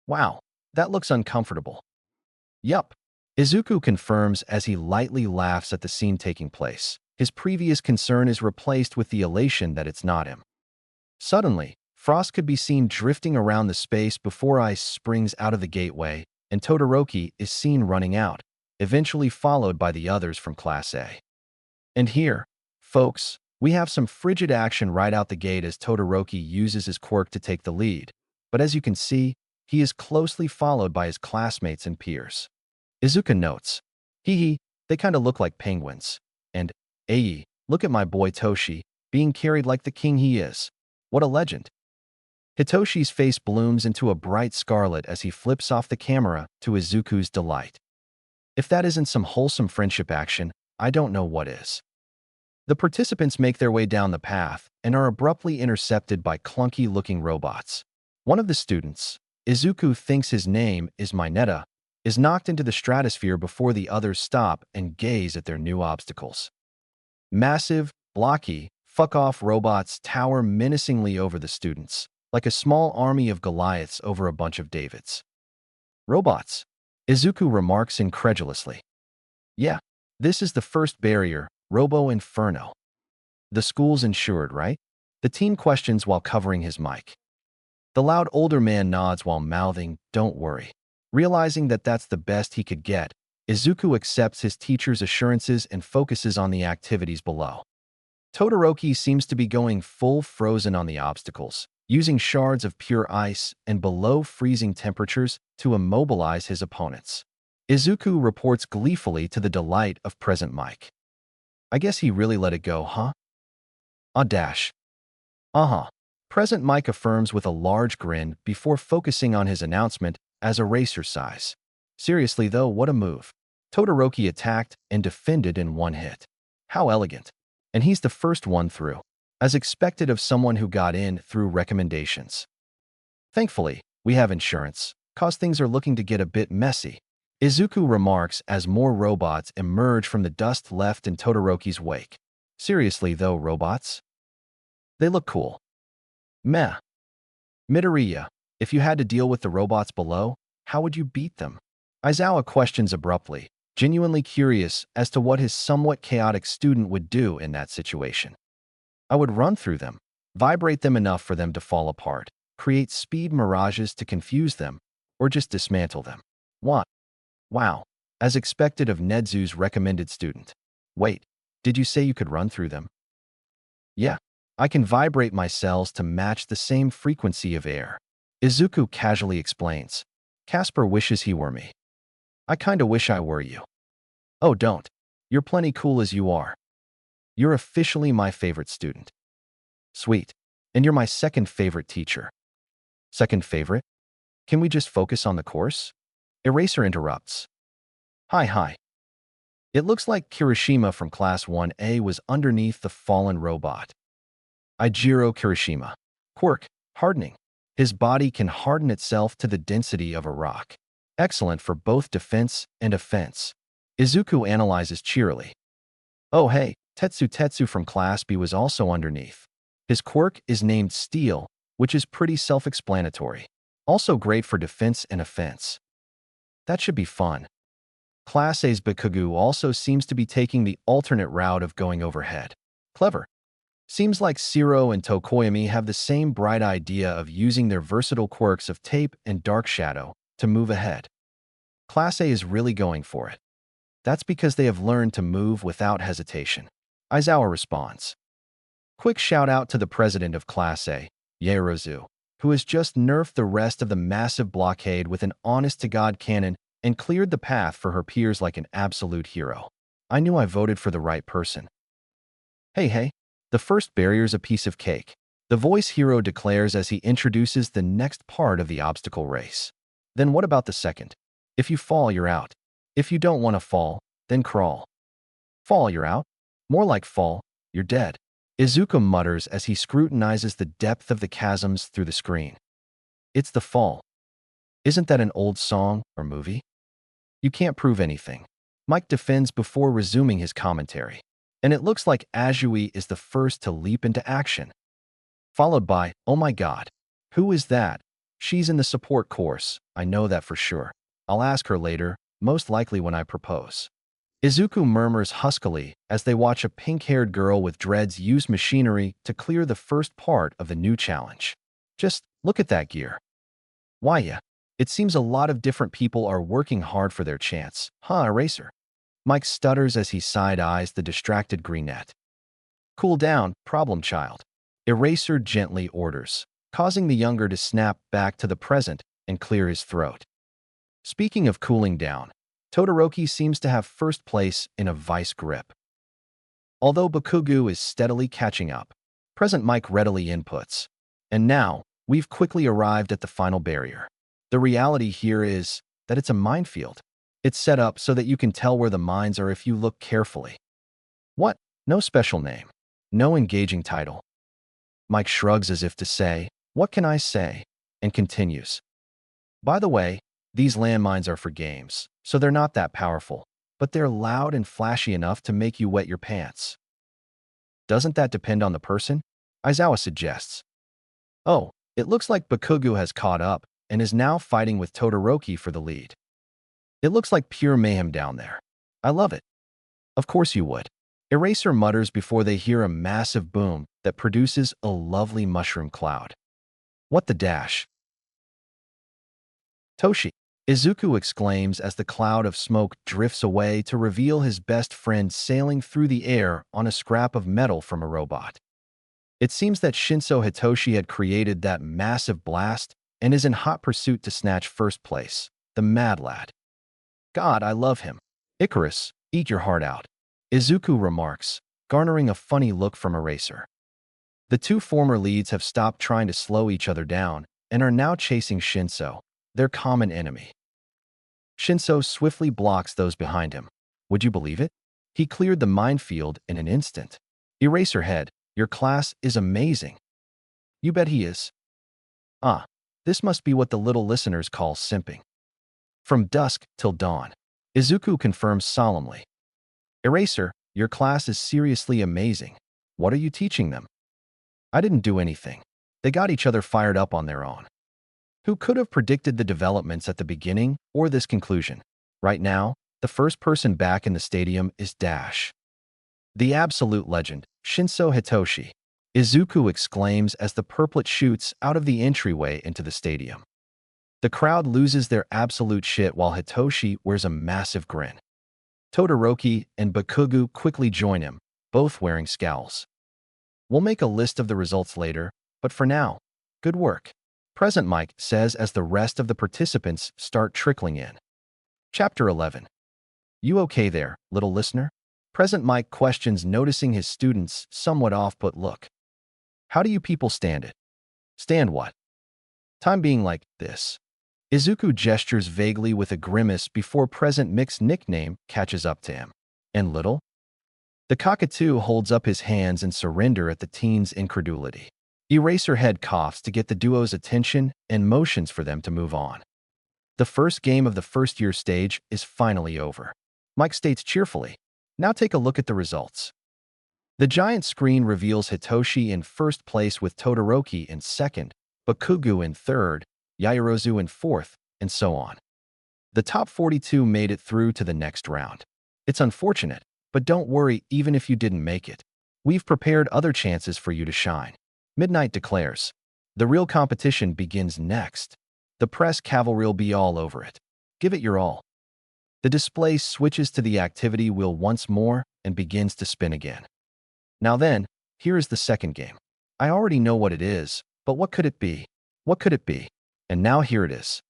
Wow, that looks uncomfortable. Yup. Izuku confirms as he lightly laughs at the scene taking place. His previous concern is replaced with the elation that it's not him. Suddenly, Frost could be seen drifting around the space before Ice springs out of the gateway, and Todoroki is seen running out, eventually followed by the others from Class A. And here, folks, we have some frigid action right out the gate as Todoroki uses his quirk to take the lead. But as you can see, he is closely followed by his classmates and peers. Izuku notes, hee, they kinda look like penguins. And, ay, look at my boy Toshi, being carried like the king he is. What a legend. Hitoshi's face blooms into a bright scarlet as he flips off the camera to Izuku's delight. If that isn't some wholesome friendship action, I don't know what is. The participants make their way down the path and are abruptly intercepted by clunky-looking robots. One of the students, Izuku thinks his name is Mineta, is knocked into the stratosphere before the others stop and gaze at their new obstacles. Massive, blocky, fuck-off robots tower menacingly over the students, like a small army of Goliaths over a bunch of Davids. Robots, Izuku remarks incredulously. Yeah, this is the first barrier, Robo Inferno. The school's insured, right? The teen questions while covering his mic. The loud older man nods while mouthing, "Don't worry." Realizing that that's the best he could get, Izuku accepts his teacher's assurances and focuses on the activities below. Todoroki seems to be going full frozen on the obstacles, using shards of pure ice and below freezing temperatures to immobilize his opponents. Izuku reports gleefully to the delight of present Mike. I guess he really let it go, huh? Ah dash. Uh-huh. Present Mike affirms with a large grin before focusing on his announcement as eraser size. Seriously though, what a move. Todoroki attacked and defended in one hit. How elegant. And he's the first one through, as expected of someone who got in through recommendations. Thankfully, we have insurance, cause things are looking to get a bit messy. Izuku remarks as more robots emerge from the dust left in Todoroki's wake. Seriously though, robots? They look cool. Meh. Midoriya, if you had to deal with the robots below, how would you beat them? Aizawa questions abruptly, genuinely curious as to what his somewhat chaotic student would do in that situation. I would run through them, vibrate them enough for them to fall apart, create speed mirages to confuse them, or just dismantle them. What? Wow. As expected of Nedzu's recommended student. Wait, did you say you could run through them? Yeah. I can vibrate my cells to match the same frequency of air. Izuku casually explains. Casper wishes he were me. I kinda wish I were you. Oh, don't. You're plenty cool as you are. You're officially my favorite student. Sweet. And you're my second favorite teacher. Second favorite? Can we just focus on the course? Eraser interrupts. Hi. It looks like Kirishima from Class 1A was underneath the fallen robot. Ijiro Kirishima. Quirk, hardening. His body can harden itself to the density of a rock. Excellent for both defense and offense. Izuku analyzes cheerily. Oh hey, Tetsu from Class B was also underneath. His quirk is named Steel, which is pretty self-explanatory. Also great for defense and offense. That should be fun. Class A's Bikugu also seems to be taking the alternate route of going overhead. Clever. Seems like Siro and Tokoyami have the same bright idea of using their versatile quirks of tape and dark shadow to move ahead. Class A is really going for it. That's because they have learned to move without hesitation. Aizawa responds. Quick shout out to the president of Class A, Yaoruzu, who has just nerfed the rest of the massive blockade with an honest-to-God cannon and cleared the path for her peers like an absolute hero. I knew I voted for the right person. Hey, the first barrier's a piece of cake. The voice hero declares as he introduces the next part of the obstacle race. Then what about the second? If you fall, you're out. If you don't want to fall, then crawl. Fall, you're out. More like fall, you're dead. Izuku mutters as he scrutinizes the depth of the chasms through the screen. It's the fall. Isn't that an old song or movie? You can't prove anything. Mike defends before resuming his commentary. And it looks like Azui is the first to leap into action. Followed by, oh my god, who is that? She's in the support course, I know that for sure. I'll ask her later, most likely when I propose. Izuku murmurs huskily as they watch a pink-haired girl with dreads use machinery to clear the first part of the new challenge. Just look at that gear. Why yeah, it seems a lot of different people are working hard for their chance. Huh, Eraser? Mike stutters as he side-eyes the distracted Greenette. Cool down, problem child. Eraser gently orders, causing the younger to snap back to the present and clear his throat. Speaking of cooling down, Todoroki seems to have first place in a vice grip. Although Bikugu is steadily catching up, present Mike readily inputs. And now, we've quickly arrived at the final barrier. The reality here is that it's a minefield. It's set up so that you can tell where the mines are if you look carefully. What? No special name. No engaging title. Mike shrugs as if to say, "What can I say?" and continues. By the way, these landmines are for games, so they're not that powerful, but they're loud and flashy enough to make you wet your pants. Doesn't that depend on the person? Aizawa suggests. Oh, it looks like Bakugo has caught up and is now fighting with Todoroki for the lead. It looks like pure mayhem down there. I love it. Of course you would. Eraser mutters before they hear a massive boom that produces a lovely mushroom cloud. What the dash? Toshi. Izuku exclaims as the cloud of smoke drifts away to reveal his best friend sailing through the air on a scrap of metal from a robot. It seems that Shinso Hitoshi had created that massive blast and is in hot pursuit to snatch first place, the mad lad. God, I love him. Icarus, eat your heart out. Izuku remarks, garnering a funny look from Eraser. The two former leads have stopped trying to slow each other down and are now chasing Shinso, their common enemy. Shinso swiftly blocks those behind him. Would you believe it? He cleared the minefield in an instant. Eraserhead, your class is amazing. You bet he is. Ah, this must be what the little listeners call simping. From dusk till dawn. Izuku confirms solemnly. Eraser, your class is seriously amazing. What are you teaching them? I didn't do anything. They got each other fired up on their own. Who could have predicted the developments at the beginning or this conclusion? Right now, the first person back in the stadium is Dash. The absolute legend, Shinso Hitoshi. Izuku exclaims as the purplet shoots out of the entryway into the stadium. The crowd loses their absolute shit while Hitoshi wears a massive grin. Todoroki and Bakugo quickly join him, both wearing scowls. We'll make a list of the results later, but for now, good work. Present Mike says as the rest of the participants start trickling in. Chapter 11. You okay there, little listener? Present Mike questions, noticing his students' somewhat off-put look. How do you people stand it? Stand what? Time being like this. Izuku gestures vaguely with a grimace before Present Mick's nickname catches up to him. And little? The cockatoo holds up his hands in surrender at the teen's incredulity. Eraserhead coughs to get the duo's attention and motions for them to move on. The first game of the first-year stage is finally over. Mike states cheerfully, now take a look at the results. The giant screen reveals Hitoshi in first place with Todoroki in second, Bakugo in third, Yaoyorozu in fourth, and so on. The top 42 made it through to the next round. It's unfortunate, but don't worry even if you didn't make it. We've prepared other chances for you to shine. Midnight declares, the real competition begins next. The press cavalry'll be all over it. Give it your all. The display switches to the activity wheel once more and begins to spin again. Now then, here is the second game. I already know what it is, but what could it be? What could it be? And now here it is.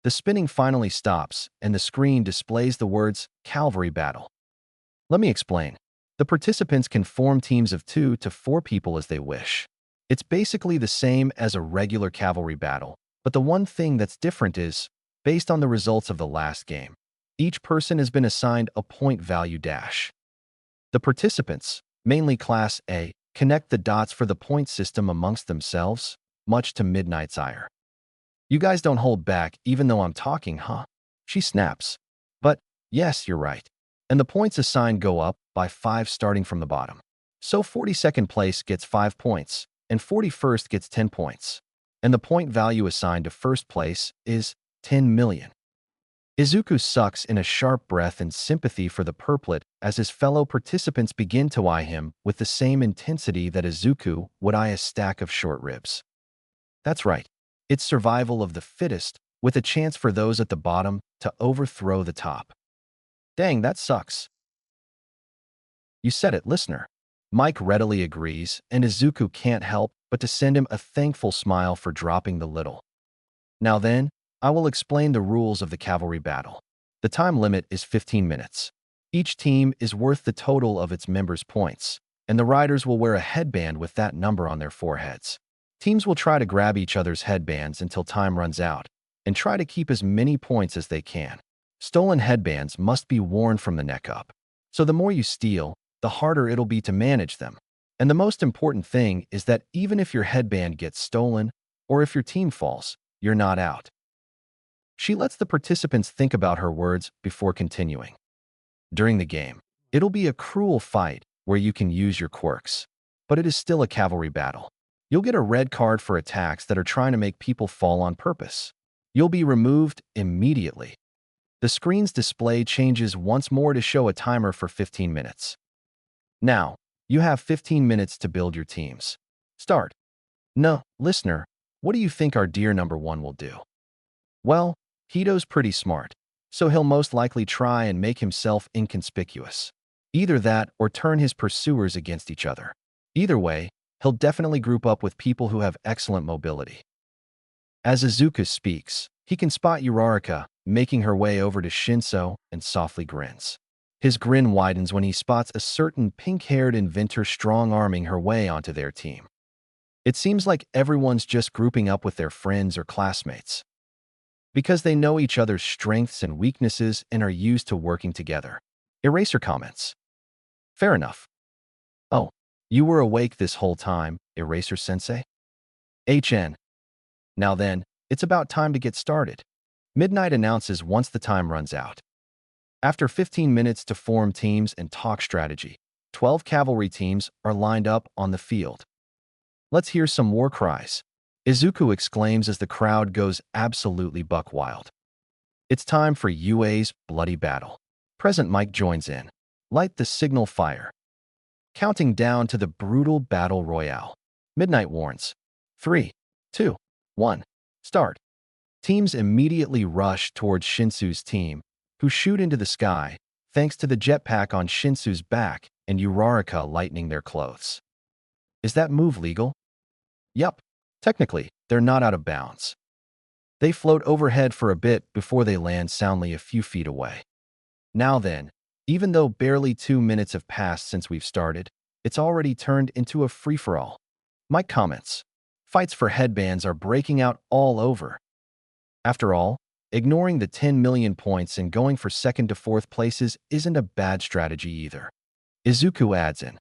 The spinning finally stops, and the screen displays the words, Cavalry Battle. Let me explain. The participants can form teams of 2 to 4 people as they wish. It's basically the same as a regular cavalry battle, but the one thing that's different is, based on the results of the last game, each person has been assigned a point value dash. The participants, mainly Class A, connect the dots for the point system amongst themselves, much to Midnight's ire. You guys don't hold back even though I'm talking, huh? She snaps. But, yes, you're right. And the points assigned go up by 5 starting from the bottom. So 42nd place gets 5 points, and 41st gets 10 points. And the point value assigned to first place is 10 million. Izuku sucks in a sharp breath in sympathy for the purplet as his fellow participants begin to eye him with the same intensity that Izuku would eye a stack of short ribs. That's right. It's survival of the fittest, with a chance for those at the bottom to overthrow the top. Dang, that sucks. You said it, listener. Mike readily agrees, and Izuku can't help but to send him a thankful smile for dropping the little. Now then, I will explain the rules of the cavalry battle. The time limit is 15 minutes. Each team is worth the total of its members' points, and the riders will wear a headband with that number on their foreheads. Teams will try to grab each other's headbands until time runs out, and try to keep as many points as they can. Stolen headbands must be worn from the neck up. So the more you steal, the harder it'll be to manage them. And the most important thing is that even if your headband gets stolen or if your team falls, you're not out. She lets the participants think about her words before continuing. During the game, it'll be a cruel fight where you can use your quirks, but it is still a cavalry battle. You'll get a red card for attacks that are trying to make people fall on purpose. You'll be removed immediately. The screen's display changes once more to show a timer for 15 minutes. Now, you have 15 minutes to build your teams. Start. No, listener, what do you think our dear number one will do? Well, Hito's pretty smart, so he'll most likely try and make himself inconspicuous. Either that or turn his pursuers against each other. Either way, he'll definitely group up with people who have excellent mobility. As Izuku speaks, he can spot Uraraka making her way over to Shinso and softly grins. His grin widens when he spots a certain pink-haired inventor strong-arming her way onto their team. It seems like everyone's just grouping up with their friends or classmates, because they know each other's strengths and weaknesses and are used to working together. Eraser comments. Fair enough. Oh, you were awake this whole time, Eraser-sensei? HN. Now then, it's about time to get started. Midnight announces once the time runs out. After 15 minutes to form teams and talk strategy, 12 cavalry teams are lined up on the field. Let's hear some war cries. Izuku exclaims as the crowd goes absolutely buck wild. It's time for UA's bloody battle. Present Mike joins in. Light the signal fire. Counting down to the brutal battle royale. Midnight warns. 3, 2, 1, start. Teams immediately rush towards Shinsu's team, who shoot into the sky, thanks to the jetpack on Shinsu's back and Uraraka lightening their clothes. Is that move legal? Yup. Technically, they're not out of bounds. They float overhead for a bit before they land soundly a few feet away. Now then, even though barely 2 minutes have passed since we've started, it's already turned into a free-for-all. Mike comments. Fights for headbands are breaking out all over. After all, ignoring the 10 million points and going for second to fourth places isn't a bad strategy either. Izuku adds in.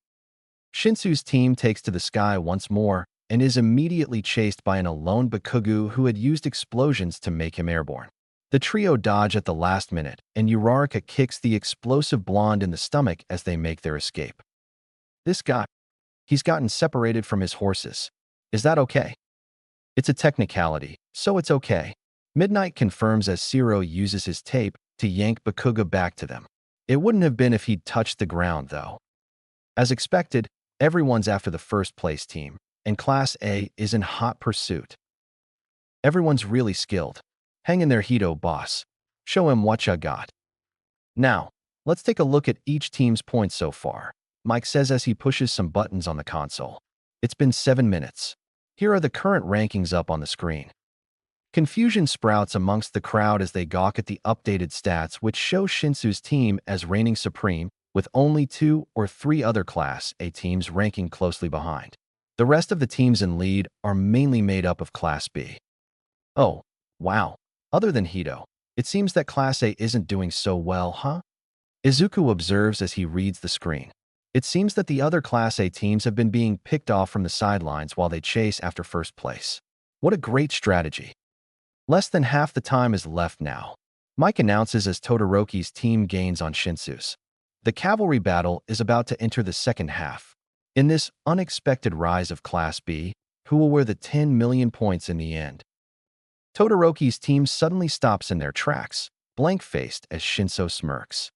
Shinsu's team takes to the sky once more and is immediately chased by an alone Bakugu who had used explosions to make him airborne. The trio dodge at the last minute, and Uraraka kicks the explosive blonde in the stomach as they make their escape. This guy, he's gotten separated from his horses. Is that okay? It's a technicality, so it's okay. Midnight confirms as Zero uses his tape to yank Bakuga back to them. It wouldn't have been if he'd touched the ground, though. As expected, everyone's after the first place team, and Class A is in hot pursuit. Everyone's really skilled. Hang in there, Hito, boss. Show him what ya got. Now, let's take a look at each team's points so far, Mike says as he pushes some buttons on the console. It's been 7 minutes. Here are the current rankings up on the screen. Confusion sprouts amongst the crowd as they gawk at the updated stats, which show Shinsu's team as reigning supreme, with only 2 or 3 other Class A teams ranking closely behind. The rest of the teams in lead are mainly made up of Class B. Oh, wow. Other than Hito, it seems that Class A isn't doing so well, huh? Izuku observes as he reads the screen. It seems that the other Class A teams have been being picked off from the sidelines while they chase after first place. What a great strategy. Less than half the time is left now. Mike announces as Todoroki's team gains on Shinsu's. The cavalry battle is about to enter the second half. In this unexpected rise of Class B, who will wear the 10 million points in the end? Todoroki's team suddenly stops in their tracks, blank-faced as Shinso smirks.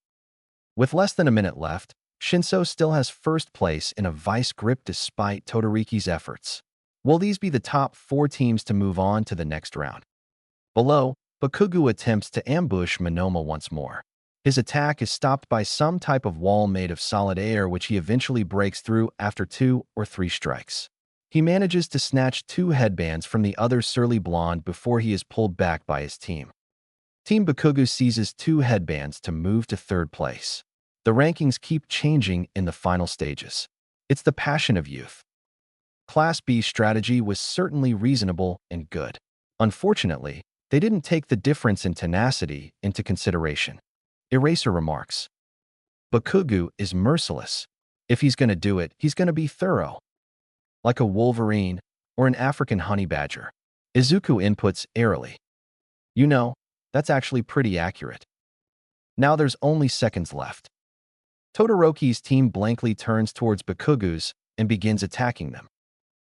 With less than a minute left, Shinso still has first place in a vice grip despite Todoroki's efforts. Will these be the top 4 teams to move on to the next round? Below, Bakugu attempts to ambush Monoma once more. His attack is stopped by some type of wall made of solid air which he eventually breaks through after 2 or 3 strikes. He manages to snatch 2 headbands from the other surly blonde before he is pulled back by his team. Team Bakugu seizes 2 headbands to move to third place. The rankings keep changing in the final stages. It's the passion of youth. Class B strategy was certainly reasonable and good. Unfortunately, they didn't take the difference in tenacity into consideration. Eraser remarks. Bakugu is merciless. If he's gonna do it, he's gonna be thorough, like a wolverine or an African honey badger. Izuku inputs airily. You know, that's actually pretty accurate. Now there's only seconds left. Todoroki's team blankly turns towards Bakugu's and begins attacking them.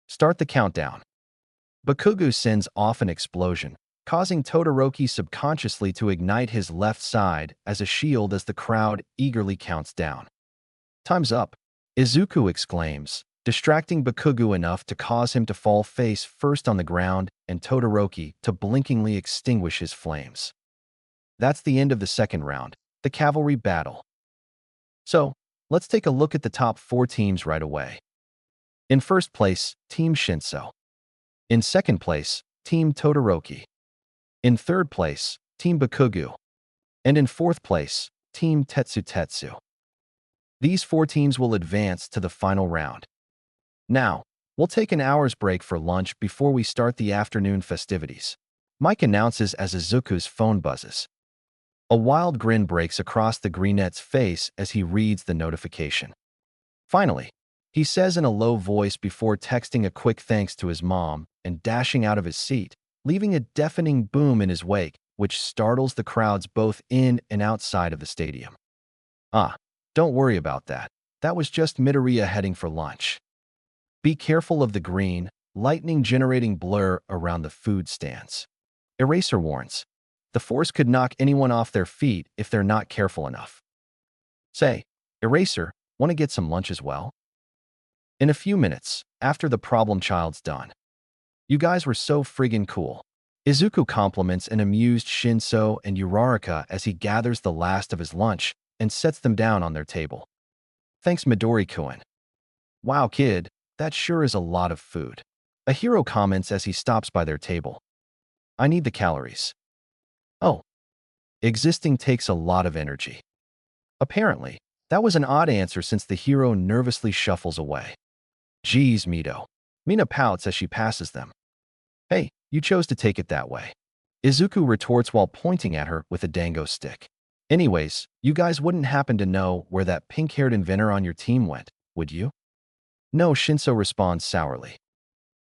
Start the countdown. Bakugu sends off an explosion, causing Todoroki subconsciously to ignite his left side as a shield as the crowd eagerly counts down. Time's up, Izuku exclaims, distracting Bakugu enough to cause him to fall face first on the ground and Todoroki to blinkingly extinguish his flames. That's the end of the second round, the cavalry battle. So, let's take a look at the top 4 teams right away. In first place, Team Shinso. In second place, Team Todoroki. In third place, Team Bakugu. And in fourth place, Team Tetsu. These 4 teams will advance to the final round. Now, we'll take an hour's break for lunch before we start the afternoon festivities. Mike announces as Izuku's phone buzzes. A wild grin breaks across the greenette's face as he reads the notification. Finally, he says in a low voice before texting a quick thanks to his mom and dashing out of his seat, leaving a deafening boom in his wake, which startles the crowds both in and outside of the stadium. Don't worry about that. That was just Midoriya heading for lunch. Be careful of the green, lightning-generating blur around the food stands. Eraser warns. The force could knock anyone off their feet if they're not careful enough. Say, Eraser, want to get some lunch as well? In a few minutes, after the problem child's done. You guys were so friggin' cool. Izuku compliments an amused Shinso and Uraraka as he gathers the last of his lunch and sets them down on their table. Thanks, Midori-kun. Wow, kid, that sure is a lot of food. A hero comments as he stops by their table. I need the calories. Oh, existing takes a lot of energy. Apparently, that was an odd answer since the hero nervously shuffles away. Geez, Mito. Mina pouts as she passes them. Hey, you chose to take it that way. Izuku retorts while pointing at her with a dango stick. Anyways, you guys wouldn't happen to know where that pink-haired inventor on your team went, would you? No, Shinso responds sourly.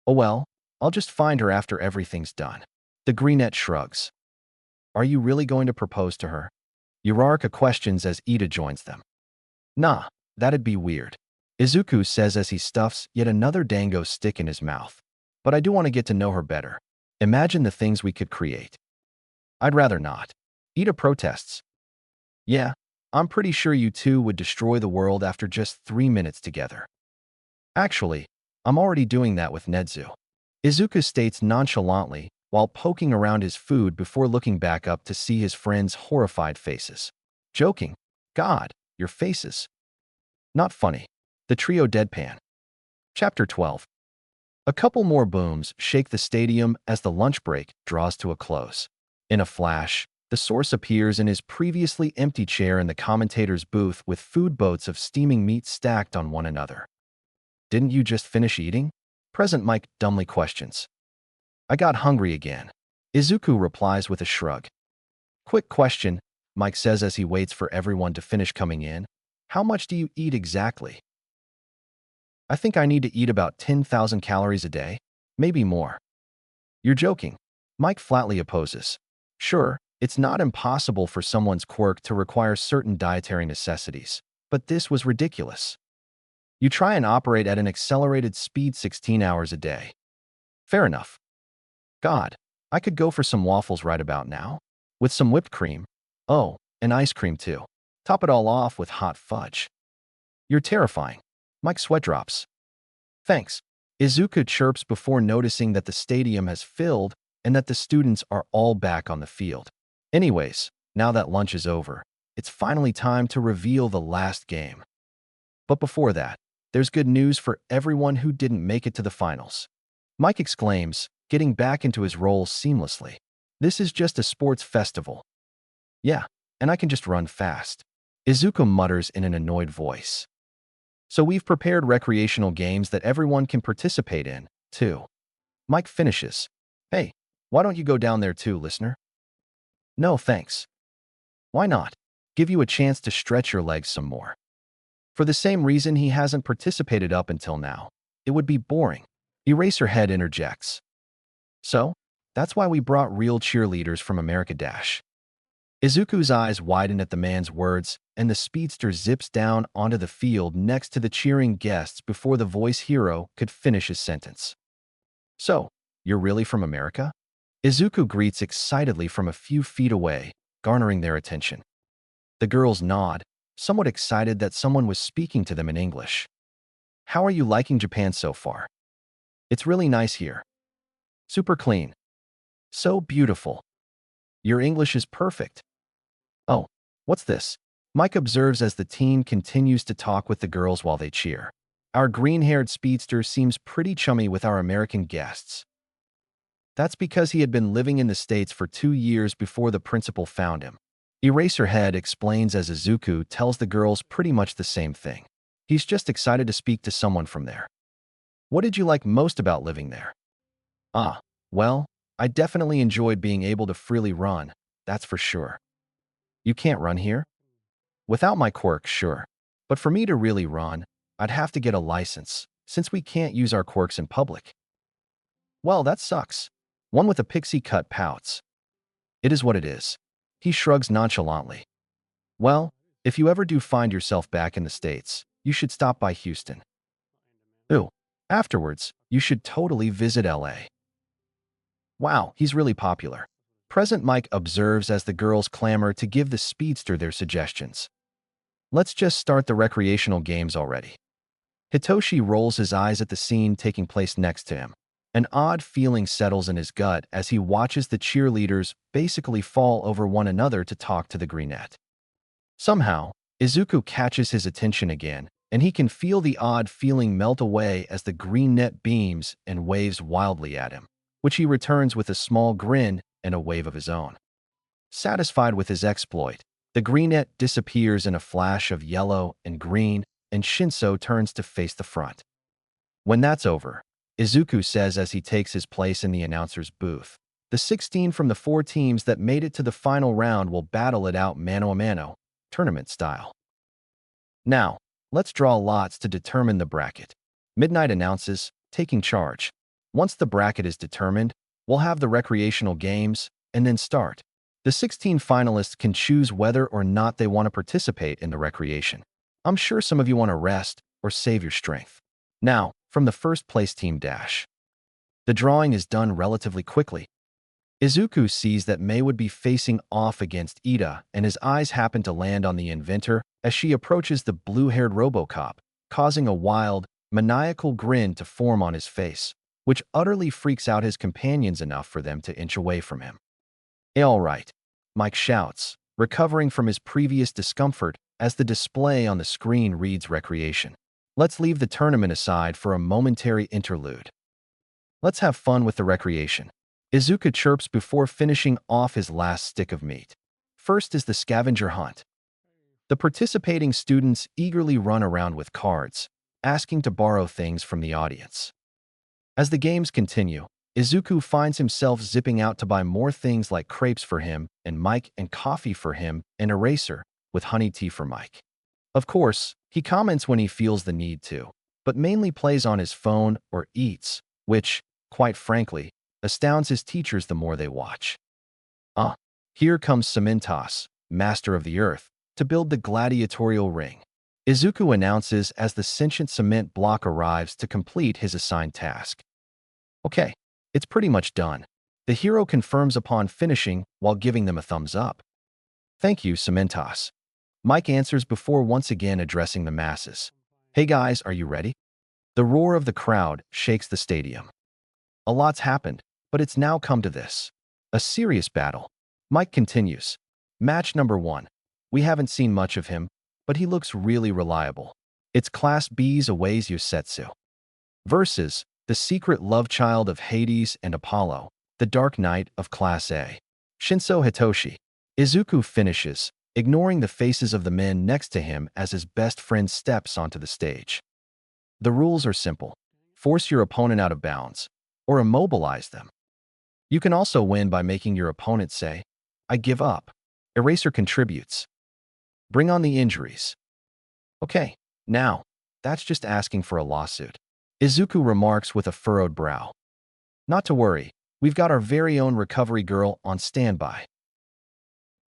Oh well, I'll just find her after everything's done. The greenette shrugs. Are you really going to propose to her? Uraraka questions as Ida joins them. Nah, that'd be weird. Izuku says as he stuffs yet another dango stick in his mouth. But I do want to get to know her better. Imagine the things we could create. I'd rather not. Ida protests. Yeah, I'm pretty sure you two would destroy the world after just 3 minutes together. Actually, I'm already doing that with Nedzu. Izuku states nonchalantly while poking around his food before looking back up to see his friends' horrified faces. Joking. God, your faces. Not funny. The trio deadpan. Chapter 12. A couple more booms shake the stadium as the lunch break draws to a close. In a flash, the source appears in his previously empty chair in the commentator's booth with food boats of steaming meat stacked on one another. Didn't you just finish eating? Present Mike dumbly questions. I got hungry again. Izuku replies with a shrug. Quick question, Mike says as he waits for everyone to finish coming in. How much do you eat exactly? I think I need to eat about 10,000 calories a day, maybe more. You're joking. Mike flatly opposes. Sure, it's not impossible for someone's quirk to require certain dietary necessities, but this was ridiculous. You try and operate at an accelerated speed 16 hours a day. Fair enough. God, I could go for some waffles right about now. With some whipped cream. Oh, and ice cream too. Top it all off with hot fudge. You're terrifying. Mike sweat drops. Thanks. Izuku chirps before noticing that the stadium has filled and that the students are all back on the field. Anyways, now that lunch is over, it's finally time to reveal the last game. But before that, there's good news for everyone who didn't make it to the finals. Mike exclaims, getting back into his role seamlessly. This is just a sports festival. Yeah, and I can just run fast. Izuku mutters in an annoyed voice. So we've prepared recreational games that everyone can participate in, too. Mike finishes. Hey, why don't you go down there too, listener? No, thanks. Why not? Give you a chance to stretch your legs some more. For the same reason he hasn't participated up until now. It would be boring. Eraserhead interjects. So, that's why we brought real cheerleaders from America Dash. Izuku's eyes widen at the man's words, and the speedster zips down onto the field next to the cheering guests before the voice hero could finish his sentence. So, you're really from America? Izuku greets excitedly from a few feet away, garnering their attention. The girls nod, somewhat excited that someone was speaking to them in English. How are you liking Japan so far? It's really nice here. Super clean. So beautiful. Your English is perfect. Oh, what's this? Mike observes as the team continues to talk with the girls while they cheer. Our green-haired speedster seems pretty chummy with our American guests. That's because he had been living in the States for 2 years before the principal found him. Eraserhead explains as Izuku tells the girls pretty much the same thing. He's just excited to speak to someone from there. What did you like most about living there? Well, I definitely enjoyed being able to freely run, that's for sure. You can't run here? Without my quirk, sure. But for me to really run, I'd have to get a license, since we can't use our quirks in public. Well, that sucks. One with a pixie cut pouts. It is what it is. He shrugs nonchalantly. Well, if you ever do find yourself back in the States, you should stop by Houston. Ooh, afterwards, you should totally visit LA. Wow, he's really popular. Present Mike observes as the girls clamor to give the speedster their suggestions. Let's just start the recreational games already. Hitoshi rolls his eyes at the scene taking place next to him. An odd feeling settles in his gut as he watches the cheerleaders basically fall over one another to talk to the greenette. Somehow, Izuku catches his attention again, and he can feel the odd feeling melt away as the green net beams and waves wildly at him, which he returns with a small grin and a wave of his own. Satisfied with his exploit, the green net disappears in a flash of yellow and green, and Shinso turns to face the front. When that's over, Izuku says as he takes his place in the announcer's booth, the 16 from the 4 teams that made it to the final round will battle it out mano a mano, tournament style. Now, let's draw lots to determine the bracket. Midnight announces, taking charge. Once the bracket is determined, we'll have the recreational games, and then start. The 16 finalists can choose whether or not they want to participate in the recreation. I'm sure some of you want to rest or save your strength. Now, from the first place team dash. The drawing is done relatively quickly. Izuku sees that Mei would be facing off against Ida, and his eyes happen to land on the inventor as she approaches the blue-haired Robocop, causing a wild, maniacal grin to form on his face, which utterly freaks out his companions enough for them to inch away from him. All right, Mike shouts, recovering from his previous discomfort as the display on the screen reads recreation. Let's leave the tournament aside for a momentary interlude. Let's have fun with the recreation. Izuku chirps before finishing off his last stick of meat. First is the scavenger hunt. The participating students eagerly run around with cards, asking to borrow things from the audience. As the games continue, Izuku finds himself zipping out to buy more things like crepes for him and Mike and coffee for him and eraser with honey tea for Mike. Of course, he comments when he feels the need to, but mainly plays on his phone or eats, which, quite frankly, astounds his teachers the more they watch. Here comes Cementos, master of the earth, to build the gladiatorial ring. Izuku announces as the sentient cement block arrives to complete his assigned task. Okay, it's pretty much done. The hero confirms upon finishing while giving them a thumbs up. Thank you, Cementos. Mike answers before once again addressing the masses. Hey guys, are you ready? The roar of the crowd shakes the stadium. A lot's happened, but it's now come to this. A serious battle. Mike continues. Match number 1. We haven't seen much of him, but he looks really reliable. It's Class B's Aways Yosetsu versus the secret love child of Hades and Apollo, the Dark Knight of Class A. Shinso Hitoshi. Izuku finishes, ignoring the faces of the men next to him as his best friend steps onto the stage. The rules are simple. Force your opponent out of bounds, or immobilize them. You can also win by making your opponent say, I give up. Eraser contributes. Bring on the injuries. Okay, Now, that's just asking for a lawsuit. Izuku remarks with a furrowed brow. Not to worry, we've got our very own recovery girl on standby.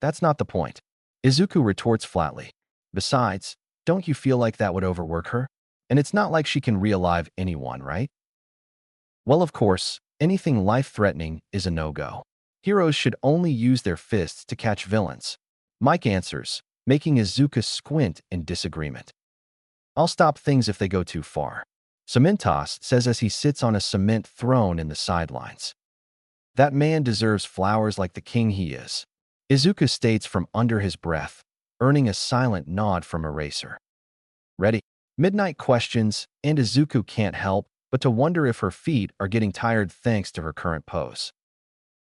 That's not the point. Izuku retorts flatly. Besides, don't you feel like that would overwork her? And it's not like she can re-alive anyone, right? Well, of course, anything life-threatening is a no-go. Heroes should only use their fists to catch villains. Mike answers, making Izuku squint in disagreement. I'll stop things if they go too far. Cementos says as he sits on a cement throne in the sidelines. That man deserves flowers like the king he is. Izuku states from under his breath, earning a silent nod from Eraser. Ready? Midnight questions, and Izuku can't help but to wonder if her feet are getting tired thanks to her current pose.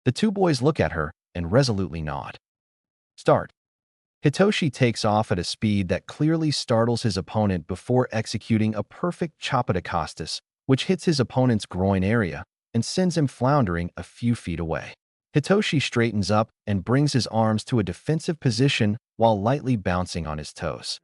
The two boys look at her and resolutely nod. Start. Hitoshi takes off at a speed that clearly startles his opponent before executing a perfect choppa de costas, which hits his opponent's groin area and sends him floundering a few feet away. Hitoshi straightens up and brings his arms to a defensive position while lightly bouncing on his toes.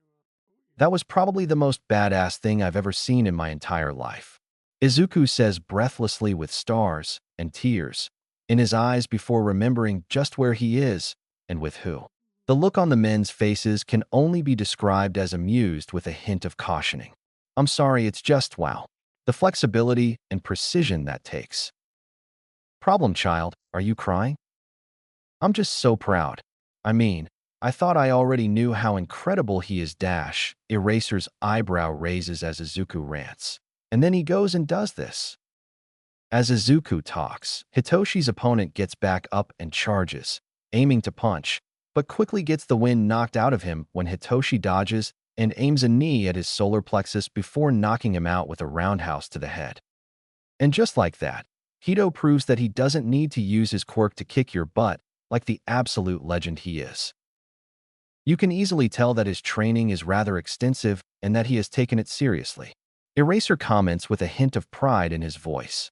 That was probably the most badass thing I've ever seen in my entire life. Izuku says breathlessly with stars and tears in his eyes before remembering just where he is and with who. The look on the men's faces can only be described as amused with a hint of cautioning. I'm sorry, it's just wow. The flexibility and precision that takes. Problem child, are you crying? I'm just so proud. I mean, I thought I already knew how incredible he is dash. Eraser's eyebrow raises as Izuku rants. And then he goes and does this. As Izuku talks, Hitoshi's opponent gets back up and charges, aiming to punch, but quickly gets the wind knocked out of him when Hitoshi dodges and aims a knee at his solar plexus before knocking him out with a roundhouse to the head. And just like that, Hito proves that he doesn't need to use his quirk to kick your butt like the absolute legend he is. You can easily tell that his training is rather extensive and that he has taken it seriously. Eraser comments with a hint of pride in his voice.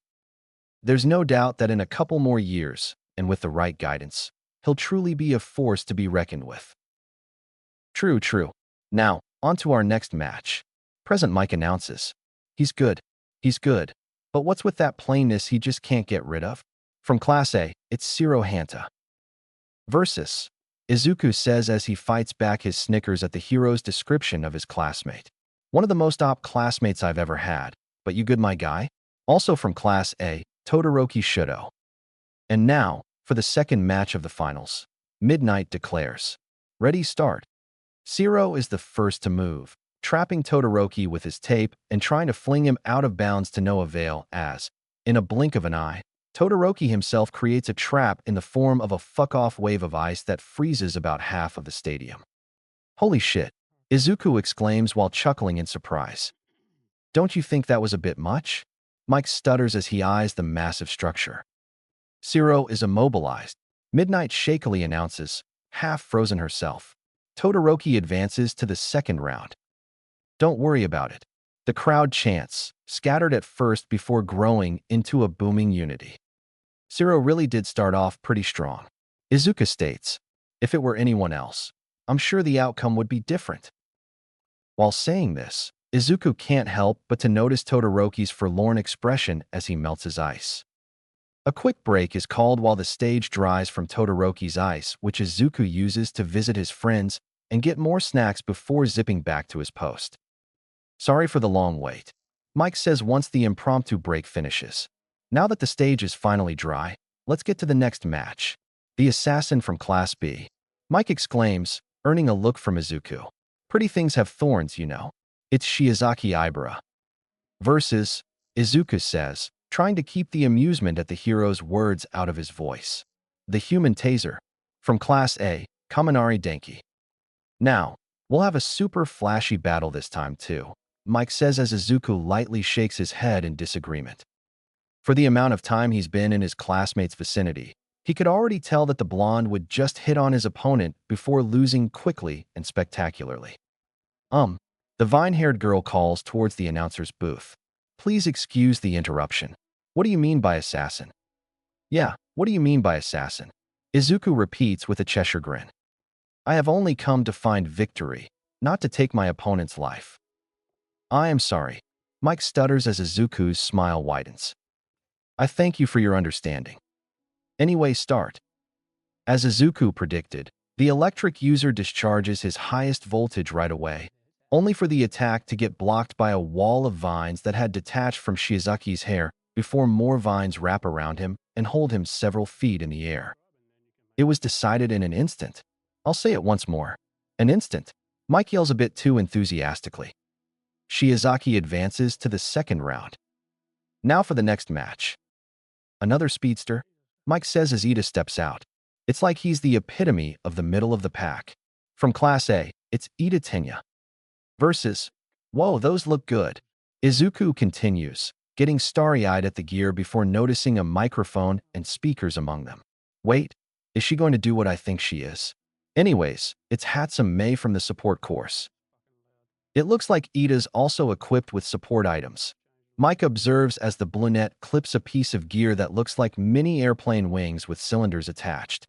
There's no doubt that in a couple more years, and with the right guidance, he'll truly be a force to be reckoned with. True, true. Now, on to our next match. Present Mike announces. He's good. He's good. But what's with that plainness he just can't get rid of? From Class A, it's Zero Hanta. Versus. Izuku says as he fights back his snickers at the hero's description of his classmate. One of the most op classmates I've ever had, but you good my guy? Also from Class A, Todoroki Shudo. And now, for the second match of the finals. Midnight declares. Ready, start. Zero is the first to move, trapping Todoroki with his tape and trying to fling him out of bounds to no avail as, in a blink of an eye, Todoroki himself creates a trap in the form of a fuck-off wave of ice that freezes about half of the stadium. Holy shit, Izuku exclaims while chuckling in surprise. Don't you think that was a bit much? Mike stutters as he eyes the massive structure. Zero is immobilized. Midnight shakily announces, half frozen herself. Todoroki advances to the second round. Don't worry about it. The crowd chants, scattered at first before growing into a booming unity. Zero really did start off pretty strong. Izuku states, if it were anyone else, I'm sure the outcome would be different. While saying this, Izuku can't help but to notice Todoroki's forlorn expression as he melts his ice. A quick break is called while the stage dries from Todoroki's ice, which Izuku uses to visit his friends and get more snacks before zipping back to his post. Sorry for the long wait. Mike says once the impromptu break finishes. Now that the stage is finally dry, let's get to the next match. The assassin from Class B. Mike exclaims, earning a look from Izuku. Pretty things have thorns, you know. It's Shiozaki Ibara. Versus, Izuku says, trying to keep the amusement at the hero's words out of his voice. The human taser. From Class A, Kaminari Denki. Now, we'll have a super flashy battle this time too, Mike says as Izuku lightly shakes his head in disagreement. For the amount of time he's been in his classmate's vicinity, he could already tell that the blonde would just hit on his opponent before losing quickly and spectacularly. The vine-haired girl calls towards the announcer's booth. Please excuse the interruption. What do you mean by assassin? Yeah, what do you mean by assassin? Izuku repeats with a Cheshire grin. I have only come to find victory, not to take my opponent's life. I am sorry. Mike stutters as Izuku's smile widens. I thank you for your understanding. Anyway, start. As Izuku predicted, the electric user discharges his highest voltage right away, only for the attack to get blocked by a wall of vines that had detached from Shiizaki's hair before more vines wrap around him and hold him several feet in the air. It was decided in an instant. I'll say it once more. An instant. Mike yells a bit too enthusiastically. Shiizaki advances to the second round. Now for the next match. Another speedster, Mike says as Ida steps out. It's like he's the epitome of the middle of the pack. From Class A, it's Ida Tenya. Versus, whoa, those look good. Izuku continues, getting starry-eyed at the gear before noticing a microphone and speakers among them. Wait, is she going to do what I think she is? Anyways, it's Hatsum Mei from the support course. It looks like Ida's also equipped with support items. Mike observes as the brunette clips a piece of gear that looks like mini airplane wings with cylinders attached.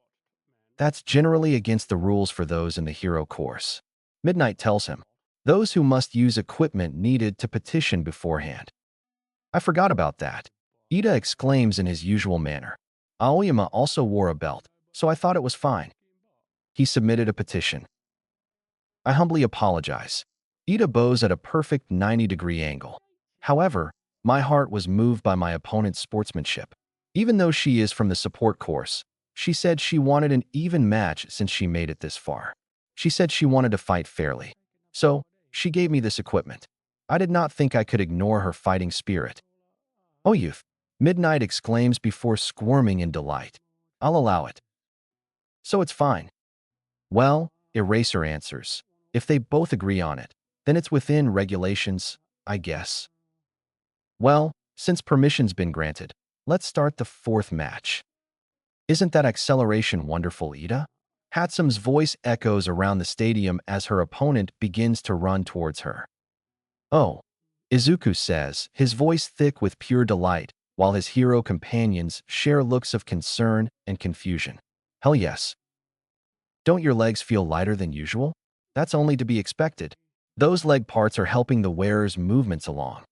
That's generally against the rules for those in the hero course. Midnight tells him, those who must use equipment needed to petition beforehand. I forgot about that. Ida exclaims in his usual manner. Aoyama also wore a belt, so I thought it was fine. He submitted a petition. I humbly apologize. Ida bows at a perfect 90-degree angle. However, my heart was moved by my opponent's sportsmanship. Even though she is from the support course, she said she wanted an even match since she made it this far. She said she wanted to fight fairly. So, she gave me this equipment. I did not think I could ignore her fighting spirit. Oh, youth! Midnight exclaims before squirming in delight. I'll allow it. So it's fine. Well, Eraser answers. If they both agree on it, then it's within regulations, I guess. Well, since permission's been granted, let's start the fourth match. Isn't that acceleration wonderful, Ida? Hatsum's voice echoes around the stadium as her opponent begins to run towards her. Oh, Izuku says, his voice thick with pure delight, while his hero companions share looks of concern and confusion. Hell yes. Don't your legs feel lighter than usual? That's only to be expected. Those leg parts are helping the wearer's movements along.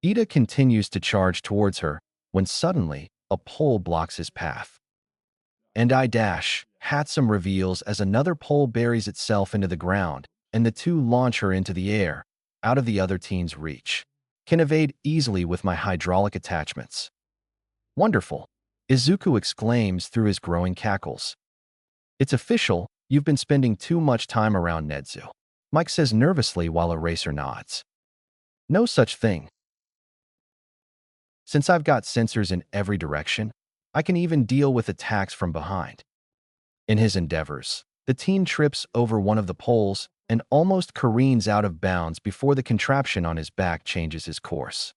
Ida continues to charge towards her when suddenly a pole blocks his path. And I dash, Hatsum reveals as another pole buries itself into the ground, and the two launch her into the air, out of the other teen's reach. Can evade easily with my hydraulic attachments. Wonderful, Izuku exclaims through his growing cackles. It's official, you've been spending too much time around Nedzu. Mike says nervously while Eraser nods. No such thing. Since I've got sensors in every direction, I can even deal with attacks from behind. In his endeavors, the teen trips over one of the poles and almost careens out of bounds before the contraption on his back changes his course.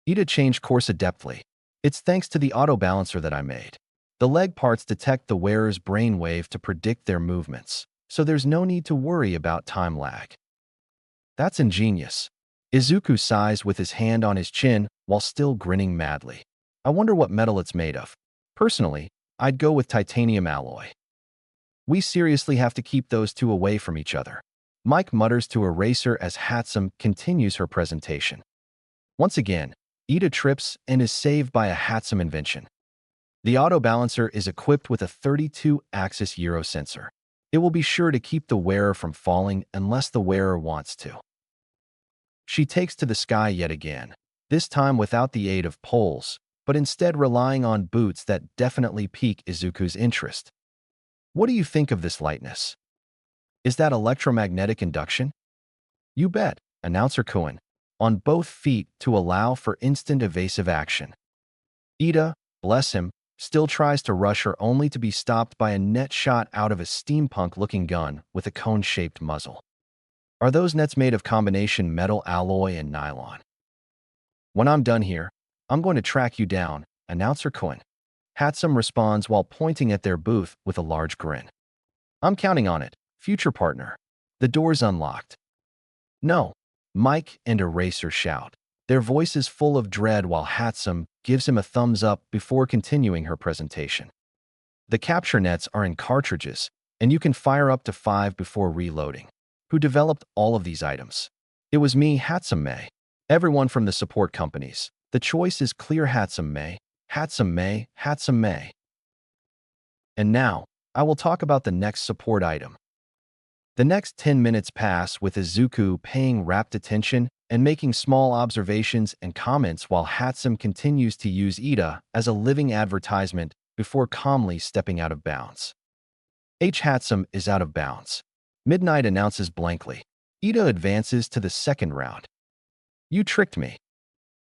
Ida changed course adeptly. It's thanks to the auto balancer that I made. The leg parts detect the wearer's brainwave to predict their movements, so there's no need to worry about time lag. That's ingenious. Izuku sighs with his hand on his chin while still grinning madly. I wonder what metal it's made of. Personally, I'd go with titanium alloy. We seriously have to keep those two away from each other. Mike mutters to Eraser as Hatsum continues her presentation. Once again, Ida trips and is saved by a Hatsum invention. The auto balancer is equipped with a 32-axis gyro sensor. It will be sure to keep the wearer from falling unless the wearer wants to. She takes to the sky yet again, this time without the aid of poles, but instead relying on boots that definitely pique Izuku's interest. What do you think of this lightness? Is that electromagnetic induction? You bet, announcer Kuan, on both feet to allow for instant evasive action. Ida, bless him, still tries to rush her only to be stopped by a net shot out of a steampunk-looking gun with a cone-shaped muzzle. Are those nets made of combination metal alloy and nylon? When I'm done here, I'm going to track you down, announcer Kuan. Hatsum responds while pointing at their booth with a large grin. I'm counting on it, future partner. The door's unlocked. No, Mike and Eraser shout, their voices full of dread while Hatsum gives him a thumbs up before continuing her presentation. The capture nets are in cartridges, and you can fire up to 5 before reloading. Who developed all of these items? It was me, Hatsum. Everyone from the support companies. The choice is clear, Hatsum. Hatsum. Hatsum. And now, I will talk about the next support item. The next 10 minutes pass with Izuku paying rapt attention and making small observations and comments while Hatsum continues to use Ida as a living advertisement before calmly stepping out of bounds. Hatsum is out of bounds. Midnight announces blankly. Ida advances to the second round. You tricked me.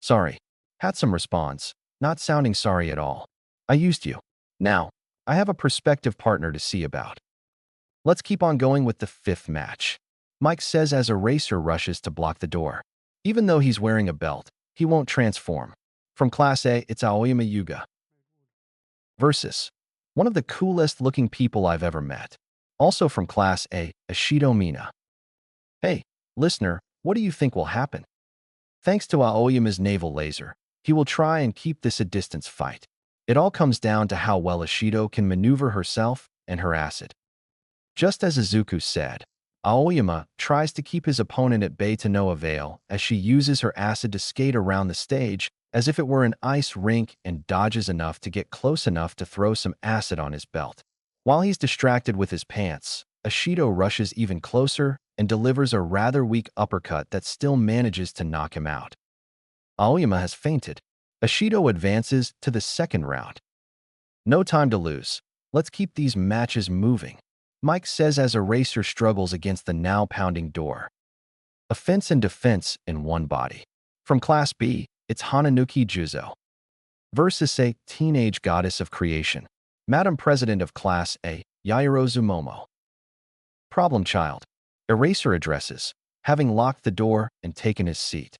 Sorry. Hatsum responds, not sounding sorry at all. I used you. Now, I have a prospective partner to see about. Let's keep on going with the fifth match. Mike says as a racer rushes to block the door. Even though he's wearing a belt, he won't transform. From Class A, it's Aoyama Yuga versus one of the coolest looking people I've ever met. Also from Class A, Ashido Mina. Hey, listener, what do you think will happen? Thanks to Aoyama's naval laser, he will try and keep this a distance fight. It all comes down to how well Ashido can maneuver herself and her acid. Just as Izuku said, Aoyama tries to keep his opponent at bay to no avail as she uses her acid to skate around the stage as if it were an ice rink and dodges enough to get close enough to throw some acid on his belt. While he's distracted with his pants, Ashido rushes even closer and delivers a rather weak uppercut that still manages to knock him out. Aoyama has fainted. Ashido advances to the second round. No time to lose. Let's keep these matches moving. Mike says as a racer struggles against the now pounding door. Offense and defense in one body. From Class B, it's Hananuki Juzo versus a teenage goddess of creation, Madam President of Class A, Yaoyorozu Momo. Problem child. Eraser addresses, having locked the door and taken his seat.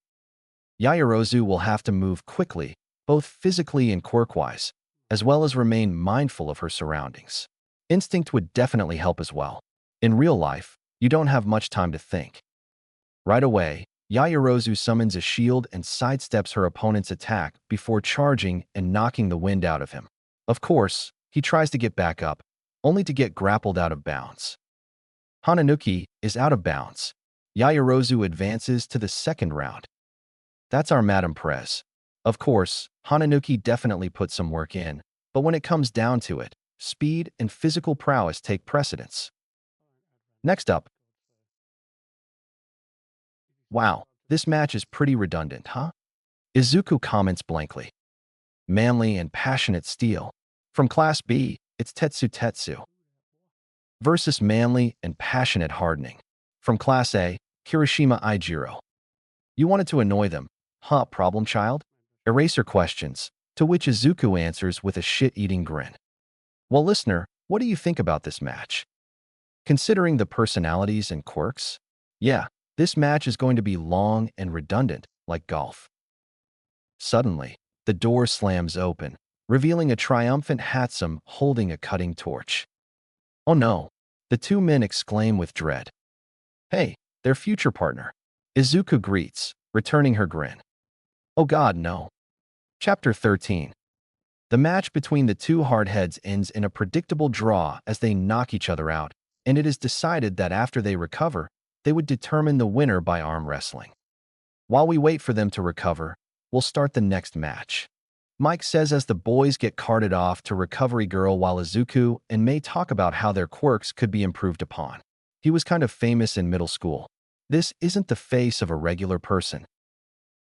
Yaoyorozu will have to move quickly, both physically and quirk-wise, as well as remain mindful of her surroundings. Instinct would definitely help as well. In real life, you don't have much time to think. Right away, Yaoyorozu summons a shield and sidesteps her opponent's attack before charging and knocking the wind out of him. Of course, he tries to get back up, only to get grappled out of bounds. Hananuki is out of bounds. Yaoyorozu advances to the second round. That's our Madame Prez. Of course, Hananuki definitely put some work in, but when it comes down to it, speed and physical prowess take precedence. Next up. Wow, this match is pretty redundant, huh? Izuku comments blankly. Manly and passionate steel. From Class B, it's Tetsu versus manly and passionate hardening. From Class A, Kirishima Ijiro. You wanted to annoy them, huh, problem child? Eraser questions, to which Izuku answers with a shit-eating grin. Well, listener, what do you think about this match? Considering the personalities and quirks? Yeah, this match is going to be long and redundant, like golf. Suddenly, the door slams open, revealing a triumphant Hatsum holding a cutting torch. Oh no, the two men exclaim with dread. Hey, their future partner. Izuku greets, returning her grin. Oh god, no. Chapter 13. The match between the two hardheads ends in a predictable draw as they knock each other out, and it is decided that after they recover, they would determine the winner by arm wrestling. While we wait for them to recover, we'll start the next match. Mike says as the boys get carted off to Recovery Girl while Izuku and Mei talk about how their quirks could be improved upon. He was kind of famous in middle school. This isn't the face of a regular person.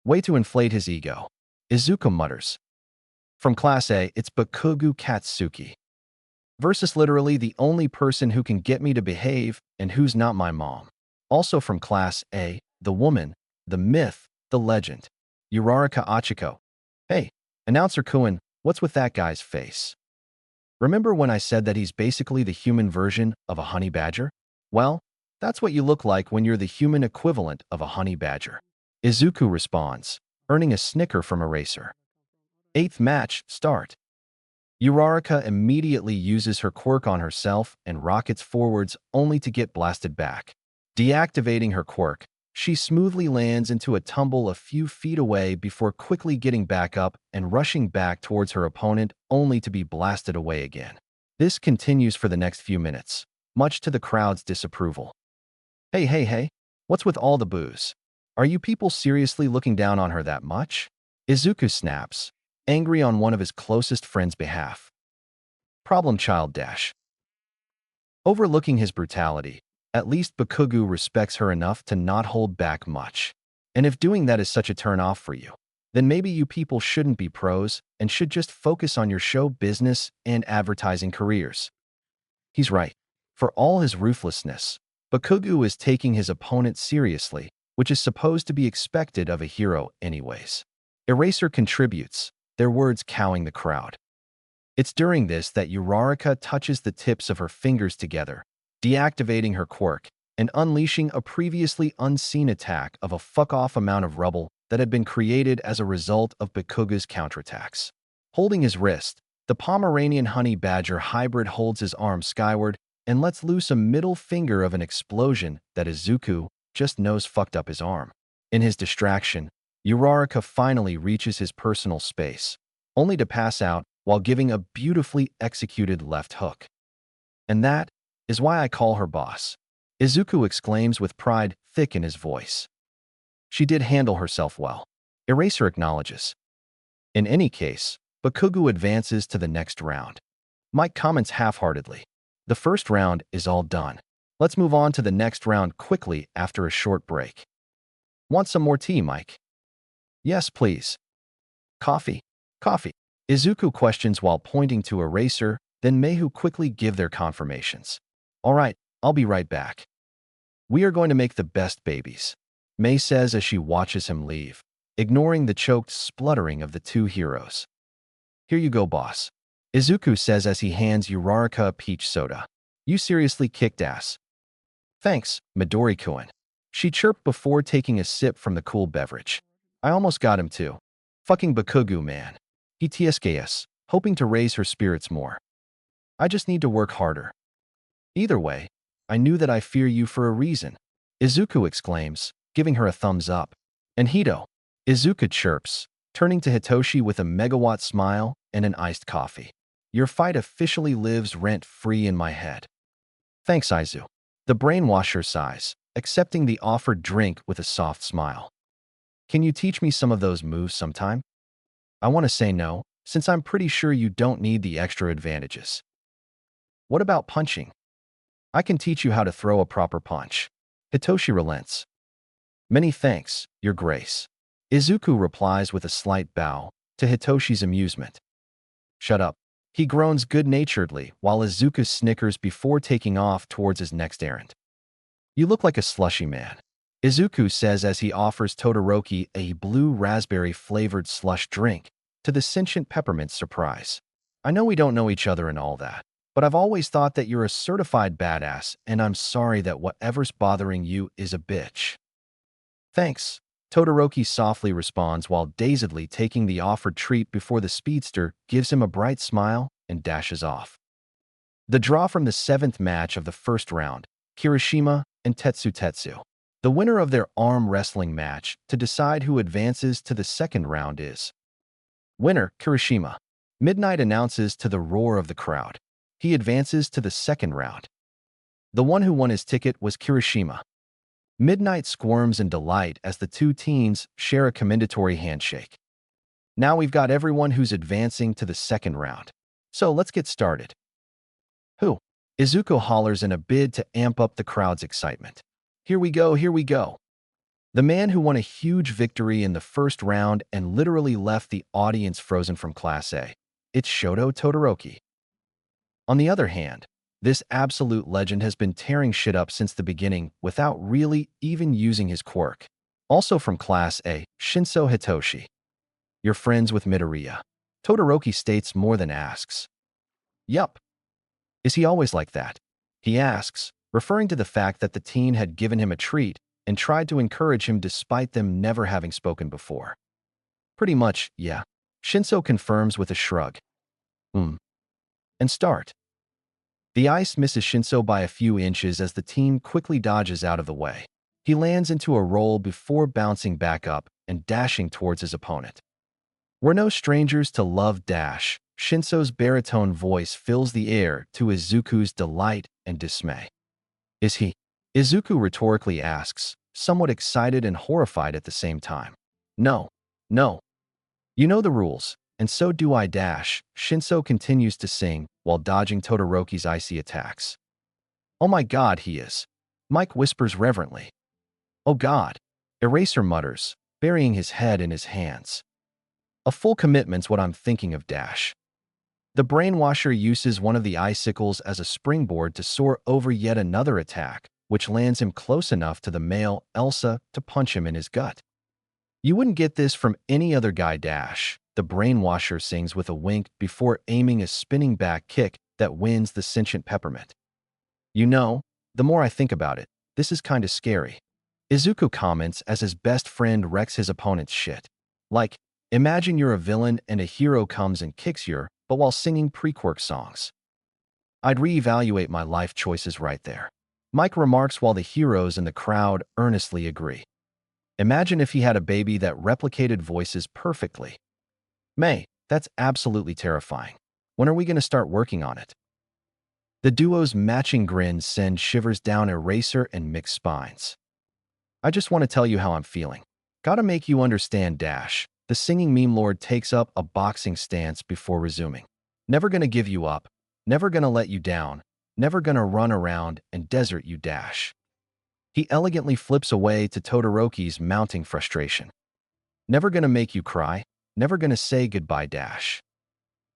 Way to inflate his ego. Izuku mutters. From Class A, it's Bakugu Katsuki versus literally the only person who can get me to behave and who's not my mom. Also from Class A, the woman, the myth, the legend, Uraraka Achiko. Hey, Announcer Kuin, what's with that guy's face? Remember when I said that he's basically the human version of a honey badger? Well, that's what you look like when you're the human equivalent of a honey badger. Izuku responds, earning a snicker from Eraser. Eighth match, start. Uraraka immediately uses her quirk on herself and rockets forwards only to get blasted back. Deactivating her quirk, she smoothly lands into a tumble a few feet away before quickly getting back up and rushing back towards her opponent only to be blasted away again. This continues for the next few minutes, much to the crowd's disapproval. Hey, what's with all the boos? Are you people seriously looking down on her that much? Izuku snaps, angry on one of his closest friends' behalf. Problem child dash. Overlooking his brutality, at least Bakugu respects her enough to not hold back much. And if doing that is such a turn-off for you, then maybe you people shouldn't be pros and should just focus on your show business and advertising careers. He's right. For all his ruthlessness, Bakugu is taking his opponent seriously, which is supposed to be expected of a hero anyways. Eraser contributes, their words cowing the crowd. It's during this that Uraraka touches the tips of her fingers together, deactivating her quirk and unleashing a previously unseen attack of a fuck-off amount of rubble that had been created as a result of Bakugu's counterattacks. Holding his wrist, the Pomeranian honey badger hybrid holds his arm skyward and lets loose a middle finger of an explosion that Izuku just knows fucked up his arm. In his distraction, Uraraka finally reaches his personal space, only to pass out while giving a beautifully executed left hook. And that is why I call her boss, Izuku exclaims with pride thick in his voice. She did handle herself well. Eraser acknowledges. In any case, Bakugu advances to the next round. Mike comments half-heartedly. The first round is all done. Let's move on to the next round quickly after a short break. Want some more tea, Mike? Yes, please. Coffee. Coffee. Izuku questions while pointing to Eraser, then Mehu quickly give their confirmations. All right, I'll be right back. We are going to make the best babies, Mei says as she watches him leave, ignoring the choked spluttering of the two heroes. Here you go, boss, Izuku says as he hands Uraraka a peach soda. You seriously kicked ass. Thanks, Midori-kun. She chirped before taking a sip from the cool beverage. I almost got him too. Fucking Bakugu, man. He TSKS, hoping to raise her spirits more. I just need to work harder. Either way, I knew that I fear you for a reason, Izuku exclaims, giving her a thumbs up. And Hito, Izuku chirps, turning to Hitoshi with a megawatt smile and an iced coffee. Your fight officially lives rent-free in my head. Thanks, Izu. The brainwasher sighs, accepting the offered drink with a soft smile. Can you teach me some of those moves sometime? I want to say no, since I'm pretty sure you don't need the extra advantages. What about punching? I can teach you how to throw a proper punch. Hitoshi relents. Many thanks, Your Grace. Izuku replies with a slight bow, to Hitoshi's amusement. Shut up. He groans good-naturedly while Izuku snickers before taking off towards his next errand. You look like a slushy man, Izuku says as he offers Todoroki a blue raspberry-flavored slush drink, to the sentient peppermint's surprise. I know we don't know each other and all that, but I've always thought that you're a certified badass, and I'm sorry that whatever's bothering you is a bitch. Thanks, Todoroki softly responds while dazedly taking the offered treat before the speedster gives him a bright smile and dashes off. The draw from the 7th match of the first round, Kirishima and Tetsu. The winner of their arm wrestling match to decide who advances to the second round is winner, Kirishima. Midnight announces to the roar of the crowd. He advances to the second round. The one who won his ticket was Kirishima. Midnight squirms in delight as the two teens share a commendatory handshake. Now we've got everyone who's advancing to the second round. So let's get started. Who? Izuku hollers in a bid to amp up the crowd's excitement. Here we go, here we go. The man who won a huge victory in the first round and literally left the audience frozen from Class A. It's Shoto Todoroki. On the other hand, this absolute legend has been tearing shit up since the beginning without really even using his quirk. Also from Class A, Shinso Hitoshi. You're friends with Midoriya. Todoroki states more than asks. Yup. Is he always like that? He asks, referring to the fact that the teen had given him a treat and tried to encourage him despite them never having spoken before. Pretty much, yeah. Shinso confirms with a shrug. And start. The ice misses Shinso by a few inches as the team quickly dodges out of the way. He lands into a roll before bouncing back up and dashing towards his opponent. We're no strangers to love dash. Shinso's baritone voice fills the air to Izuku's delight and dismay. Is he? Izuku rhetorically asks, somewhat excited and horrified at the same time. No, no. You know the rules, and so do I dash. Shinso continues to sing while dodging Todoroki's icy attacks. Oh my God, he is. Mike whispers reverently. Oh God. Eraser mutters, burying his head in his hands. A full commitment's what I'm thinking of, dash. The brainwasher uses one of the icicles as a springboard to soar over yet another attack, which lands him close enough to the male, Elsa, to punch him in his gut. You wouldn't get this from any other guy, dash. The brainwasher sings with a wink before aiming a spinning back kick that wins the sentient peppermint. You know, the more I think about it, this is kinda scary. Izuku comments as his best friend wrecks his opponent's shit. Like, imagine you're a villain and a hero comes and kicks your but while singing pre-Quirk songs. I'd reevaluate my life choices right there. Mike remarks while the heroes in the crowd earnestly agree. Imagine if he had a baby that replicated voices perfectly. May, that's absolutely terrifying. When are we going to start working on it? The duo's matching grins send shivers down Eraser and Mick's spines. I just want to tell you how I'm feeling. Gotta make you understand, dash. The singing meme lord takes up a boxing stance before resuming. Never gonna give you up, never gonna let you down, never gonna run around and desert you, dash. He elegantly flips away to Todoroki's mounting frustration. Never gonna make you cry, never gonna say goodbye, dash.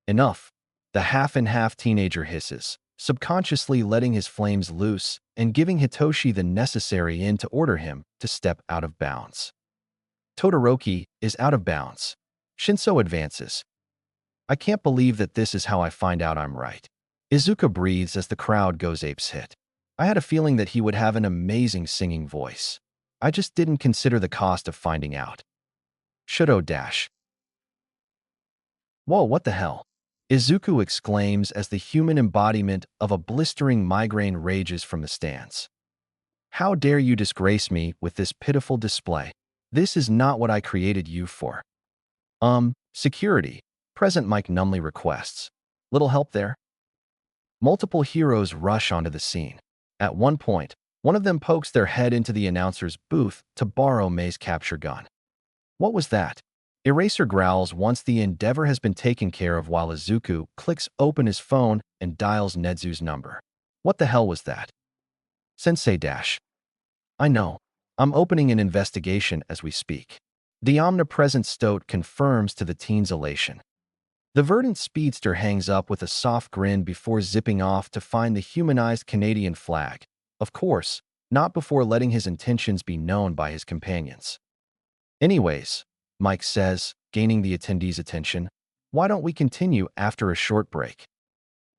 Enough. The half-and-half teenager hisses, subconsciously letting his flames loose and giving Hitoshi the necessary in to order him to step out of bounds. Todoroki is out of bounds. Shinso advances. I can't believe that this is how I find out I'm right. Izuku breathes as the crowd goes apeshit. I had a feeling that he would have an amazing singing voice. I just didn't consider the cost of finding out. Shudo dash. Whoa, what the hell? Izuku exclaims as the human embodiment of a blistering migraine rages from the stands. How dare you disgrace me with this pitiful display? This is not what I created you for. Security. Present Mike numbly requests. Little help there? Multiple heroes rush onto the scene. At one point, one of them pokes their head into the announcer's booth to borrow May's capture gun. What was that? Eraser growls once the endeavor has been taken care of while Izuku clicks open his phone and dials Nedzu's number. What the hell was that? Sensei dash. I know. I'm opening an investigation as we speak. The omnipresent Stoat confirms to the teen's elation. The verdant speedster hangs up with a soft grin before zipping off to find the humanized Canadian flag. Of course, not before letting his intentions be known by his companions. Anyways, Mike says, gaining the attendees' attention, why don't we continue after a short break?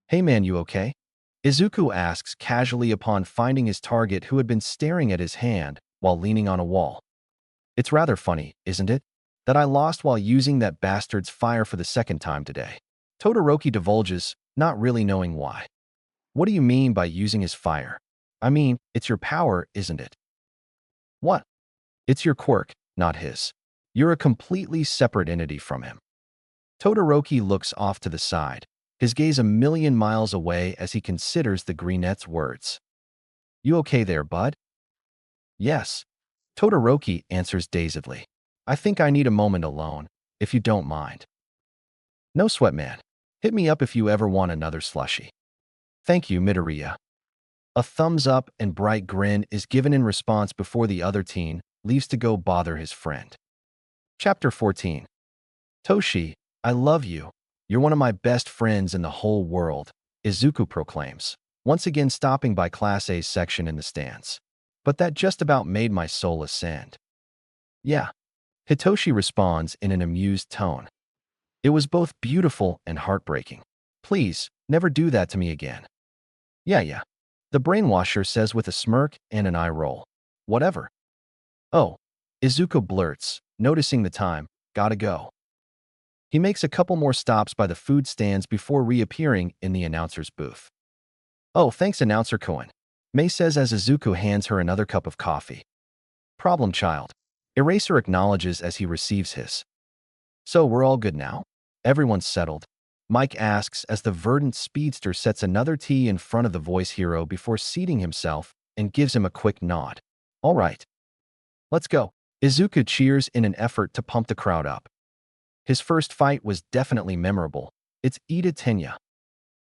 Hey man, you okay? Izuku asks casually upon finding his target who had been staring at his hand while leaning on a wall. It's rather funny, isn't it, that I lost while using that bastard's fire for the second time today. Todoroki divulges, not really knowing why. What do you mean by using his fire? I mean, it's your power, isn't it? What? It's your quirk, not his. You're a completely separate entity from him. Todoroki looks off to the side, his gaze a million miles away as he considers the greenette's words. You okay there, bud? Yes. Todoroki answers dazedly. I think I need a moment alone, if you don't mind. No sweat, man. Hit me up if you ever want another slushie. Thank you, Midoriya. A thumbs up and bright grin is given in response before the other teen leaves to go bother his friend. Chapter 14. Toshi, I love you. You're one of my best friends in the whole world, Izuku proclaims, once again stopping by Class A's section in the stands. But that just about made my soul ascend. Yeah. Hitoshi responds in an amused tone. It was both beautiful and heartbreaking. Please, never do that to me again. Yeah. The brainwasher says with a smirk and an eye roll. Whatever. Oh, Izuku blurts, noticing the time, gotta go. He makes a couple more stops by the food stands before reappearing in the announcer's booth. Oh, thanks, Announcer Cohen. May says as Izuku hands her another cup of coffee. Problem child. Eraser acknowledges as he receives his. So we're all good now? Everyone's settled. Mike asks as the verdant speedster sets another tea in front of the voice hero before seating himself and gives him a quick nod. All right. Let's go. Izuku cheers in an effort to pump the crowd up. His first fight was definitely memorable. It's Ida Tenya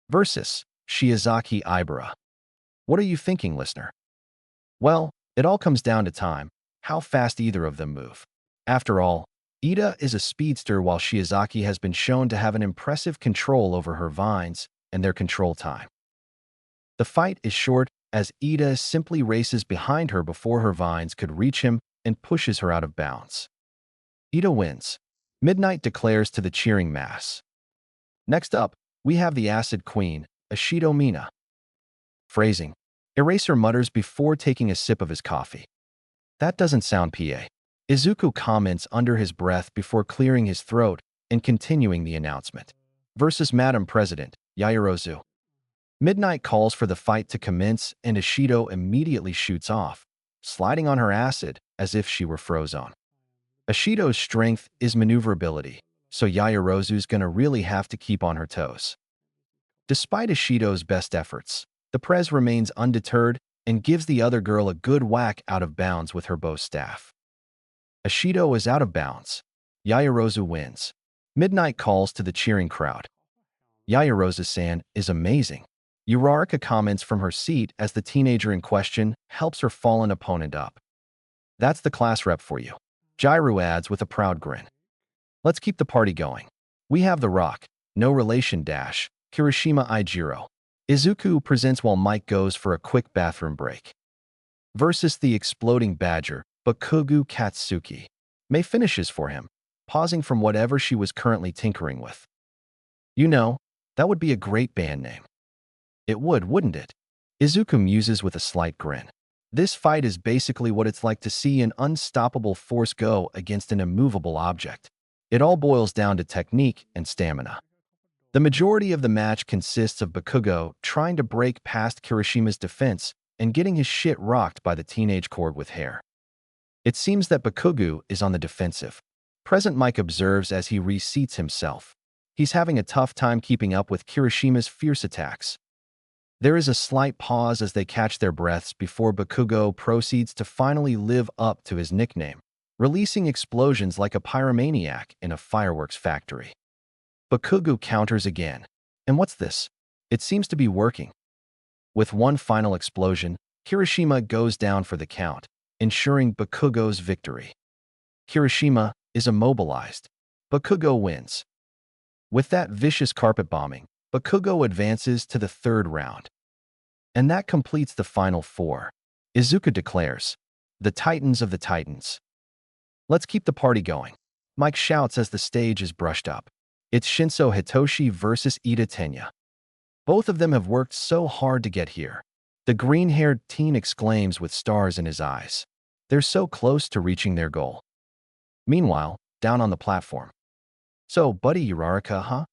versus Shiozaki Ibara. What are you thinking, listener? Well, it all comes down to time, how fast either of them move. After all, Ida is a speedster while Shiozaki has been shown to have an impressive control over her vines and their control time. The fight is short as Ida simply races behind her before her vines could reach him and pushes her out of bounds. Ida wins. Midnight declares to the cheering mass. Next up, we have the Acid Queen, Ashido Mina. Phrasing. Eraser mutters before taking a sip of his coffee. That doesn't sound PA. Izuku comments under his breath before clearing his throat and continuing the announcement. Versus Madam President, Yaoyorozu. Midnight calls for the fight to commence and Ashido immediately shoots off, sliding on her acid as if she were frozen. Ashido's strength is maneuverability, so Yaoyorozu's gonna really have to keep on her toes. Despite Ashido's best efforts, the Prez remains undeterred and gives the other girl a good whack out of bounds with her bow staff. Ashido is out of bounds. Yaoyorozu wins. Midnight calls to the cheering crowd. Yaoyorozu-san is amazing. Uraraka comments from her seat as the teenager in question helps her fallen opponent up. That's the class rep for you. Jairu adds with a proud grin. Let's keep the party going. We have the Rock, no relation dash, Kirishima Ijiro. Izuku presents while Mike goes for a quick bathroom break. Versus the exploding badger, Bakugo Katsuki. May finishes for him, pausing from whatever she was currently tinkering with. You know, that would be a great band name. It would, wouldn't it? Izuku muses with a slight grin. This fight is basically what it's like to see an unstoppable force go against an immovable object. It all boils down to technique and stamina. The majority of the match consists of Bakugo trying to break past Kirishima's defense and getting his shit rocked by the teenage cord with hair. It seems that Bakugo is on the defensive. Present Mike observes as he reseats himself. He's having a tough time keeping up with Kirishima's fierce attacks. There is a slight pause as they catch their breaths before Bakugo proceeds to finally live up to his nickname, releasing explosions like a pyromaniac in a fireworks factory. Bakugo counters again. And what's this? It seems to be working. With one final explosion, Kirishima goes down for the count, ensuring Bakugo's victory. Kirishima is immobilized. Bakugo wins. With that vicious carpet bombing, Bakugo advances to the third round. And that completes the final four. Izuku declares, the Titans of the Titans. Let's keep the party going. Mike shouts as the stage is brushed up. It's Shinso Hitoshi versus Ida Tenya. Both of them have worked so hard to get here. The green-haired teen exclaims with stars in his eyes. They're so close to reaching their goal. Meanwhile, down on the platform. So, buddy Uraraka, huh?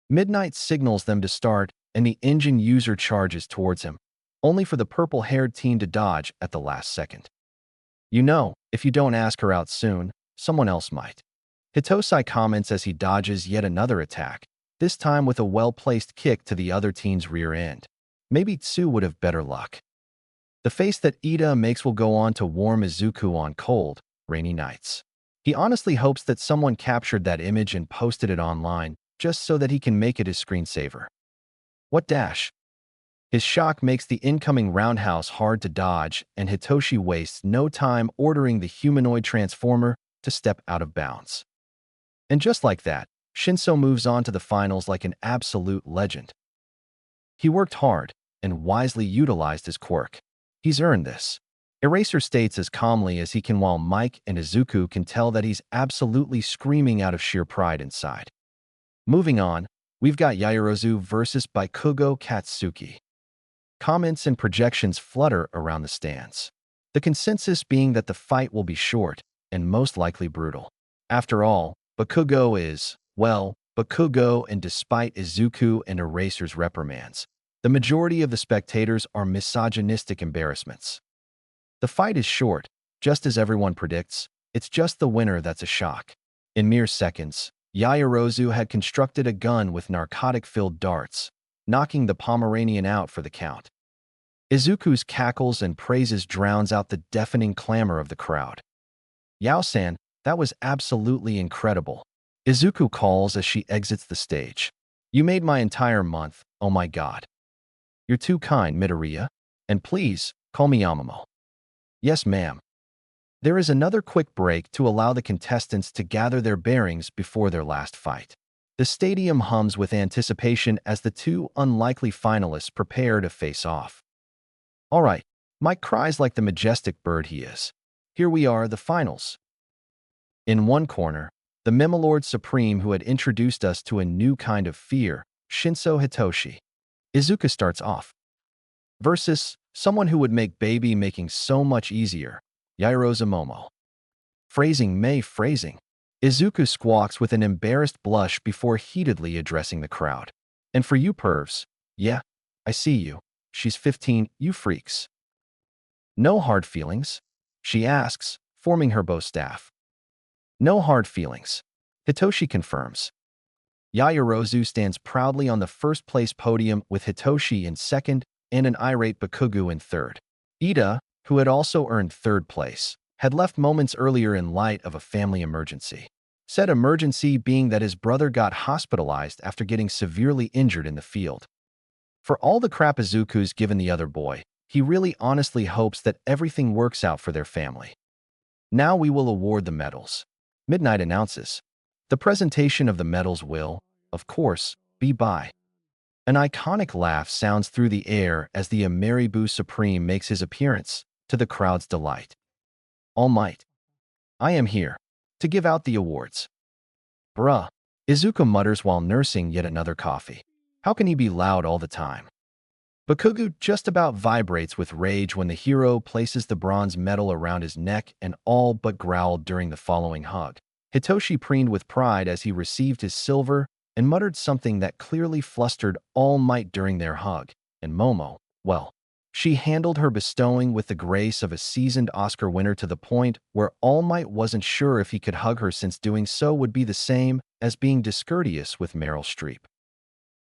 Midnight signals them to start, and the engine user charges towards him, only for the purple-haired teen to dodge at the last second. You know, if you don't ask her out soon, someone else might. Hitosai comments as he dodges yet another attack, this time with a well-placed kick to the other teen's rear end. Maybe Tsu would have better luck. The face that Ida makes will go on to warm Izuku on cold, rainy nights. He honestly hopes that someone captured that image and posted it online, just so that he can make it his screensaver. What dash? His shock makes the incoming roundhouse hard to dodge, and Hitoshi wastes no time ordering the humanoid transformer to step out of bounds. And just like that, Shinso moves on to the finals like an absolute legend. He worked hard and wisely utilized his quirk. He's earned this. Eraser states as calmly as he can while Mike and Izuku can tell that he's absolutely screaming out of sheer pride inside. Moving on, we've got Yaoyorozu versus Bakugo Katsuki. Comments and projections flutter around the stands. The consensus being that the fight will be short and most likely brutal. After all, Bakugo is, well, Bakugo, and despite Izuku and Eraser's reprimands, the majority of the spectators are misogynistic embarrassments. The fight is short, just as everyone predicts. It's just the winner that's a shock. In mere seconds, Yaoyorozu had constructed a gun with narcotic-filled darts, knocking the Pomeranian out for the count. Izuku's cackles and praises drowns out the deafening clamor of the crowd. Yao-san, that was absolutely incredible. Izuku calls as she exits the stage. You made my entire month, oh my god. You're too kind, Midoriya. And please, call me Yamamo. Yes, ma'am. There is another quick break to allow the contestants to gather their bearings before their last fight. The stadium hums with anticipation as the two unlikely finalists prepare to face off. All right, Mike cries like the majestic bird he is. Here we are, the finals. In one corner, the Memolord Supreme who had introduced us to a new kind of fear, Shinso Hitoshi. Izuku starts off. Versus someone who would make baby making so much easier, Yaoyorozu Momo. Phrasing. Izuku squawks with an embarrassed blush before heatedly addressing the crowd. And for you pervs, yeah, I see you. She's 15, you freaks. No hard feelings? She asks, forming her bow staff. No hard feelings. Hitoshi confirms. Yaoyorozu stands proudly on the first-place podium with Hitoshi in second and an irate Bakugo in third. Ida, who had also earned third place, had left moments earlier in light of a family emergency. Said emergency being that his brother got hospitalized after getting severely injured in the field. For all the crap Izuku's given the other boy, he really honestly hopes that everything works out for their family. Now we will award the medals. Midnight announces. The presentation of the medals will, of course, be by. An iconic laugh sounds through the air as the Ameribu Supreme makes his appearance, to the crowd's delight. All Might. I am here to give out the awards. Bruh, Izuku mutters while nursing yet another coffee. How can he be loud all the time? Bakugo just about vibrates with rage when the hero places the bronze medal around his neck and all but growled during the following hug. Hitoshi preened with pride as he received his silver and muttered something that clearly flustered All Might during their hug. And Momo, well, she handled her bestowing with the grace of a seasoned Oscar winner to the point where All Might wasn't sure if he could hug her since doing so would be the same as being discourteous with Meryl Streep.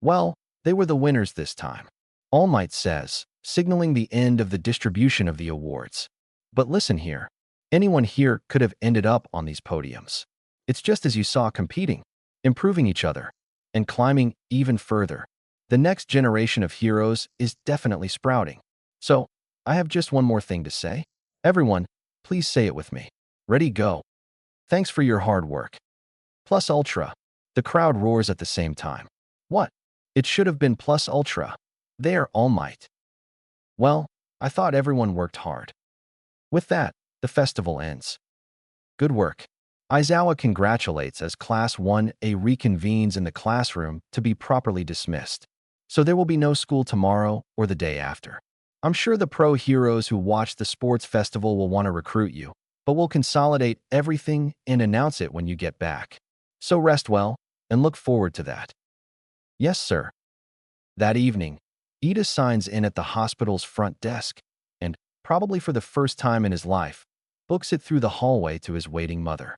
Well, they were the winners this time. All Might says, signaling the end of the distribution of the awards. But listen here. Anyone here could have ended up on these podiums. It's just as you saw competing, improving each other, and climbing even further. The next generation of heroes is definitely sprouting. So, I have just one more thing to say. Everyone, please say it with me. Ready, go. Thanks for your hard work. Plus Ultra. The crowd roars at the same time. What? It should have been Plus Ultra. There, All Might. Well, I thought everyone worked hard. With that, the festival ends. Good work. Aizawa congratulates as Class 1A reconvenes in the classroom to be properly dismissed. So there will be no school tomorrow or the day after. I'm sure the pro heroes who watch the sports festival will want to recruit you, but we'll consolidate everything and announce it when you get back. So rest well and look forward to that. Yes, sir. That evening, Ida signs in at the hospital's front desk and, probably for the first time in his life, books it through the hallway to his waiting mother.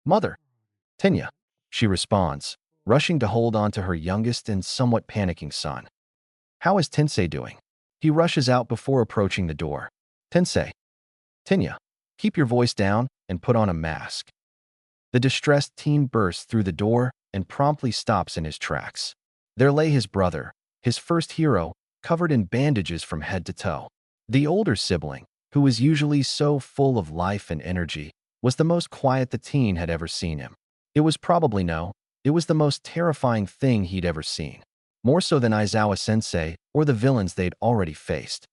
Mother. Tenya, she responds, rushing to hold on to her youngest and somewhat panicking son. How is Tensei doing? He rushes out before approaching the door. Tensei. Tenya, keep your voice down and put on a mask. The distressed teen bursts through the door and promptly stops in his tracks. There lay his brother, his first hero, covered in bandages from head to toe. The older sibling, who was usually so full of life and energy, was the most quiet the teen had ever seen him. It was the most terrifying thing he'd ever seen. More so than Aizawa-sensei or the villains they'd already faced.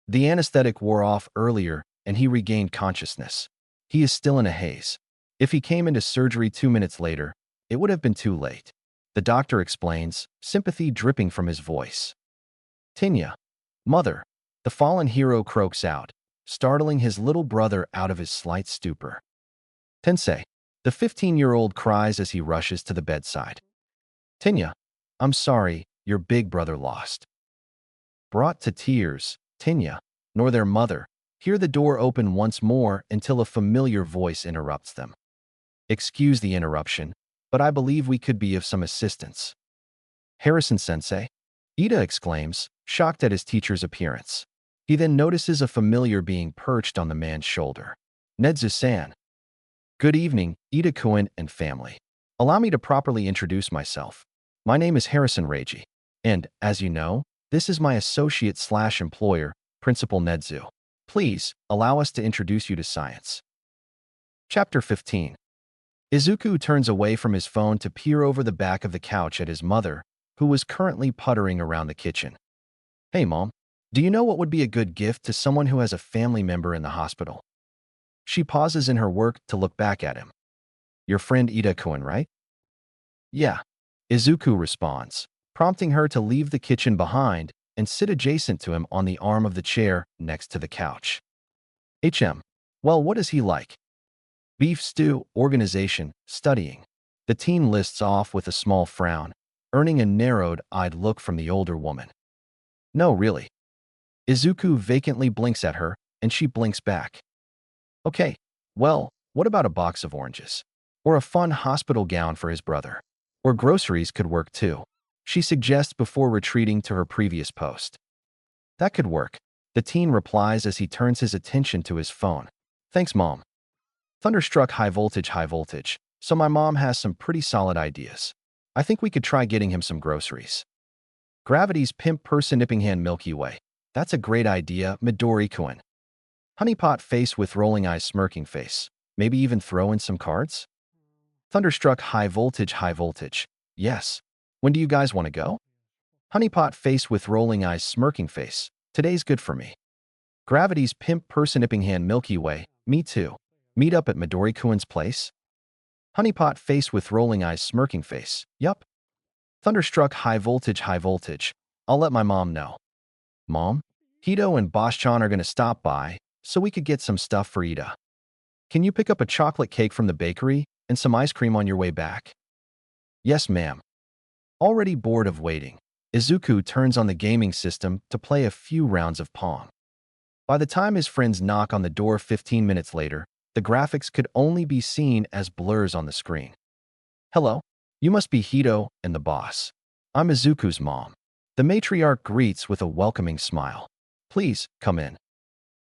The anesthetic wore off earlier and he regained consciousness. He is still in a haze. If he came into surgery 2 minutes later, it would have been too late. The doctor explains, sympathy dripping from his voice. Tenya, mother, the fallen hero croaks out, startling his little brother out of his slight stupor. Tensei, the 15-year-old cries as he rushes to the bedside. Tenya, I'm sorry, your big brother lost. Brought to tears, Tenya, nor their mother, hear the door open once more until a familiar voice interrupts them. Excuse the interruption, but I believe we could be of some assistance. Harrison-sensei? Ida exclaims, shocked at his teacher's appearance. He then notices a familiar being perched on the man's shoulder. Nedzu-san. Good evening, Ida-kun and family. Allow me to properly introduce myself. My name is Harrison Reiji, and, as you know, this is my associate/employer, Principal Nedzu. Please, allow us to introduce you to science. Chapter 15. Izuku turns away from his phone to peer over the back of the couch at his mother, who was currently puttering around the kitchen. Hey, Mom. Do you know what would be a good gift to someone who has a family member in the hospital? She pauses in her work to look back at him. Your friend Ida-kun, right? Yeah. Izuku responds, prompting her to leave the kitchen behind and sit adjacent to him on the arm of the chair next to the couch. Well, what is he like? Beef stew, organization, studying. The teen lists off with a small frown, earning a narrowed-eyed look from the older woman. No, really. Izuku vacantly blinks at her, and she blinks back. Okay, well, what about a box of oranges? Or a fun hospital gown for his brother? Or groceries could work too, she suggests before retreating to her previous post. That could work, the teen replies as he turns his attention to his phone. Thanks, Mom. Thunderstruck high voltage. So my mom has some pretty solid ideas. I think we could try getting him some groceries. Gravity's pimp person nipping hand Milky Way. That's a great idea, Midori-kun. Honeypot face with rolling eyes smirking face. Maybe even throw in some cards? Thunderstruck high voltage. Yes. When do you guys want to go? Honeypot face with rolling eyes smirking face. Today's good for me. Gravity's pimp person nipping hand Milky Way. Me too. Meet up at Midori-kun's place? Honeypot face with rolling eyes smirking face. Yup. Thunderstruck high voltage. I'll let my mom know. Mom? Hito and Bosch-chan are going to stop by, so we could get some stuff for Ida. Can you pick up a chocolate cake from the bakery and some ice cream on your way back? Yes, ma'am. Already bored of waiting, Izuku turns on the gaming system to play a few rounds of Pong. By the time his friends knock on the door 15 minutes later, the graphics could only be seen as blurs on the screen. Hello, you must be Hito and the boss. I'm Izuku's mom. The matriarch greets with a welcoming smile. Please, come in.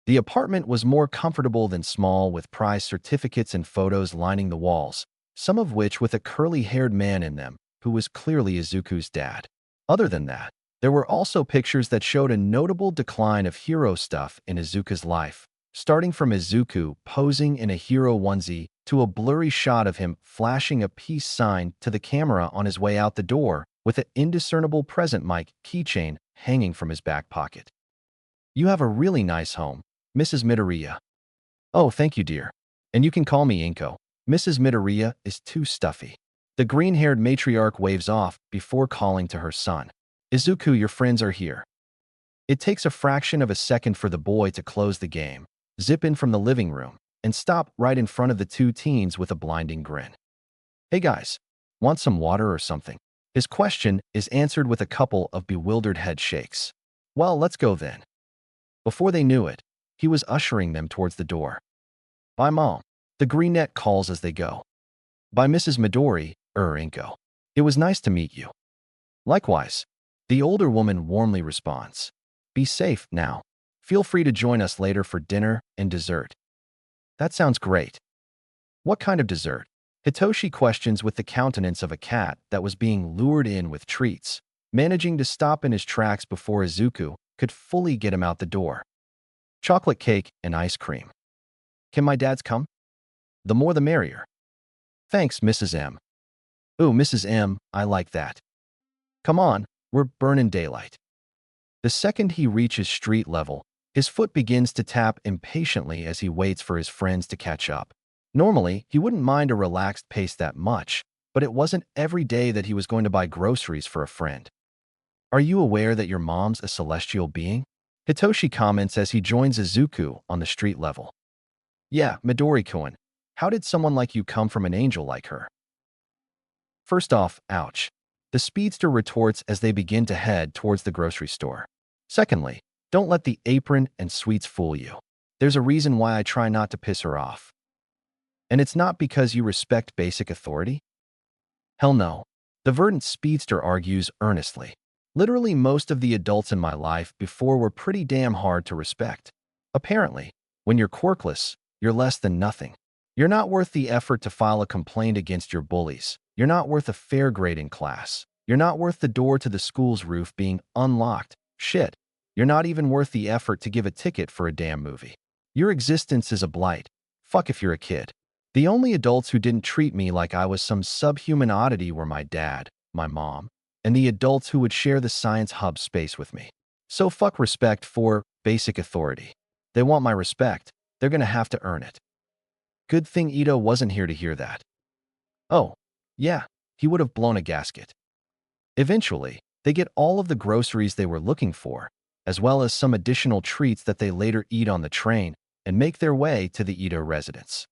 The apartment was more comfortable than small, with prize certificates and photos lining the walls, some of which with a curly-haired man in them, who was clearly Izuku's dad. Other than that, there were also pictures that showed a notable decline of hero stuff in Izuku's life, starting from Izuku posing in a hero onesie to a blurry shot of him flashing a peace sign to the camera on his way out the door with an indiscernible present mic keychain hanging from his back pocket. You have a really nice home, Mrs. Midoriya. Oh, thank you, dear. And you can call me Inko. Mrs. Midoriya is too stuffy. The green-haired matriarch waves off before calling to her son. Izuku, your friends are here. It takes a fraction of a second for the boy to close the game, zip in from the living room, and stop right in front of the two teens with a blinding grin. Hey guys, want some water or something? His question is answered with a couple of bewildered head shakes. Well, let's go then. Before they knew it, he was ushering them towards the door. Bye, Mom. The greenette calls as they go. By Mrs. Midori, Inko. It was nice to meet you. Likewise, the older woman warmly responds. Be safe now. Feel free to join us later for dinner and dessert. That sounds great. What kind of dessert? Hitoshi questions with the countenance of a cat that was being lured in with treats, managing to stop in his tracks before Izuku could fully get him out the door. Chocolate cake and ice cream. Can my dads come? The more the merrier. Thanks, Mrs. M. Ooh, Mrs. M, I like that. Come on, we're burning daylight. The second he reaches street level, his foot begins to tap impatiently as he waits for his friends to catch up. Normally, he wouldn't mind a relaxed pace that much, but it wasn't every day that he was going to buy groceries for a friend. Are you aware that your mom's a celestial being? Hitoshi comments as he joins Izuku on the street level. Yeah, Midori-kun. How did someone like you come from an angel like her? First off, ouch. The speedster retorts as they begin to head towards the grocery store. Secondly, don't let the apron and sweets fool you. There's a reason why I try not to piss her off. And it's not because you respect basic authority? Hell no. The verdant speedster argues earnestly. Literally most of the adults in my life before were pretty damn hard to respect. Apparently, when you're quirkless, you're less than nothing. You're not worth the effort to file a complaint against your bullies. You're not worth a fair grade in class. You're not worth the door to the school's roof being unlocked. Shit. You're not even worth the effort to give a ticket for a damn movie. Your existence is a blight. Fuck if you're a kid. The only adults who didn't treat me like I was some subhuman oddity were my dad, my mom, and the adults who would share the science hub space with me. So fuck respect for basic authority. They want my respect. They're gonna have to earn it. Good thing Ito wasn't here to hear that. Oh, yeah, he would have blown a gasket. Eventually, they get all of the groceries they were looking for, as well as some additional treats that they later eat on the train and make their way to the Ito residence.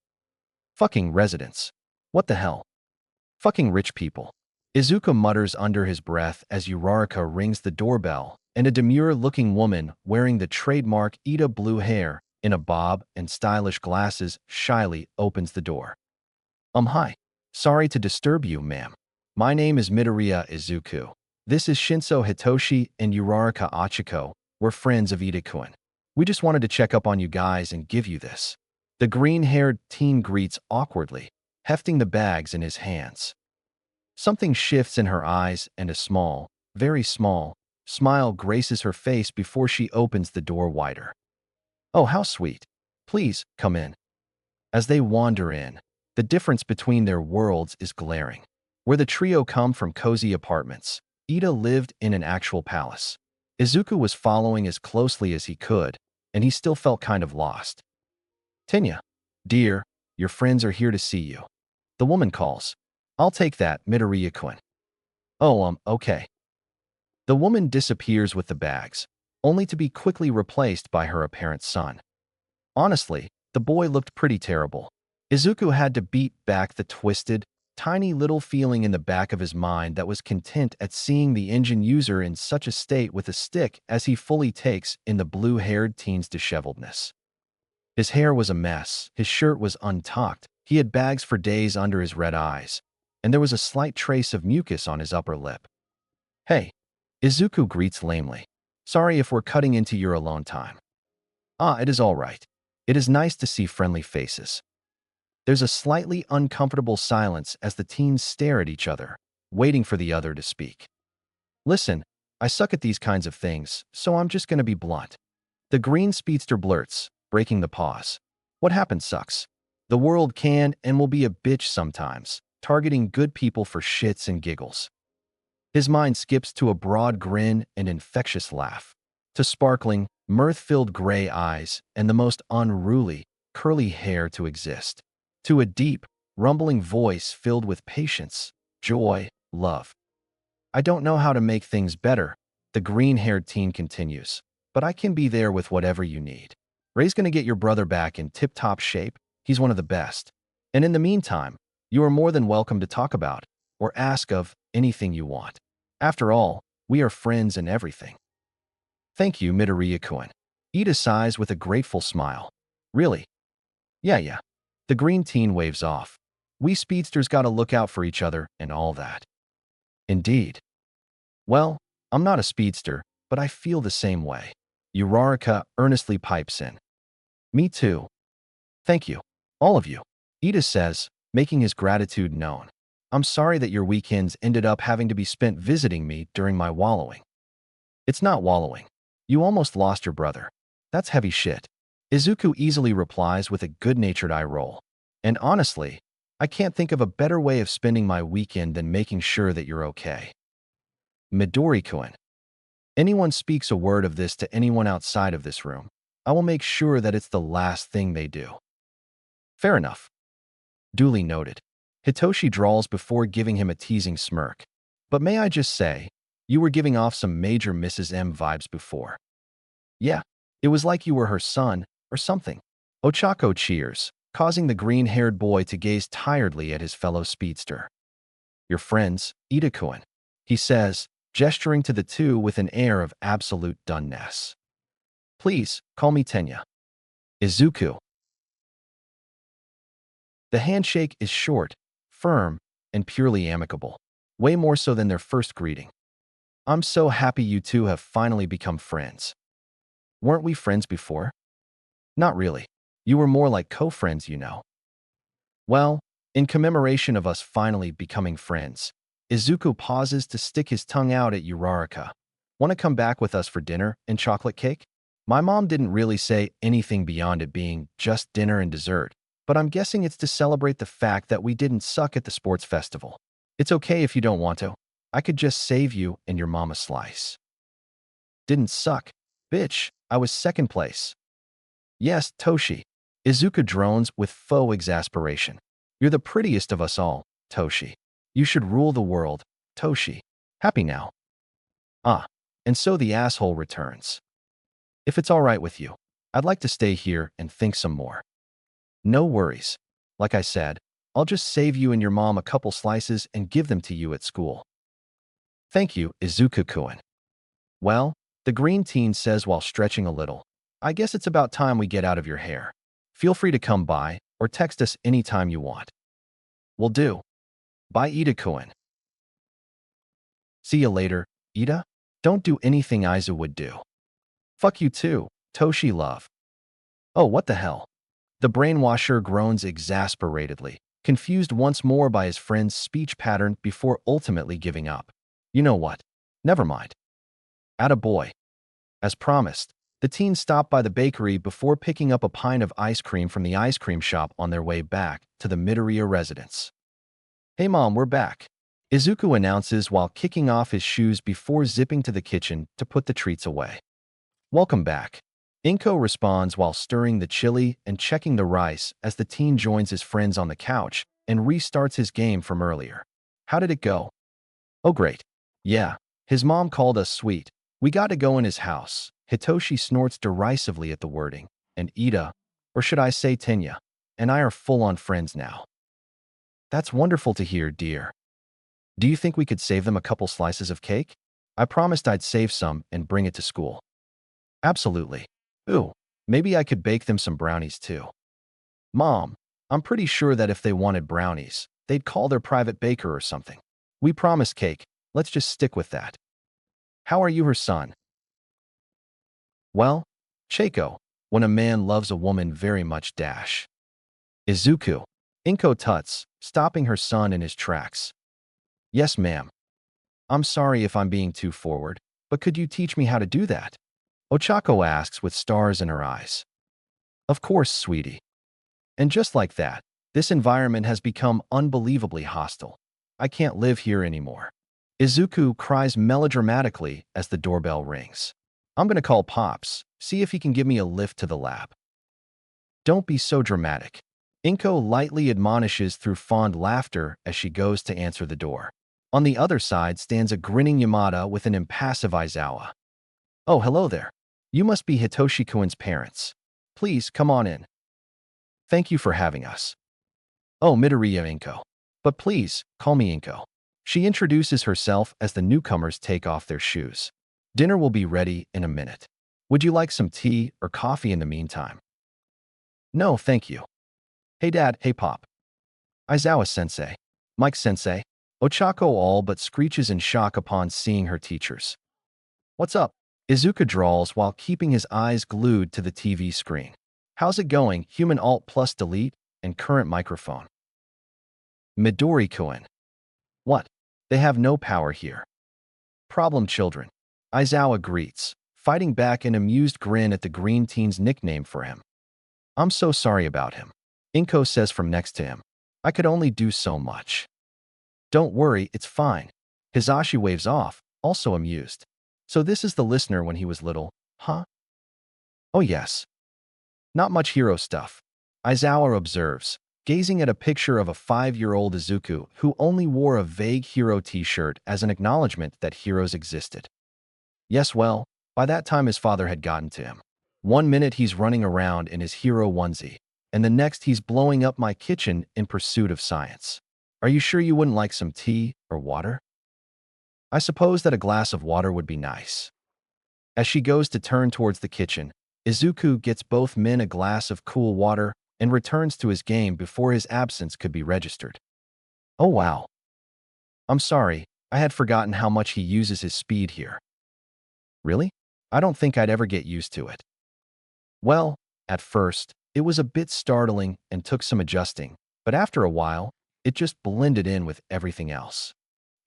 Fucking residence. What the hell? Fucking rich people. Izuku mutters under his breath as Uraraka rings the doorbell and a demure-looking woman wearing the trademark Ito blue hair in a bob and stylish glasses shyly opens the door. Hi. Sorry to disturb you, ma'am. My name is Midoriya Izuku. This is Shinso Hitoshi and Uraraka Achiko. We're friends of Ida-kun. We just wanted to check up on you guys and give you this. The green-haired teen greets awkwardly, hefting the bags in his hands. Something shifts in her eyes and a small, very small, smile graces her face before she opens the door wider. Oh, how sweet. Please, come in. As they wander in, the difference between their worlds is glaring. Where the trio come from cozy apartments, Ida lived in an actual palace. Izuku was following as closely as he could, and he still felt kind of lost. Tenya, dear, your friends are here to see you. The woman calls. I'll take that, Midoriya-kun. Oh, okay. The woman disappears with the bags, only to be quickly replaced by her apparent son. Honestly, the boy looked pretty terrible. Izuku had to beat back the twisted, tiny little feeling in the back of his mind that was content at seeing the engine user in such a state with a stick as he fully takes in the blue-haired teen's disheveledness. His hair was a mess, his shirt was untucked, he had bags for days under his red eyes, and there was a slight trace of mucus on his upper lip. Hey, Izuku greets lamely. Sorry if we're cutting into your alone time. It is all right. It is nice to see friendly faces. There's a slightly uncomfortable silence as the teens stare at each other, waiting for the other to speak. Listen, I suck at these kinds of things, so I'm just gonna be blunt. The green speedster blurts, breaking the pause. What happened sucks. The world can and will be a bitch sometimes, targeting good people for shits and giggles. His mind skips to a broad grin and infectious laugh, to sparkling, mirth-filled gray eyes and the most unruly, curly hair to exist, to a deep, rumbling voice filled with patience, joy, love. I don't know how to make things better, the green-haired teen continues, but I can be there with whatever you need. Ray's gonna get your brother back in tip-top shape. He's one of the best. And in the meantime, you are more than welcome to talk about or ask of anything you want. After all, we are friends and everything. Thank you, Midoriya-kun. Ida sighs with a grateful smile. Really? Yeah. The green teen waves off. We speedsters gotta look out for each other and all that. Indeed. Well, I'm not a speedster, but I feel the same way. Uraraka earnestly pipes in. Me too. Thank you. All of you. Ida says, making his gratitude known. I'm sorry that your weekends ended up having to be spent visiting me during my wallowing. It's not wallowing. You almost lost your brother. That's heavy shit. Izuku easily replies with a good-natured eye roll. And honestly, I can't think of a better way of spending my weekend than making sure that you're okay. Midori-kun. Anyone speaks a word of this to anyone outside of this room, I will make sure that it's the last thing they do. Fair enough. Duly noted. Hitoshi drawls before giving him a teasing smirk. But may I just say, you were giving off some major Mrs. M vibes before. Yeah, it was like you were her son, or something. Ochako cheers, causing the green-haired boy to gaze tiredly at his fellow speedster. Your friends, Ida-kun, he says, gesturing to the two with an air of absolute doneness. Please, call me Tenya. Izuku. The handshake is short, firm, and purely amicable, way more so than their first greeting. I'm so happy you two have finally become friends. Weren't we friends before? Not really. You were more like co-friends, you know. Well, in commemoration of us finally becoming friends, Izuku pauses to stick his tongue out at Uraraka. Want to come back with us for dinner and chocolate cake? My mom didn't really say anything beyond it being just dinner and dessert, but I'm guessing it's to celebrate the fact that we didn't suck at the sports festival. It's okay if you don't want to. I could just save you and your mom a slice. Didn't suck. Bitch, I was second place. Yes, Toshi. Izuku drones with faux exasperation. You're the prettiest of us all, Toshi. You should rule the world, Toshi. Happy now. Ah, and so the asshole returns. If it's all right with you, I'd like to stay here and think some more. No worries. Like I said, I'll just save you and your mom a couple slices and give them to you at school. Thank you, Izuku-kun. Well, the green teen says while stretching a little, I guess it's about time we get out of your hair. Feel free to come by or text us anytime you want. Will do. Bye, Ida-kun. See you later, Ida. Don't do anything Aizu would do. Fuck you too, Toshi love. Oh, what the hell? The brainwasher groans exasperatedly, confused once more by his friend's speech pattern before ultimately giving up. You know what? Never mind. Attaboy. As promised, the teens stopped by the bakery before picking up a pint of ice cream from the ice cream shop on their way back to the Midoriya residence. Hey mom, we're back, Izuku announces while kicking off his shoes before zipping to the kitchen to put the treats away. Welcome back. Inko responds while stirring the chili and checking the rice as the teen joins his friends on the couch and restarts his game from earlier. How did it go? Oh great. Yeah, his mom called us sweet. We got to go in his house. Hitoshi snorts derisively at the wording, and Ida, or should I say Tenya, and I are full-on friends now. That's wonderful to hear, dear. Do you think we could save them a couple slices of cake? I promised I'd save some and bring it to school. Absolutely. Ooh, maybe I could bake them some brownies too. Mom, I'm pretty sure that if they wanted brownies, they'd call their private baker or something. We promised cake. Let's just stick with that. How are you, her son? Well, Cheiko, when a man loves a woman very much dash. Izuku, Inko tuts, stopping her son in his tracks. Yes, ma'am. I'm sorry if I'm being too forward, but could you teach me how to do that? Ochako asks with stars in her eyes. Of course, sweetie. And just like that, this environment has become unbelievably hostile. I can't live here anymore. Izuku cries melodramatically as the doorbell rings. I'm gonna call Pops, see if he can give me a lift to the lab. Don't be so dramatic. Inko lightly admonishes through fond laughter as she goes to answer the door. On the other side stands a grinning Yamada with an impassive Aizawa. Oh, hello there. You must be Hitoshi-kun's parents. Please, come on in. Thank you for having us. Oh, Midoriya Inko. But please, call me Inko. She introduces herself as the newcomers take off their shoes. Dinner will be ready in a minute. Would you like some tea or coffee in the meantime? No, thank you. Hey Dad, hey Pop. Aizawa-sensei. Mike-sensei. Ochako all but screeches in shock upon seeing her teachers. What's up? Izuku drawls while keeping his eyes glued to the TV screen. How's it going? Human Alt plus Delete and current microphone. Midori-kun. What? They have no power here. Problem children. Aizawa greets, fighting back an amused grin at the green teen's nickname for him. I'm so sorry about him. Inko says from next to him. I could only do so much. Don't worry, it's fine. Hizashi waves off, also amused. So this is the listener when he was little, huh? Oh yes. Not much hero stuff. Aizawa observes, gazing at a picture of a 5-year-old Izuku who only wore a vague hero t-shirt as an acknowledgement that heroes existed. Yes, well, by that time his father had gotten to him. 1 minute he's running around in his hero onesie, and the next he's blowing up my kitchen in pursuit of science. Are you sure you wouldn't like some tea or water? I suppose that a glass of water would be nice. As she goes to turn towards the kitchen, Izuku gets both men a glass of cool water and returns to his game before his absence could be registered. Oh wow. I'm sorry, I had forgotten how much he uses his speed here. Really? I don't think I'd ever get used to it. Well, at first, it was a bit startling and took some adjusting, but after a while, it just blended in with everything else.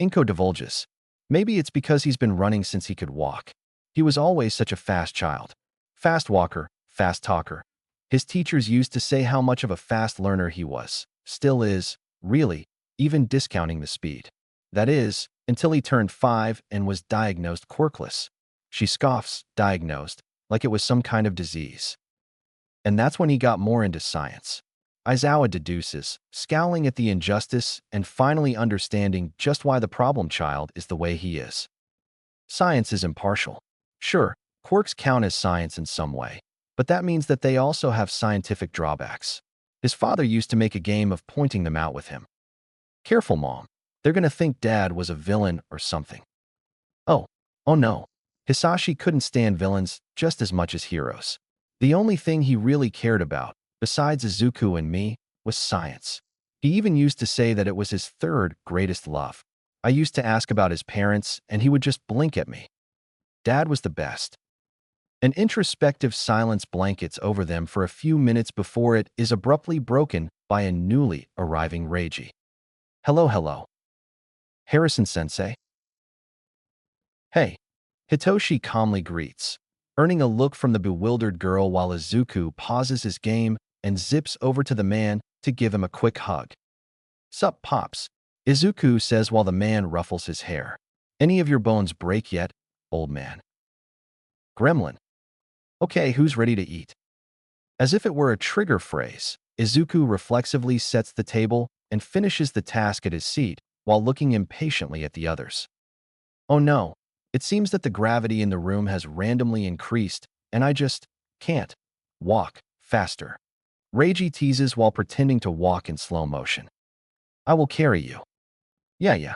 Inko divulges. Maybe it's because he's been running since he could walk. He was always such a fast child. Fast walker, fast talker. His teachers used to say how much of a fast learner he was. Still is, really, even discounting the speed. That is, until he turned 5 and was diagnosed quirkless. She scoffs, diagnosed, like it was some kind of disease. And that's when he got more into science. Aizawa deduces, scowling at the injustice and finally understanding just why the problem child is the way he is. Science is impartial. Sure, quirks count as science in some way, but that means that they also have scientific drawbacks. His father used to make a game of pointing them out with him. Careful, Mom. They're gonna think Dad was a villain or something. Oh, oh no. Hisashi couldn't stand villains just as much as heroes. The only thing he really cared about, besides Izuku and me, was science. He even used to say that it was his third greatest love. I used to ask about his parents, and he would just blink at me. Dad was the best. An introspective silence blankets over them for a few minutes before it is abruptly broken by a newly arriving Reiji. Hello, hello. Harrison-sensei? Hey. Hitoshi calmly greets, earning a look from the bewildered girl while Izuku pauses his game and zips over to the man to give him a quick hug. Sup, Pops? Izuku says while the man ruffles his hair. Any of your bones break yet, old man? Gremlin. Okay, who's ready to eat? As if it were a trigger phrase, Izuku reflexively sets the table and finishes the task at his seat while looking impatiently at the others. Oh no. It seems that the gravity in the room has randomly increased, and I just can't walk faster. Reiji teases while pretending to walk in slow motion. I will carry you. Yeah.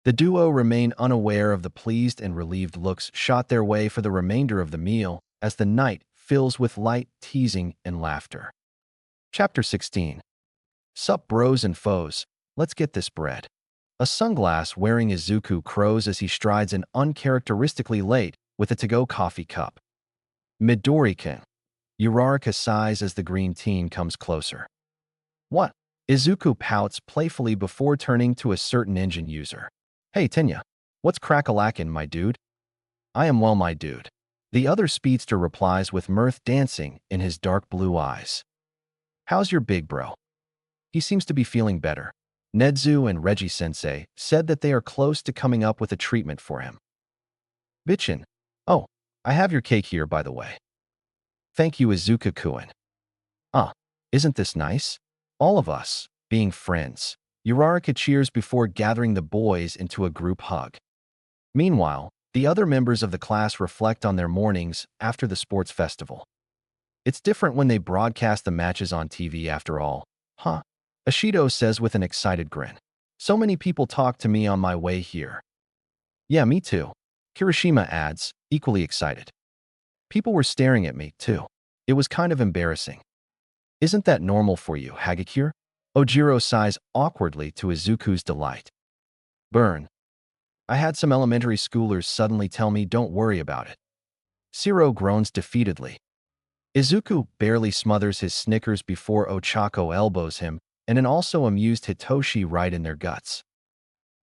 The duo remain unaware of the pleased and relieved looks shot their way for the remainder of the meal as the night fills with light teasing and laughter. Chapter 16. Sup bros and foes, let's get this bread. A sunglass-wearing Izuku crows as he strides in uncharacteristically late with a to-go coffee cup. Midori-kun. Uraraka sighs as the green teen comes closer. What? Izuku pouts playfully before turning to a certain engine user. Hey, Tenya. What's crack-a-lackin', my dude? I am well, my dude. The other speedster replies with mirth dancing in his dark blue eyes. How's your big bro? He seems to be feeling better. Nedzu and Reggie-sensei said that they are close to coming up with a treatment for him. Bitchin. Oh, I have your cake here, by the way. Thank you, Izuku-kun. Isn't this nice? All of us, being friends. Uraraka cheers before gathering the boys into a group hug. Meanwhile, the other members of the class reflect on their mornings after the sports festival. It's different when they broadcast the matches on TV after all, huh? Ashido says with an excited grin. So many people talk to me on my way here. Yeah, me too. Kirishima adds, equally excited. People were staring at me, too. It was kind of embarrassing. Isn't that normal for you, Hagakure? Ojiro sighs awkwardly to Izuku's delight. Burn. I had some elementary schoolers suddenly tell me don't worry about it. Shiro groans defeatedly. Izuku barely smothers his snickers before Ochako elbows him, and an also amused Hitoshi right in their guts.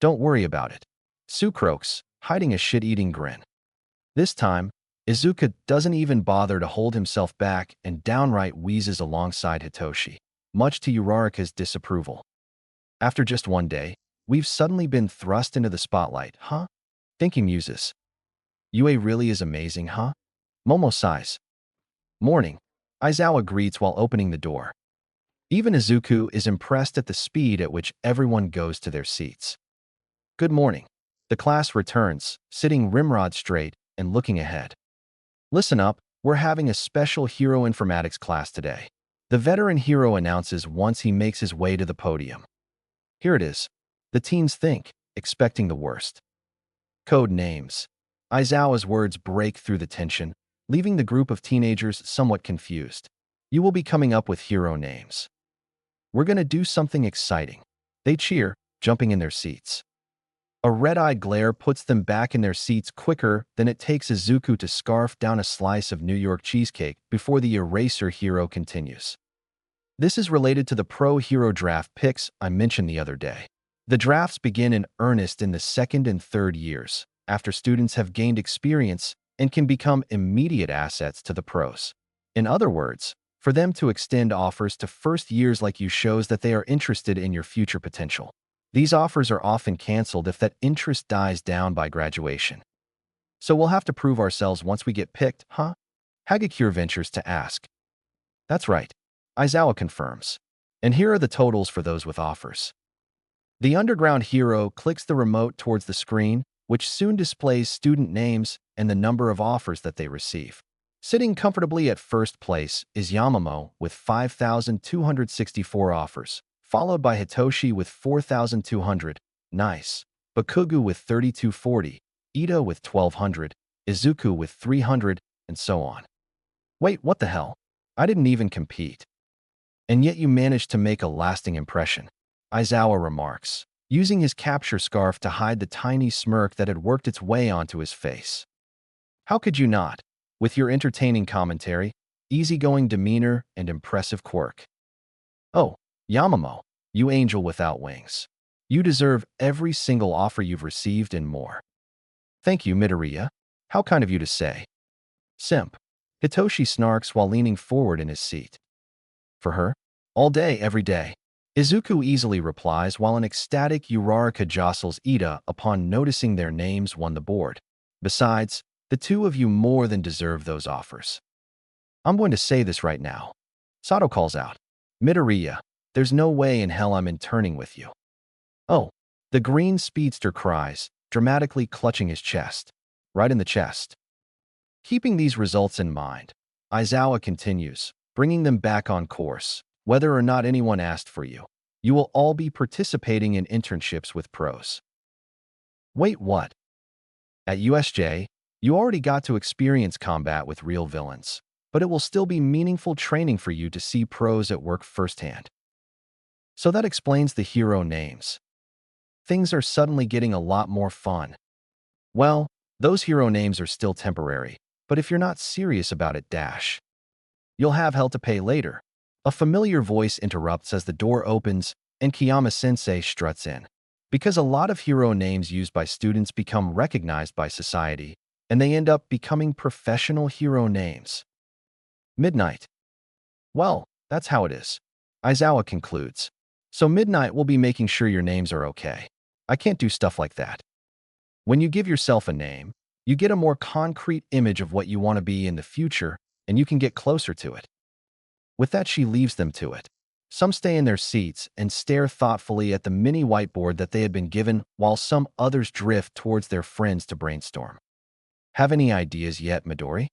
Don't worry about it. Sue croaks, hiding a shit-eating grin. This time, Izuku doesn't even bother to hold himself back and downright wheezes alongside Hitoshi, much to Uraraka's disapproval. After just one day, we've suddenly been thrust into the spotlight, huh? Thinking muses. Yue really is amazing, huh? Momo sighs. Morning. Aizawa greets while opening the door. Even Izuku is impressed at the speed at which everyone goes to their seats. Good morning. The class returns, sitting rimrod straight and looking ahead. Listen up, we're having a special hero informatics class today. The veteran hero announces once he makes his way to the podium. Here it is. The teens think, expecting the worst. Code names. Aizawa's words break through the tension, leaving the group of teenagers somewhat confused. You will be coming up with hero names. We're gonna do something exciting. They cheer, jumping in their seats. A red-eyed glare puts them back in their seats quicker than it takes Izuku to scarf down a slice of New York cheesecake before the eraser hero continues. This is related to the pro hero draft picks I mentioned the other day. The drafts begin in earnest in the second and third years, after students have gained experience and can become immediate assets to the pros. In other words, for them to extend offers to first years like you shows that they are interested in your future potential. These offers are often canceled if that interest dies down by graduation. So we'll have to prove ourselves once we get picked, huh? Hagakure ventures to ask. That's right, Aizawa confirms. And here are the totals for those with offers. The underground hero clicks the remote towards the screen, which soon displays student names and the number of offers that they receive. Sitting comfortably at first place is Yamamo with 5,264 offers, followed by Hitoshi with 4,200, nice, Bakugu with 3,240, Ida with 1,200, Izuku with 300, and so on. Wait, what the hell? I didn't even compete. And yet you managed to make a lasting impression, Aizawa remarks, using his capture scarf to hide the tiny smirk that had worked its way onto his face. How could you not, with your entertaining commentary, easygoing demeanor, and impressive quirk? Oh, Yamamo, you angel without wings. You deserve every single offer you've received and more. Thank you, Midoriya. How kind of you to say. Simp. Hitoshi snarks while leaning forward in his seat. For her? All day, every day. Izuku easily replies while an ecstatic Uraraka jostles Ida upon noticing their names won the board. Besides, the two of you more than deserve those offers. I'm going to say this right now. Sato calls out. Midoriya, there's no way in hell I'm interning with you. Oh, the green speedster cries, dramatically clutching his chest. Right in the chest. Keeping these results in mind, Aizawa continues, bringing them back on course. Whether or not anyone asked for you, you will all be participating in internships with pros. Wait, what? At USJ, you already got to experience combat with real villains, but it will still be meaningful training for you to see pros at work firsthand. So that explains the hero names. Things are suddenly getting a lot more fun. Well, those hero names are still temporary, but if you're not serious about it, you'll have hell to pay later. A familiar voice interrupts as the door opens and Kiyama-sensei struts in. Because a lot of hero names used by students become recognized by society, and they end up becoming professional hero names. Midnight. Well, that's how it is. Aizawa concludes. So Midnight will be making sure your names are okay. I can't do stuff like that. When you give yourself a name, you get a more concrete image of what you want to be in the future, and you can get closer to it. With that, she leaves them to it. Some stay in their seats and stare thoughtfully at the mini whiteboard that they had been given, while some others drift towards their friends to brainstorm. Have any ideas yet, Midori?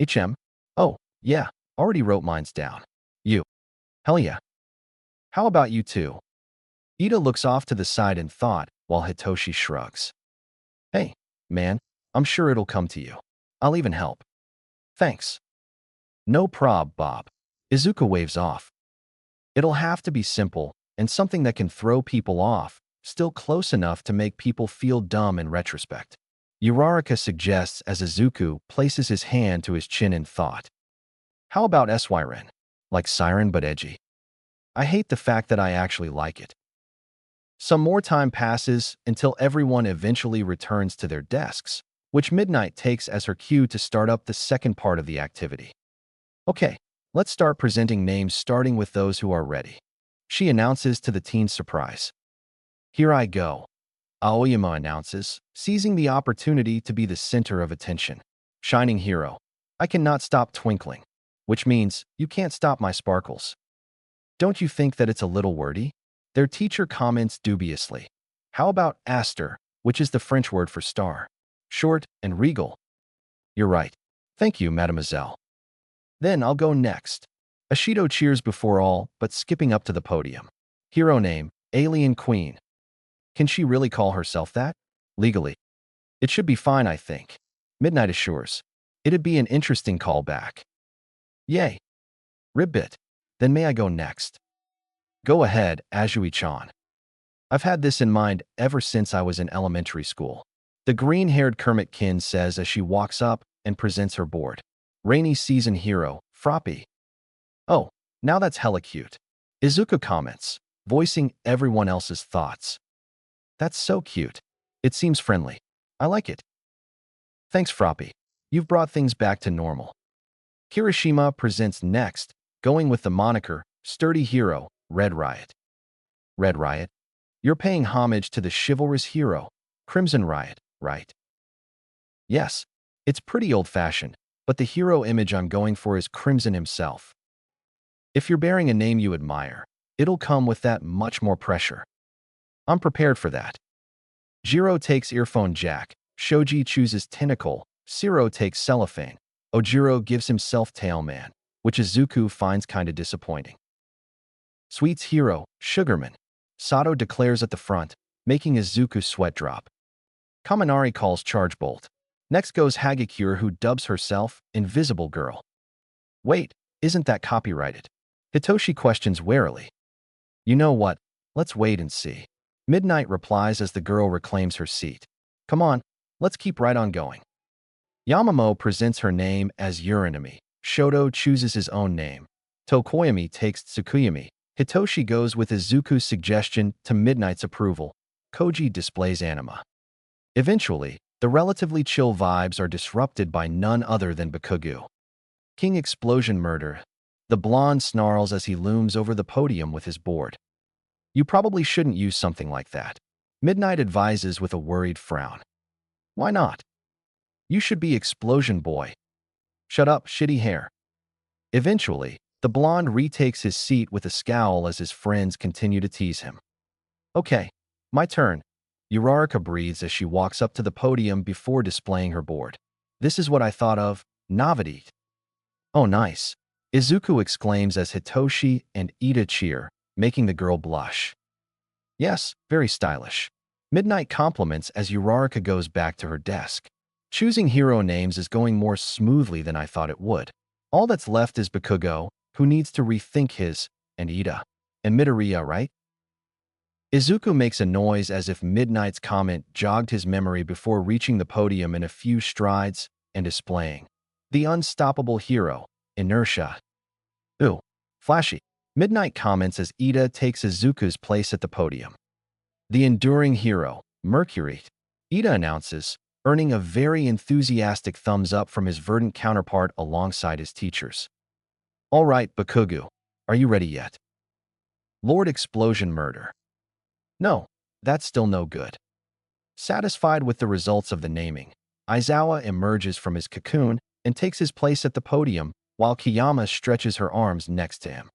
HM? Oh, yeah, already wrote mines down. You? Hell yeah. How about you two? Ida looks off to the side in thought, while Hitoshi shrugs. Hey, man, I'm sure it'll come to you. I'll even help. Thanks. No prob, Bob. Izuku waves off. It'll have to be simple, and something that can throw people off, still close enough to make people feel dumb in retrospect. Uraraka suggests as Izuku places his hand to his chin in thought. How about Siren? Like Siren but edgy. I hate the fact that I actually like it. Some more time passes until everyone eventually returns to their desks, which Midnight takes as her cue to start up the second part of the activity. Okay, let's start presenting names starting with those who are ready. She announces to the teen's surprise. Here I go. Aoyama announces, seizing the opportunity to be the center of attention. Shining hero. I cannot stop twinkling. Which means, you can't stop my sparkles. Don't you think that it's a little wordy? Their teacher comments dubiously. How about Aster, which is the French word for star? Short and regal. You're right. Thank you, mademoiselle. Then I'll go next. Ashido cheers before all, but skipping up to the podium. Hero name, Alien Queen. Can she really call herself that? Legally. It should be fine, I think. Midnight assures. It'd be an interesting callback. Yay. Ribbit. Then may I go next? Go ahead, Azui-chan. I've had this in mind ever since I was in elementary school. The green-haired Kermit Kin says as she walks up and presents her board. Rainy season hero, Froppy. Oh, now that's hella cute. Izuku comments, voicing everyone else's thoughts. That's so cute. It seems friendly. I like it. Thanks, Froppy. You've brought things back to normal. Kirishima presents next, going with the moniker, Sturdy Hero, Red Riot. Red Riot? You're paying homage to the chivalrous hero, Crimson Riot, right? Yes, it's pretty old-fashioned, but the hero image I'm going for is Crimson himself. If you're bearing a name you admire, it'll come with that much more pressure. I'm prepared for that. Jiro takes earphone jack, Shoji chooses tentacle, Siro takes cellophane, Ojiro gives himself tailman, which Izuku finds kinda disappointing. Sweet's hero, Sugarman. Sato declares at the front, making Izuku sweat drop. Kaminari calls charge bolt. Next goes Hagakure, who dubs herself Invisible Girl. Wait, isn't that copyrighted? Hitoshi questions warily. You know what? Let's wait and see. Midnight replies as the girl reclaims her seat. Come on, let's keep right on going. Yamamo presents her name as Uranami. Shoto chooses his own name. Tokoyami takes Tsukuyami. Hitoshi goes with Izuku's suggestion to Midnight's approval. Koji displays anima. Eventually, the relatively chill vibes are disrupted by none other than Bakugo. King Explosion Murder. The blonde snarls as he looms over the podium with his board. You probably shouldn't use something like that. Midnight advises with a worried frown. Why not? You should be Explosion Boy. Shut up, shitty hair. Eventually, the blonde retakes his seat with a scowl as his friends continue to tease him. Okay, my turn. Uraraka breathes as she walks up to the podium before displaying her board. This is what I thought of, novelty. Oh, nice. Izuku exclaims as Hitoshi and Ida cheer, making the girl blush. Yes, very stylish. Midnight compliments as Uraraka goes back to her desk. Choosing hero names is going more smoothly than I thought it would. All that's left is Bakugo, who needs to rethink his, and Ida. And Midoriya, right? Izuku makes a noise as if Midnight's comment jogged his memory before reaching the podium in a few strides and displaying the unstoppable hero, Inertia. Ooh, flashy. Midnight comments as Ida takes Izuku's place at the podium. The enduring hero, Mercury. Ida announces, earning a very enthusiastic thumbs up from his verdant counterpart alongside his teachers. All right, Bakugo, are you ready yet? Lord Explosion Murder. No, that's still no good. Satisfied with the results of the naming, Aizawa emerges from his cocoon and takes his place at the podium while Kiyama stretches her arms next to him.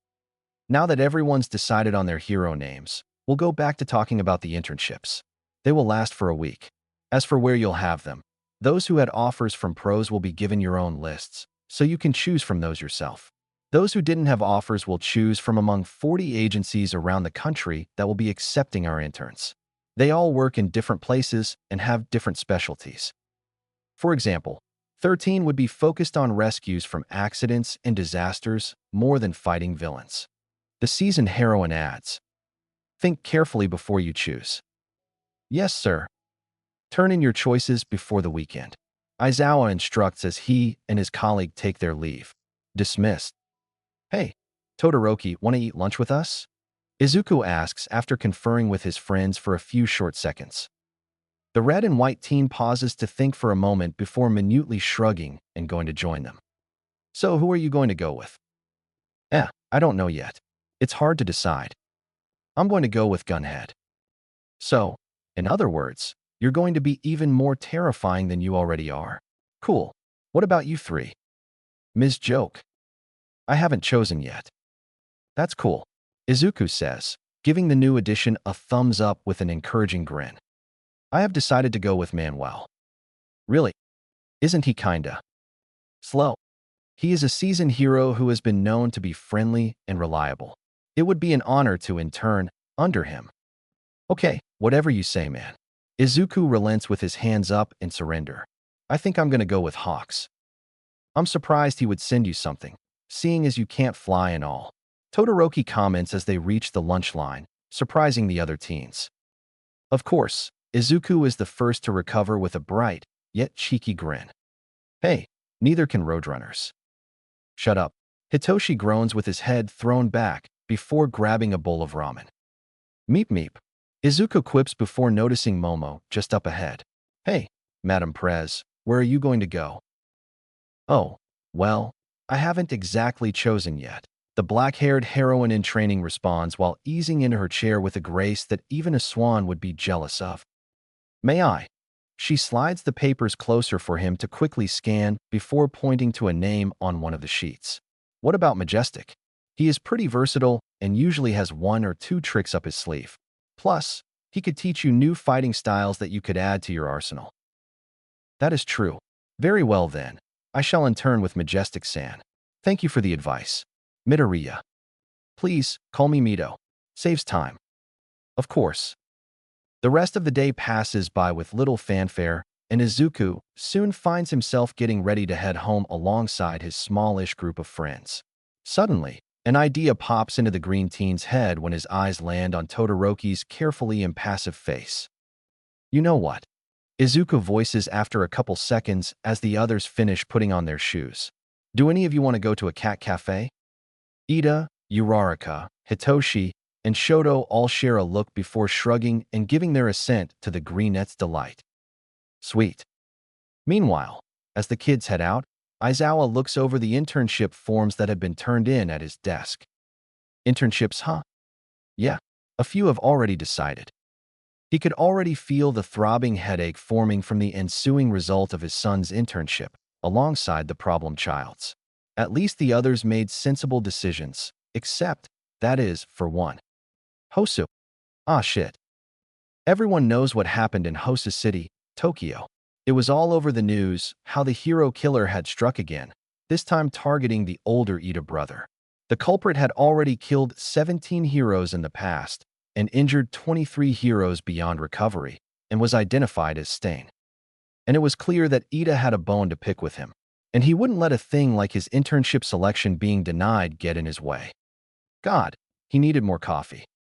Now that everyone's decided on their hero names, we'll go back to talking about the internships. They will last for a week. As for where you'll have them, those who had offers from pros will be given your own lists, so you can choose from those yourself. Those who didn't have offers will choose from among 40 agencies around the country that will be accepting our interns. They all work in different places and have different specialties. For example, 13 would be focused on rescues from accidents and disasters more than fighting villains. The seasoned heroine adds, think carefully before you choose. Yes, sir. Turn in your choices before the weekend. Aizawa instructs as he and his colleague take their leave. Dismissed. Hey, Todoroki, want to eat lunch with us? Izuku asks after conferring with his friends for a few short seconds. The red and white teen pauses to think for a moment before minutely shrugging and going to join them. So who are you going to go with? I don't know yet. It's hard to decide. I'm going to go with Gunhead. So, in other words, you're going to be even more terrifying than you already are. Cool. What about you three? Ms. Joke. I haven't chosen yet. That's cool, Izuku says, giving the new addition a thumbs up with an encouraging grin. I have decided to go with Manuel. Really? Isn't he kinda slow? He is a seasoned hero who has been known to be friendly and reliable. It would be an honor to intern under him. Okay, whatever you say, man. Izuku relents with his hands up in surrender. I think I'm gonna go with Hawks. I'm surprised he would send you something, seeing as you can't fly and all. Todoroki comments as they reach the lunch line, surprising the other teens. Of course, Izuku is the first to recover with a bright, yet cheeky grin. Hey, neither can Roadrunners. Shut up. Hitoshi groans with his head thrown back before grabbing a bowl of ramen. Meep meep. Izuku quips before noticing Momo just up ahead. Hey, Madame Prez, where are you going to go? Oh, well, I haven't exactly chosen yet. The black-haired heroine in training responds while easing into her chair with a grace that even a swan would be jealous of. May I? She slides the papers closer for him to quickly scan before pointing to a name on one of the sheets. What about Majestic? He is pretty versatile and usually has one or two tricks up his sleeve. Plus, he could teach you new fighting styles that you could add to your arsenal. That is true. Very well then. I shall intern with Majestic-san. Thank you for the advice. Midoriya. Please, call me Mito. Saves time. Of course. The rest of the day passes by with little fanfare, and Izuku soon finds himself getting ready to head home alongside his smallish group of friends. Suddenly, an idea pops into the green teen's head when his eyes land on Todoroki's carefully impassive face. You know what? Izuku voices after a couple seconds as the others finish putting on their shoes. Do any of you want to go to a cat cafe? Ida, Uraraka, Hitoshi, and Shoto all share a look before shrugging and giving their assent to the greenette's delight. Sweet. Meanwhile, as the kids head out, Aizawa looks over the internship forms that have been turned in at his desk. Internships, huh? Yeah, a few have already decided. He could already feel the throbbing headache forming from the ensuing result of his son's internship, alongside the problem child's. At least the others made sensible decisions, except, that is, for one. Hosu. Ah shit. Everyone knows what happened in Hosu City, Tokyo. It was all over the news how the hero killer had struck again, this time targeting the older Ida brother. The culprit had already killed 17 heroes in the past and injured 23 heroes beyond recovery, and was identified as Stain. And it was clear that Ida had a bone to pick with him, and he wouldn't let a thing like his internship selection being denied get in his way. God, he needed more coffee.